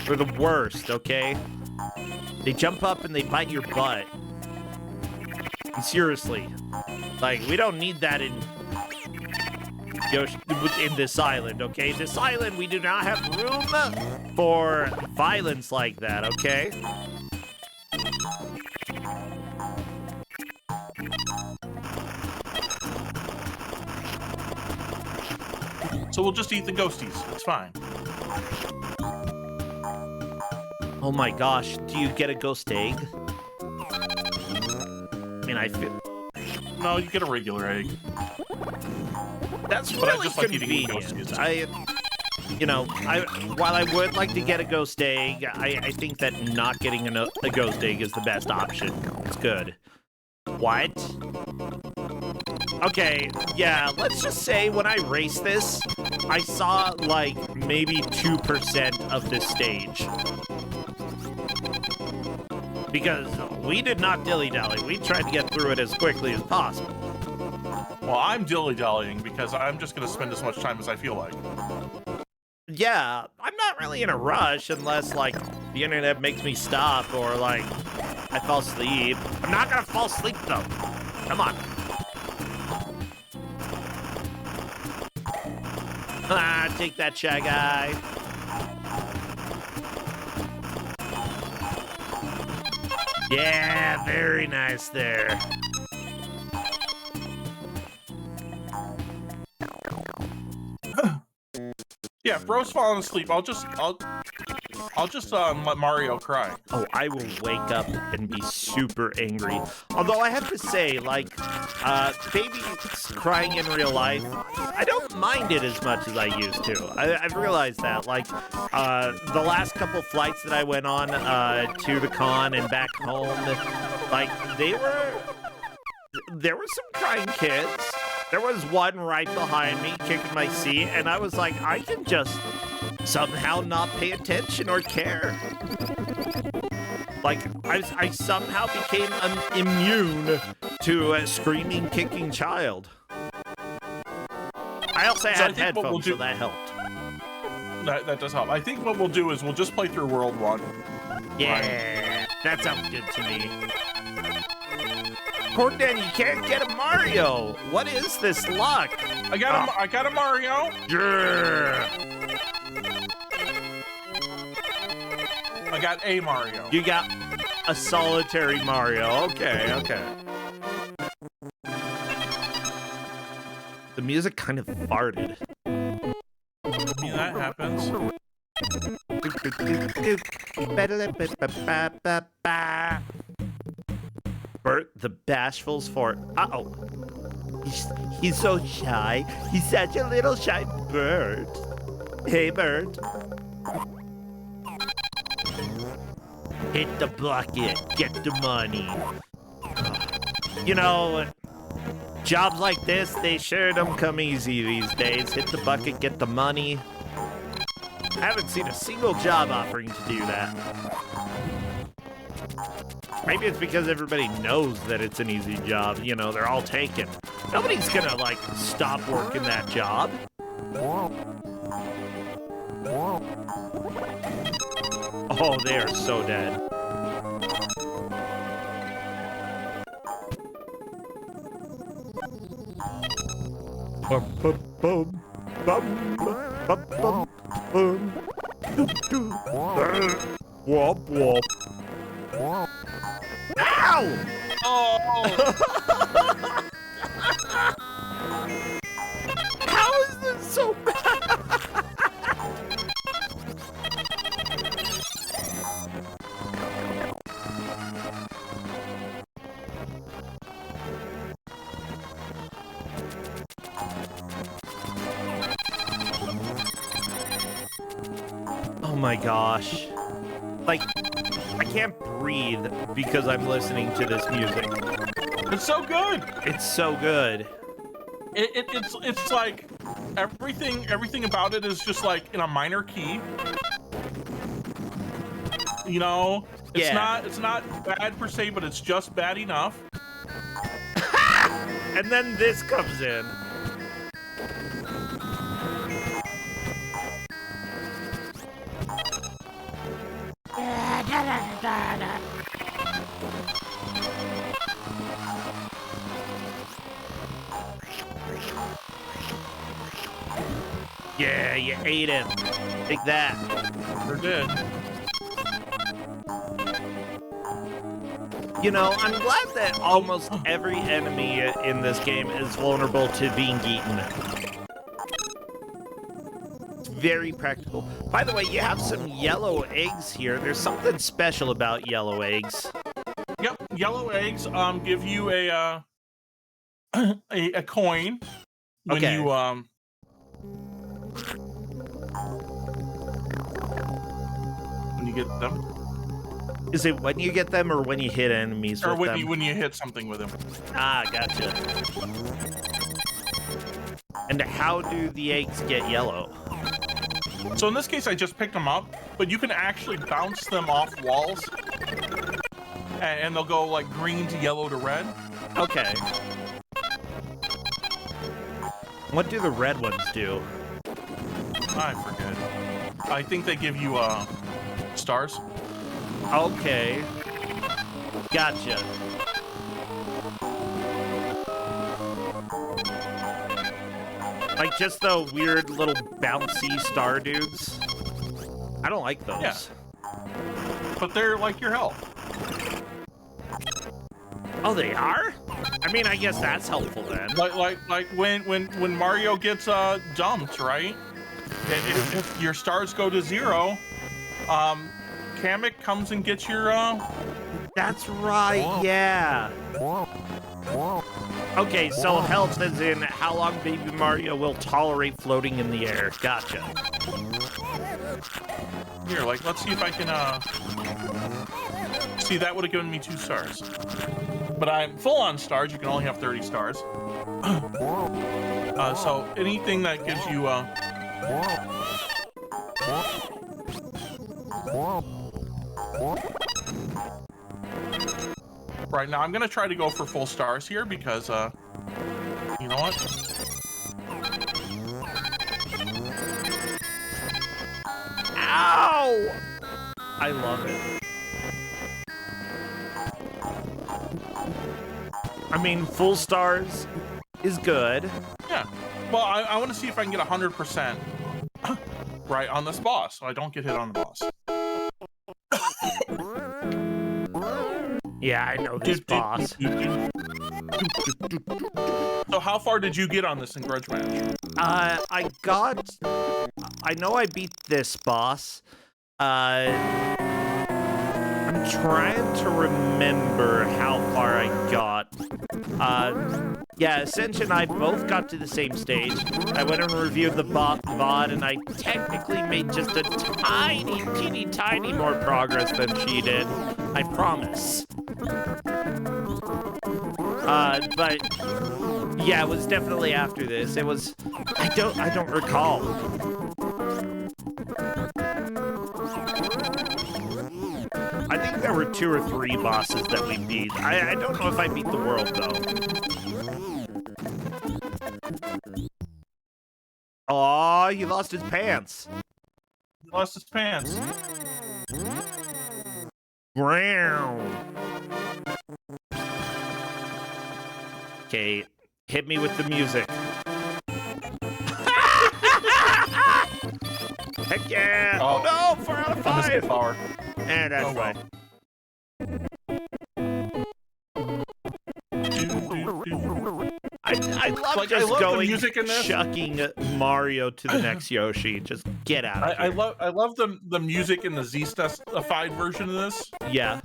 They're the worst, okay? They jump up and they bite your butt. Seriously. Like, we don't need that in this island, okay? This island, we do not have room for violence like that, okay?
So we'll just eat the ghosties. It's fine.
Oh my gosh, do you get a ghost egg? I mean, I feel...
No, you get a regular egg.
That's
But I
really
just like eating
convenient.
ghosties.
While I would like to get a ghost egg, I think that not getting a ghost egg is the best option. It's good. What? Okay, yeah, let's just say when I raced this, I saw, like, maybe 2% of this stage. Because we did not dilly-dally. We tried to get through it as quickly as possible.
Well, I'm dilly-dallying because I'm just going to spend as much time as I feel like.
Yeah, I'm not really in a rush unless, like, the internet makes me stop or, like, I fall asleep. I'm not gonna fall asleep, though. Come on. Ah, take that, Shy Guy. Yeah, very nice there.
Yeah, if Bro's falling asleep, I'll just let Mario cry.
Oh, I will wake up and be super angry. Although I have to say, like, babies crying in real life, I don't mind it as much as I used to. I've realized that. Like, the last couple flights that I went on to the con and back home, like, there were some crying kids. There was one right behind me kicking my seat, and I was like, I can just somehow not pay attention or care. Like, I somehow became immune to a screaming, kicking child. I also had headphones, so that helped.
That does help. I think what we'll do is we'll just play through World 1.
Yeah, that sounds good to me. Corndan, you can't get a Mario. What is this luck?
I got a Mario.
Yeah.
I got a Mario.
You got a solitary Mario. Okay, okay. The music kind of farted.
Yeah, that happens.
Bert, the bashful's fort. Uh-oh. He's so shy. He's such a little shy bird. Hey, Bert. Hit the bucket. Get the money. You know, jobs like this, they sure don't come easy these days. Hit the bucket, get the money. I haven't seen a single job offering to do that. Maybe it's because everybody knows that it's an easy job. You know, they're all taken. Nobody's gonna, like, stop working that job. Oh, they are so dead. Bum, bum, bum, bum, bum, bum, bum. Womp, womp. Ow!
Oh!
How is this so bad? my gosh. Like, I can't breathe because I'm listening to this music.
It's so good.
It's so good.
It's like everything about it is just like in a minor key. You know, it's not bad per se, but it's just bad enough.
And then this comes in. Yeah, you ate him. Take that.
Sure did.
You know, I'm glad that almost every enemy in this game is vulnerable to being eaten. It's very practical. By the way, you have some yellow eggs here. There's something special about yellow eggs.
Yep, yellow eggs give you a a coin when you when you get them.
Is it when you get them or when you hit enemies
or
with them?
When you hit something with them.
Ah, gotcha. And how do the eggs get yellow?
So in this case, I just picked them up, but you can actually bounce them off walls, and they'll go like green to yellow to red.
Okay. What do the red ones do?
I forget. I think they give you stars.
Okay. Gotcha. Like just the weird little bouncy star dudes? I don't like those.
Yeah. But they're like your health.
Oh, they are? I mean, I guess that's helpful then.
Like when Mario gets dumped, right? If your stars go to 0, Kamek comes and gets your
That's right, yeah. Okay, so health is in how long Baby Mario will tolerate floating in the air. Gotcha.
Here, like, let's see if I can see, that would have given me 2 stars. But I'm full on stars, you can only have 30 stars. So anything that gives you right now, I'm gonna try to go for full stars here because you know what?
Ow! I love it. I mean, full stars is good.
Yeah. Well, I want to see if I can get 100% right on this boss, so I don't get hit on the boss.
Yeah, I know this boss.
So how far did you get on this in Grudge Match?
I know I beat this boss. I'm trying to remember how far I got. Yeah, Ascension and I both got to the same stage. I went and reviewed the VOD, and I technically made just a teeny tiny more progress than she did. I promise. But yeah, it was definitely after this. It was, I don't recall. I think there were 2 or 3 bosses that we beat. I don't know if I beat the world, though. Aw, he lost his pants.
He lost his pants.
Brown. Okay, hit me with the music. Heck yeah! Oh no, 4 out of 5!
Power.
And that's fine. I love
like,
just
I love
going,
the music in this.
chucking Mario to the next Yoshi. Just get out of here.
I love the music in the Z-Stuff-ified version of this.
Yeah.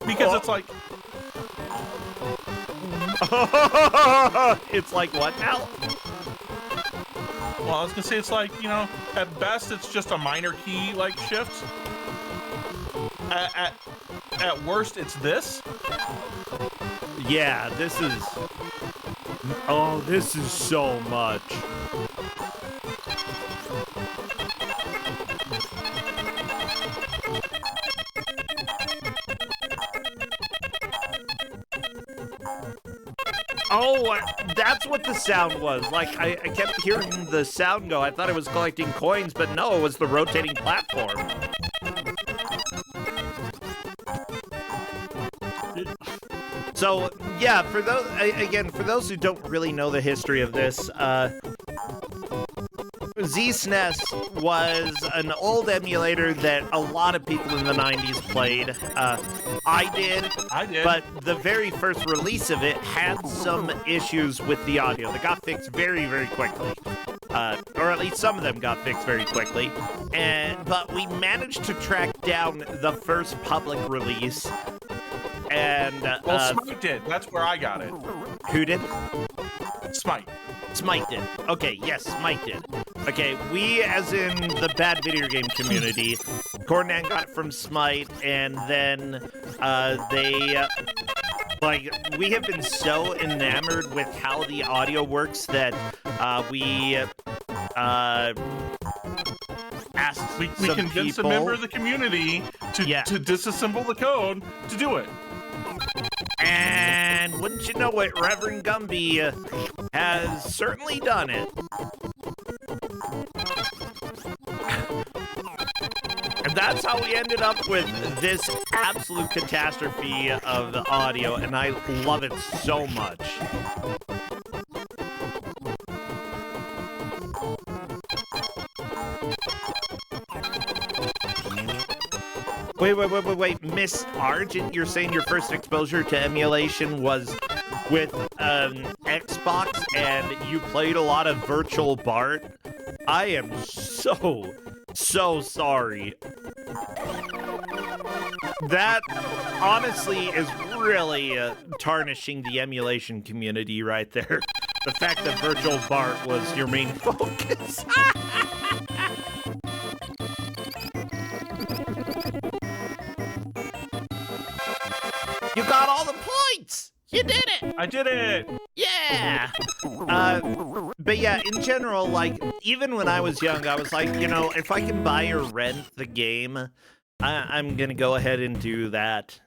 Because it's like...
It's like what now?
Well, I was gonna say it's like, you know, at best it's just a minor key like shift. At worst, it's this.
Yeah, this is. Oh, this is so much. Oh, that's what the sound was. Like, I kept hearing the sound go. I thought it was collecting coins, but no, it was the rotating platform. So, yeah, for those who don't really know the history of this, ZSNES was an old emulator that a lot of people in the 90s played. I did. But the very first release of it had some issues with the audio that got fixed very, very quickly. Or at least some of them got fixed very quickly. But we managed to track down the first public release. And
well, Smite did. That's where I got it.
Who did?
Smite.
Smite did. Okay, yes, Smite did. Okay, we, as in the bad video game community, Corndan got it from Smite, and then we have been so enamored with how the audio works that we asked
we
some
convinced
people,
a member of the community to disassemble the code to do it.
And wouldn't you know it, Reverend Gumby has certainly done it. And that's how we ended up with this absolute catastrophe of the audio, and I love it so much. Wait, Miss Argent, you're saying your first exposure to emulation was with Xbox and you played a lot of Virtual Bart? I am so sorry. That honestly is really tarnishing the emulation community right there. The fact that Virtual Bart was your main focus. You got all the points! You did it!
I did it!
Yeah! But yeah, in general, like, even when I was young, I was like, you know, if I can buy or rent the game, I'm gonna go ahead and do that.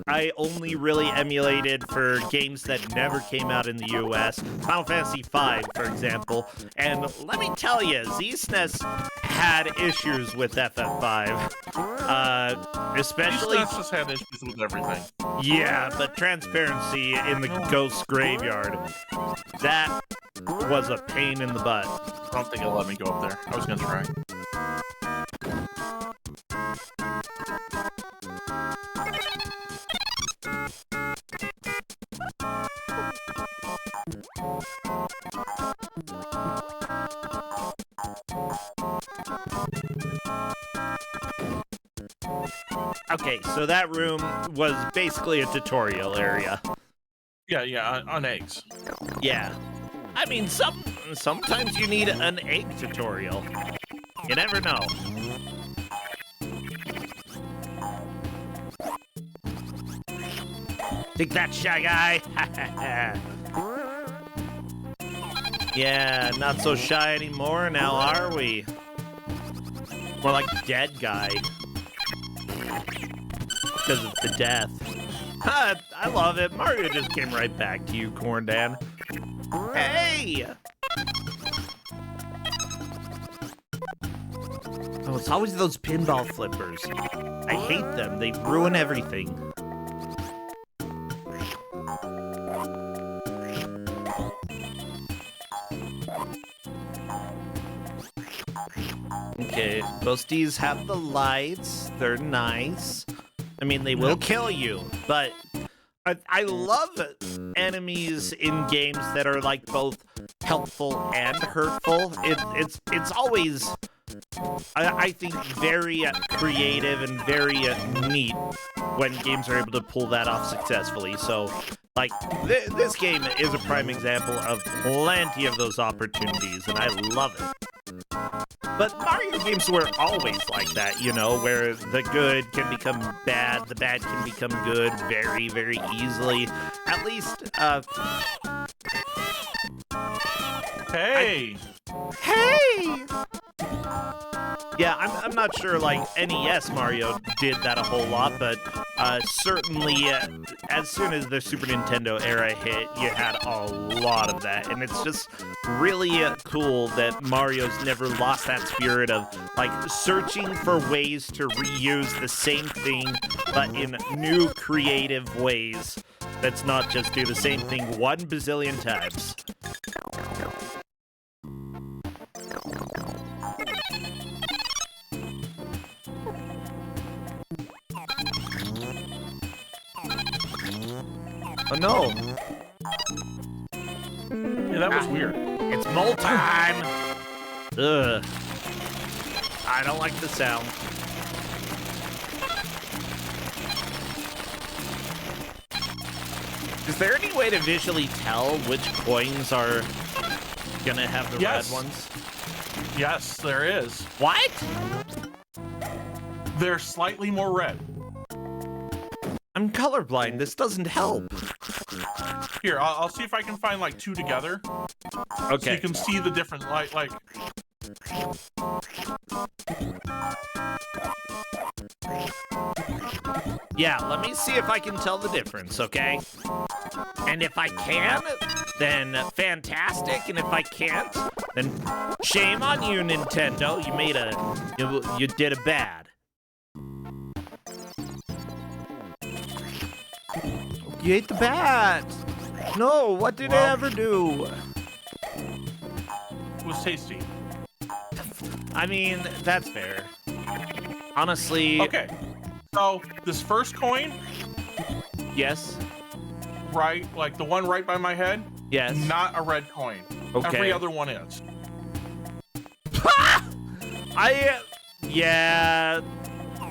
I only really emulated for games that never came out in the US. Final Fantasy V, for example. And let me tell you, ZSNES had issues with FF5. Especially...
ZSNES just had issues with everything.
Yeah, but transparency in the Ghost Graveyard, that was a pain in the butt.
I don't think it'll let me go up there. I was gonna try.
Okay, so that room was basically a tutorial area.
Yeah, on eggs.
Yeah. I mean, sometimes you need an egg tutorial. You never know. Take that, Shy Guy! Yeah, not so shy anymore now, are we? More like Dead Guy. Because of the death. Ha! I love it. Mario just came right back to you, Corndan. Hey! Oh, it's always those pinball flippers. I hate them. They ruin everything. Okay, ghosties have the lights. They're nice. I mean, they will kill you, but I love enemies in games that are like both helpful and hurtful. It's always, I think, very creative and very neat when games are able to pull that off successfully. So, Like, this game is a prime example of plenty of those opportunities, and I love it. But Mario games were always like that, you know, where the good can become bad, the bad can become good very, very easily. At least,
Hey!
Hey! Yeah, I'm not sure, like, NES Mario did that a whole lot, but certainly as soon as the Super Nintendo era hit, you had a lot of that. And it's just really cool that Mario's never lost that spirit of, like, searching for ways to reuse the same thing, but in new creative ways. That's not just do the same thing 1 bazillion times. Oh no!
Yeah, that was weird.
It's mole time! Ugh. I don't like the sound. Is there any way to visually tell which coins are gonna have the red ones?
Yes, there is.
What?
They're slightly more red.
I'm colorblind. This doesn't help.
Here, I'll see if I can find like 2 together.
Okay.
So you can see the different like.
Yeah, let me see if I can tell the difference, okay? And if I can, then fantastic. And if I can't, then shame on you, Nintendo. You did a bad. You ate the bat! No, what did I ever do?
It was tasty.
I mean, that's fair. Honestly...
Okay, so this first coin...
Yes?
Right, like the one right by my head?
Yes.
Not a red coin.
Okay.
Every other one is.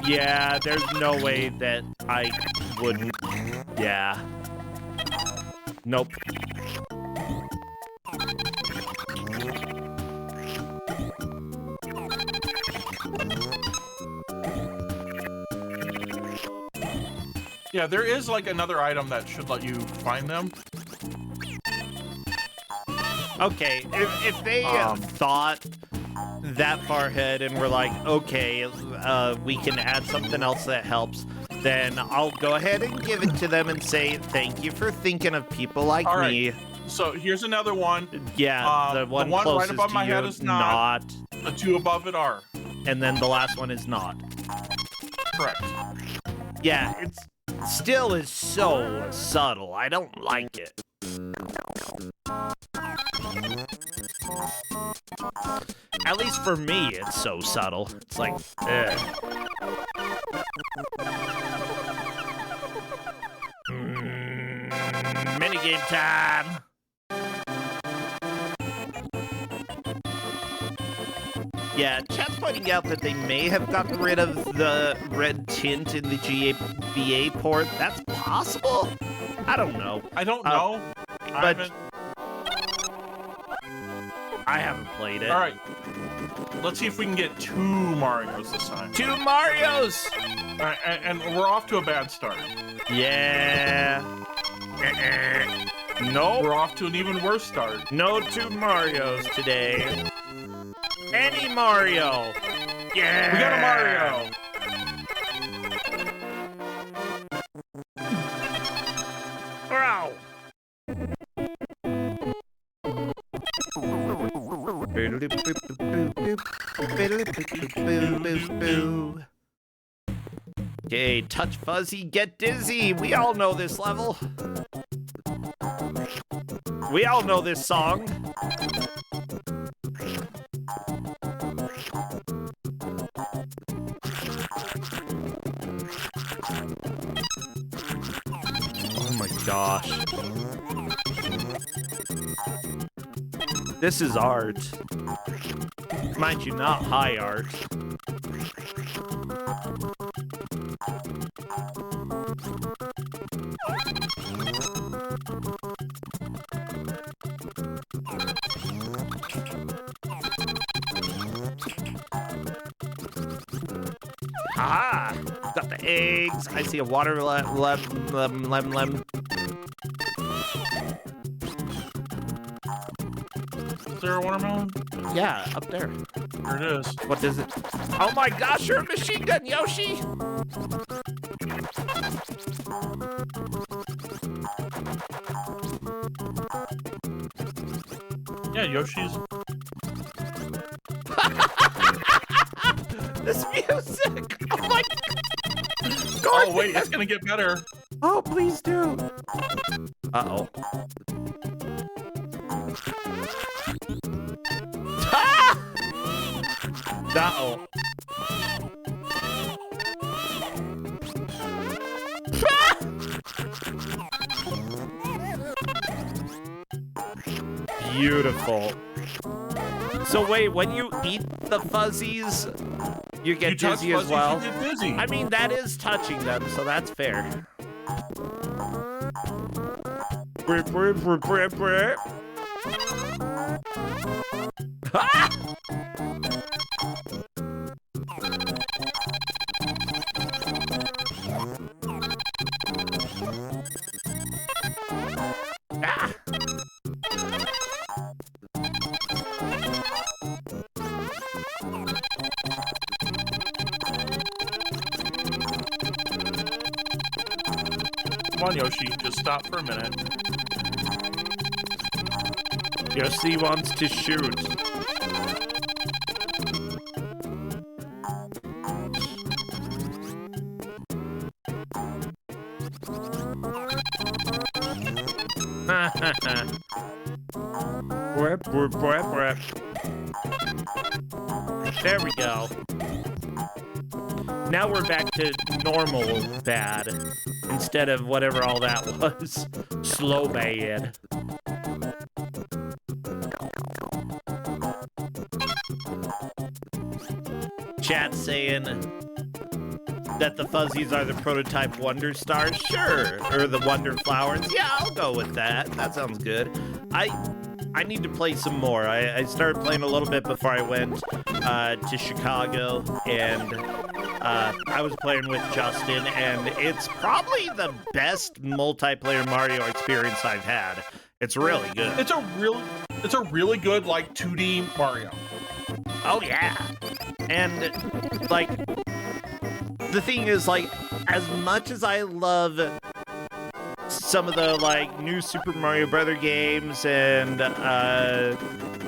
Yeah, there's no way that I wouldn't. Yeah. Nope.
Yeah, there is like another item that should let you find them.
Okay, if they thought that far ahead and were like, okay, we can add something else that helps, then I'll go ahead and give it to them and say thank you for thinking of people like me.
So here's another one.
Yeah, the one closest
right above
to
my
you,
head is not. The 2 above it are.
And then the last one is not.
Correct.
Yeah, it still is so subtle. I don't like it. At least for me, it's so subtle. It's like, minigame time! Yeah, chat's pointing out that they may have gotten rid of the red tint in the GBA port. That's possible? I don't know.
I don't know.
I haven't played it.
All right. Let's see if we can get 2 Marios this time.
2 Marios!
All right, and we're off to a bad start.
Yeah. Nope.
We're off to an even worse start.
No 2 Marios today. Any Mario. Yeah.
We got a Mario.
Wow. Okay, touch fuzzy, get dizzy. We all know this level. We all know this song. Oh my gosh. This is art. Mind you, not high art. eggs. I see a water lemon.
Is there a watermelon?
Yeah, up there.
There it is.
What is it? Oh my gosh, you're a machine gun, Yoshi!
Yeah, Yoshi's.
This music! Oh my...
Oh wait, it's gonna get better.
Oh, please do. Uh-oh. Ah! Uh-oh. Beautiful. So wait, when you eat the fuzzies, you get dizzy as well?
You get dizzy.
I mean, that is touching them, so that's fair. Brip, brip, brip, brip, brip. Ah! Ah!
Come on, Yoshi, just stop for a minute.
Yoshi wants to shoot. There we go. Now we're back to normal bad instead of whatever all that was. Slow bad. Chat saying that the fuzzies are the prototype Wonder Stars? Sure. Or the Wonder Flowers? Yeah, I'll go with that. That sounds good. I need to play some more. I started playing a little bit before I went to Chicago, and I was playing with Justin, and it's probably the best multiplayer Mario experience I've had. It's really good.
It's a really good like 2D Mario.
Oh yeah. And like the thing is, like, as much as I love some of the like new Super Mario Brother games and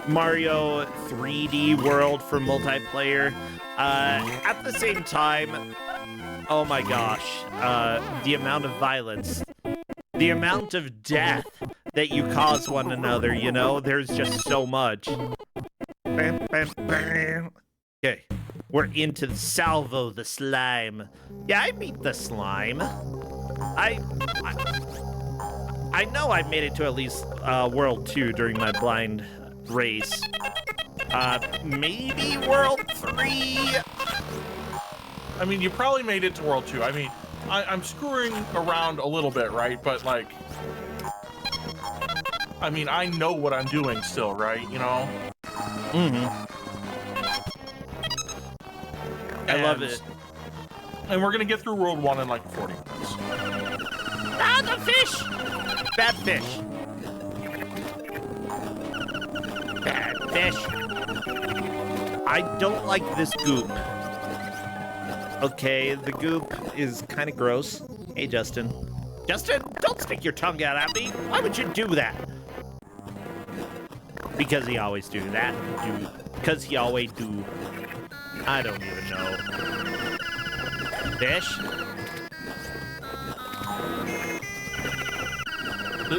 Mario 3D World for multiplayer, at the same time, oh my gosh, the amount of violence, the amount of death that you cause one another, you know, there's just so much. Bam, bam, bam. Okay, we're into the Salvo the slime. Yeah, I beat the slime. I know I made it to at least World 2 during my blind race. Maybe World 3?
I mean, you probably made it to World 2. I mean, I'm screwing around a little bit, right? But, like, I mean, I know what I'm doing still, right? You know?
Mm-hmm. I love it.
And we're gonna get through World 1 in, like, 40 minutes.
Ah, the fish! Bad fish. Bad fish. I don't like this goop. Okay, the goop is kind of gross. Hey, Justin. Justin, don't stick your tongue out at me. Why would you do that? Because he always do that. Because he always do. I don't even know. Fish?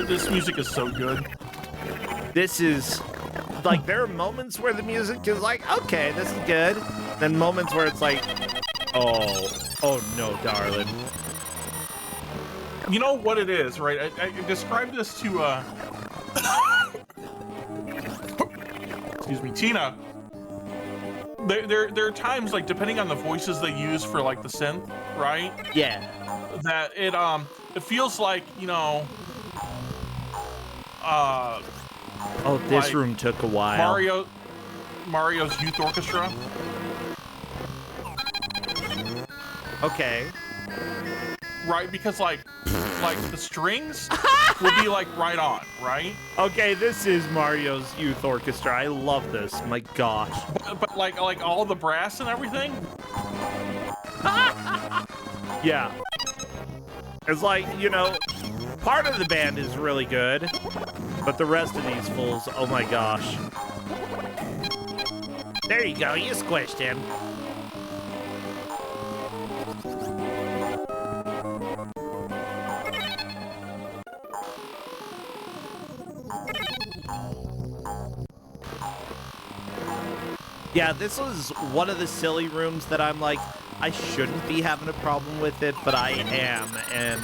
This music is so good.
This is, like, there are moments where the music is like, okay, this is good. Then moments where it's like, oh no, darling.
You know what it is, right? I described this to, excuse me, Tina. There are times, like, depending on the voices they use for, like, the synth, right?
Yeah.
That it feels like, you know,
oh, this
like
room took a while.
Mario's Youth Orchestra.
Okay.
right? Because like the strings will be like right on, right?
Okay, this is Mario's Youth Orchestra. I love this. My gosh.
But like all the brass and everything.
Yeah. It's like, you know, part of the band is really good, but the rest of these fools, oh my gosh. There you go, you squished him. Yeah, this was one of the silly rooms that I'm like, I shouldn't be having a problem with it, but I am, and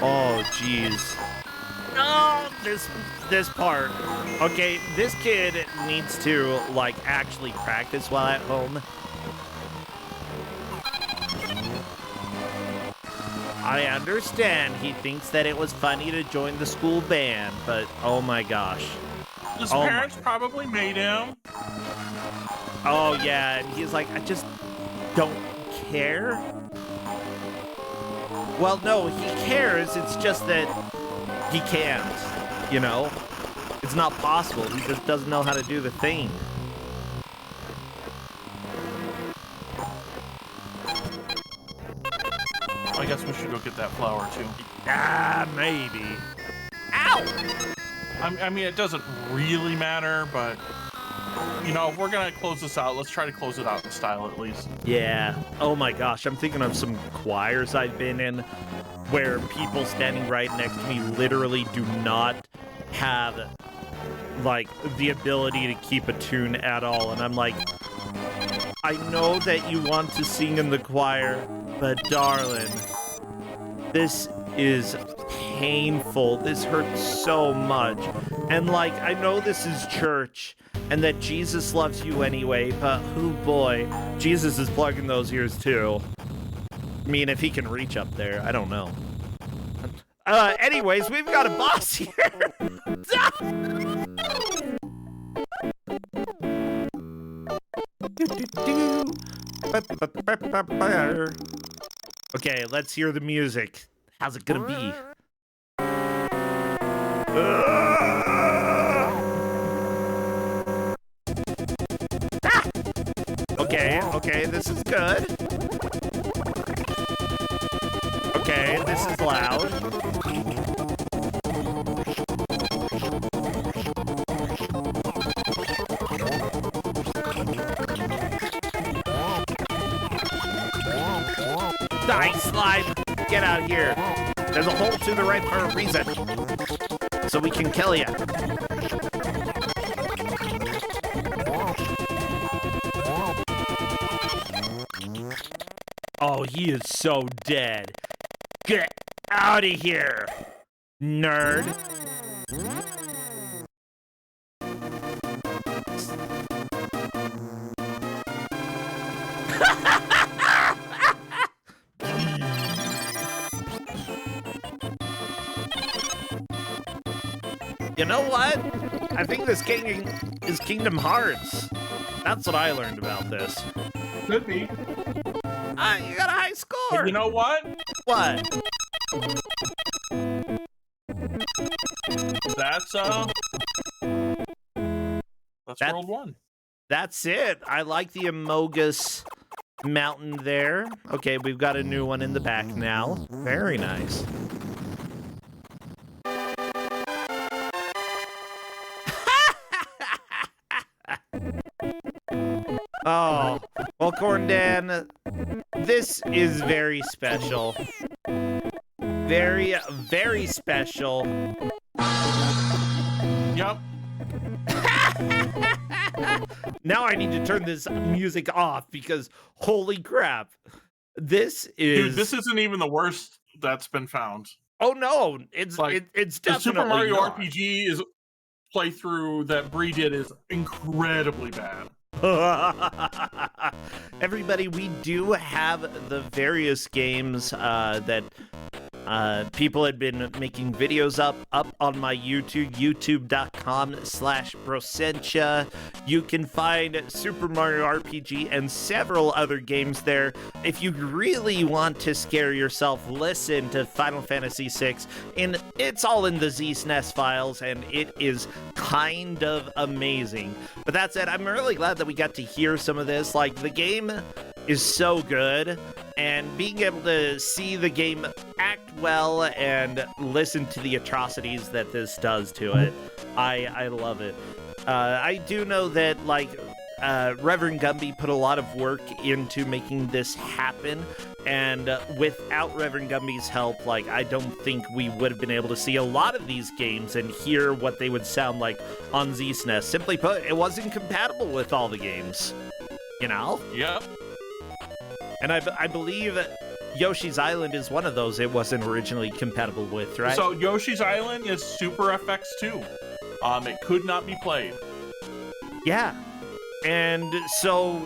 oh jeez. Oh, this part. Okay, this kid needs to like actually practice while at home. I understand he thinks that it was funny to join the school band, but oh my gosh.
His parents probably made him.
Oh yeah, and he's like, I just don't care. Well, no, he cares. It's just that he can't, you know? It's not possible. He just doesn't know how to do the thing.
I guess we should go get that flower too.
Ah, maybe. Ow!
I mean, it doesn't really matter, but you know, if we're gonna close this out, let's try to close it out in style at least.
Yeah. Oh my gosh, I'm thinking of some choirs I've been in where people standing right next to me literally do not have like the ability to keep a tune at all, and I'm like, I know that you want to sing in the choir, but darling, this is painful. This hurts so much. And like, I know this is church and that Jesus loves you anyway, but oh boy, Jesus is plugging those ears too. I mean, if he can reach up there, I don't know. Anyways, we've got a boss here. Okay, let's hear the music. How's it gonna be? Okay, this is good. Okay, this is loud. Die, slime! Get out here! There's a hole to the right for a reason. So we can kill ya. Oh, he is so dead. Get out of here, nerd. You know what? I think this game is Kingdom Hearts. That's what I learned about this.
Could be.
You got a high score.
But you know what?
What?
That's World 1.
That's it. I like the Amogus mountain there. Okay, we've got a new one in the back now. Very nice. Oh, well, Corndan, this is very special. Very, very special.
Yep.
Now I need to turn this music off because holy crap. This is...
Dude, this isn't even the worst that's been found.
Oh no, it's
like,
it's
the
definitely
Super Mario
not.
RPG is playthrough that Bree did is incredibly bad.
Everybody, we do have the various games that People had been making videos up on my YouTube, youtube.com/Brossentia. You can find Super Mario RPG and several other games there. If you really want to scare yourself, listen to Final Fantasy VI, and it's all in the ZSNES files, and it is kind of amazing. But that said, I'm really glad that we got to hear some of this. Like, the game is so good, and being able to see the game act well and listen to the atrocities that this does to it, I love it. I do know that, like, Reverend Gumby put a lot of work into making this happen, and without Reverend Gumby's help, like, I don't think we would have been able to see a lot of these games and hear what they would sound like on ZSNES. Simply put, it wasn't compatible with all the games, you know?
Yep.
And I believe Yoshi's Island is one of those it wasn't originally compatible with, right?
So Yoshi's Island is Super FX2. It could not be played.
Yeah. And so,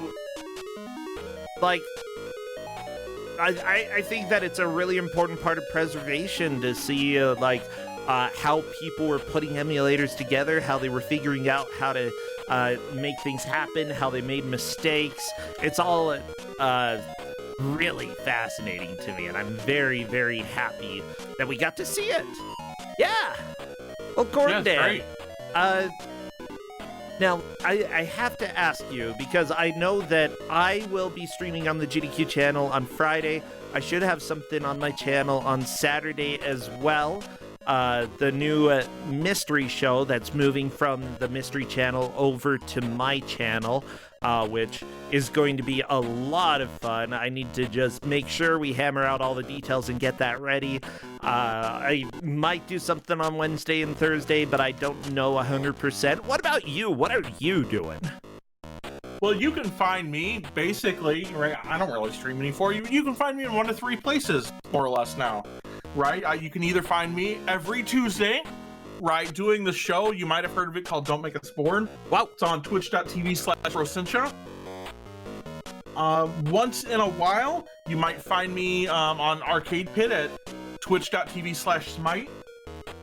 like, I think that it's a really important part of preservation to see, how people were putting emulators together, how they were figuring out how to make things happen, how they made mistakes. It's all really fascinating to me, and I'm very, very happy that we got to see it. Yeah. Well, Corndan,
great.
Now, I have to ask you, because I know that I will be streaming on the GDQ channel on Friday. I should have something on my channel on Saturday as well. The new mystery show that's moving from the mystery channel over to my channel, which is going to be a lot of fun. I need to just make sure we hammer out all the details and get that ready. I might do something on Wednesday and Thursday, but I don't know 100%. What about you? What are you doing?
Well, you can find me, basically, right? I don't really stream anymore. You can find me in one of three places, more or less, now, right? You can either find me every Tuesday, right, doing the show. You might have heard of it, called Don't Make Us Bored.
Wow.
It's on twitch.tv/Brossentia. Once in a while, you might find me on Arcade Pit at twitch.tv/Smite.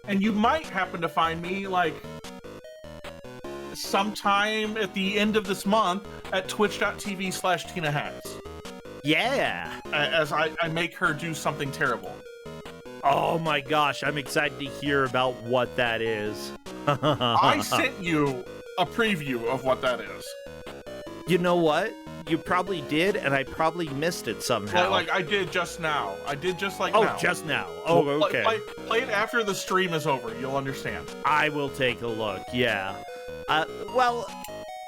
And you might happen to find me, like, sometime at the end of this month at twitch.tv/TinaHats.
Yeah.
As I make her do something terrible.
Oh my gosh, I'm excited to hear about what that is.
I sent you a preview of what that is.
You know what? You probably did, and I probably missed it somehow.
Like I did just now. I did just now.
Oh, just now. Oh, okay.
Play it after the stream is over. You'll understand.
I will take a look, yeah. Well,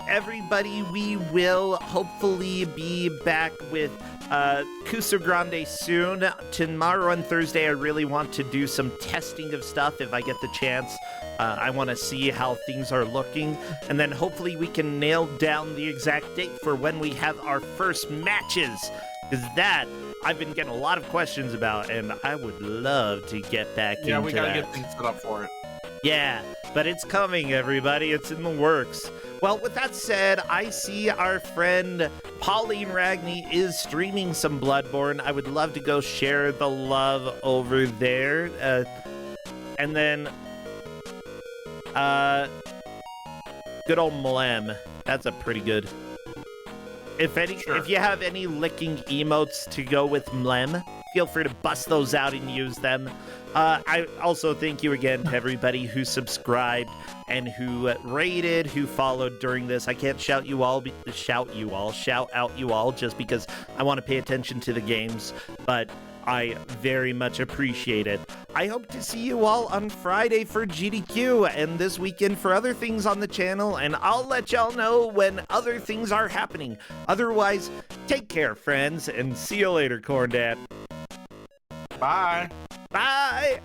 everybody, we will hopefully be back with Cuso Grande soon. Tomorrow and Thursday, I really want to do some testing of stuff if I get the chance. I want to see how things are looking, and then hopefully we can nail down the exact date for when we have our first matches, because that I've been getting a lot of questions about, and I would love to get back into that.
Yeah, we gotta get things set up for it.
Yeah, but it's coming, everybody. It's in the works. Well, with that said, I see our friend PaulineRagny is streaming some Bloodborne. I would love to go share the love over there. And then, good old Mlem. That's a pretty good. If you have any licking emotes to go with Mlem, feel free to bust those out and use them. I also thank you again to everybody who subscribed and who rated, who followed during this. I can't shout out you all just because I want to pay attention to the games, but I very much appreciate it. I hope to see you all on Friday for GDQ and this weekend for other things on the channel, and I'll let y'all know when other things are happening. Otherwise, take care, friends, and see you later, Corndan.
Bye.
Bye!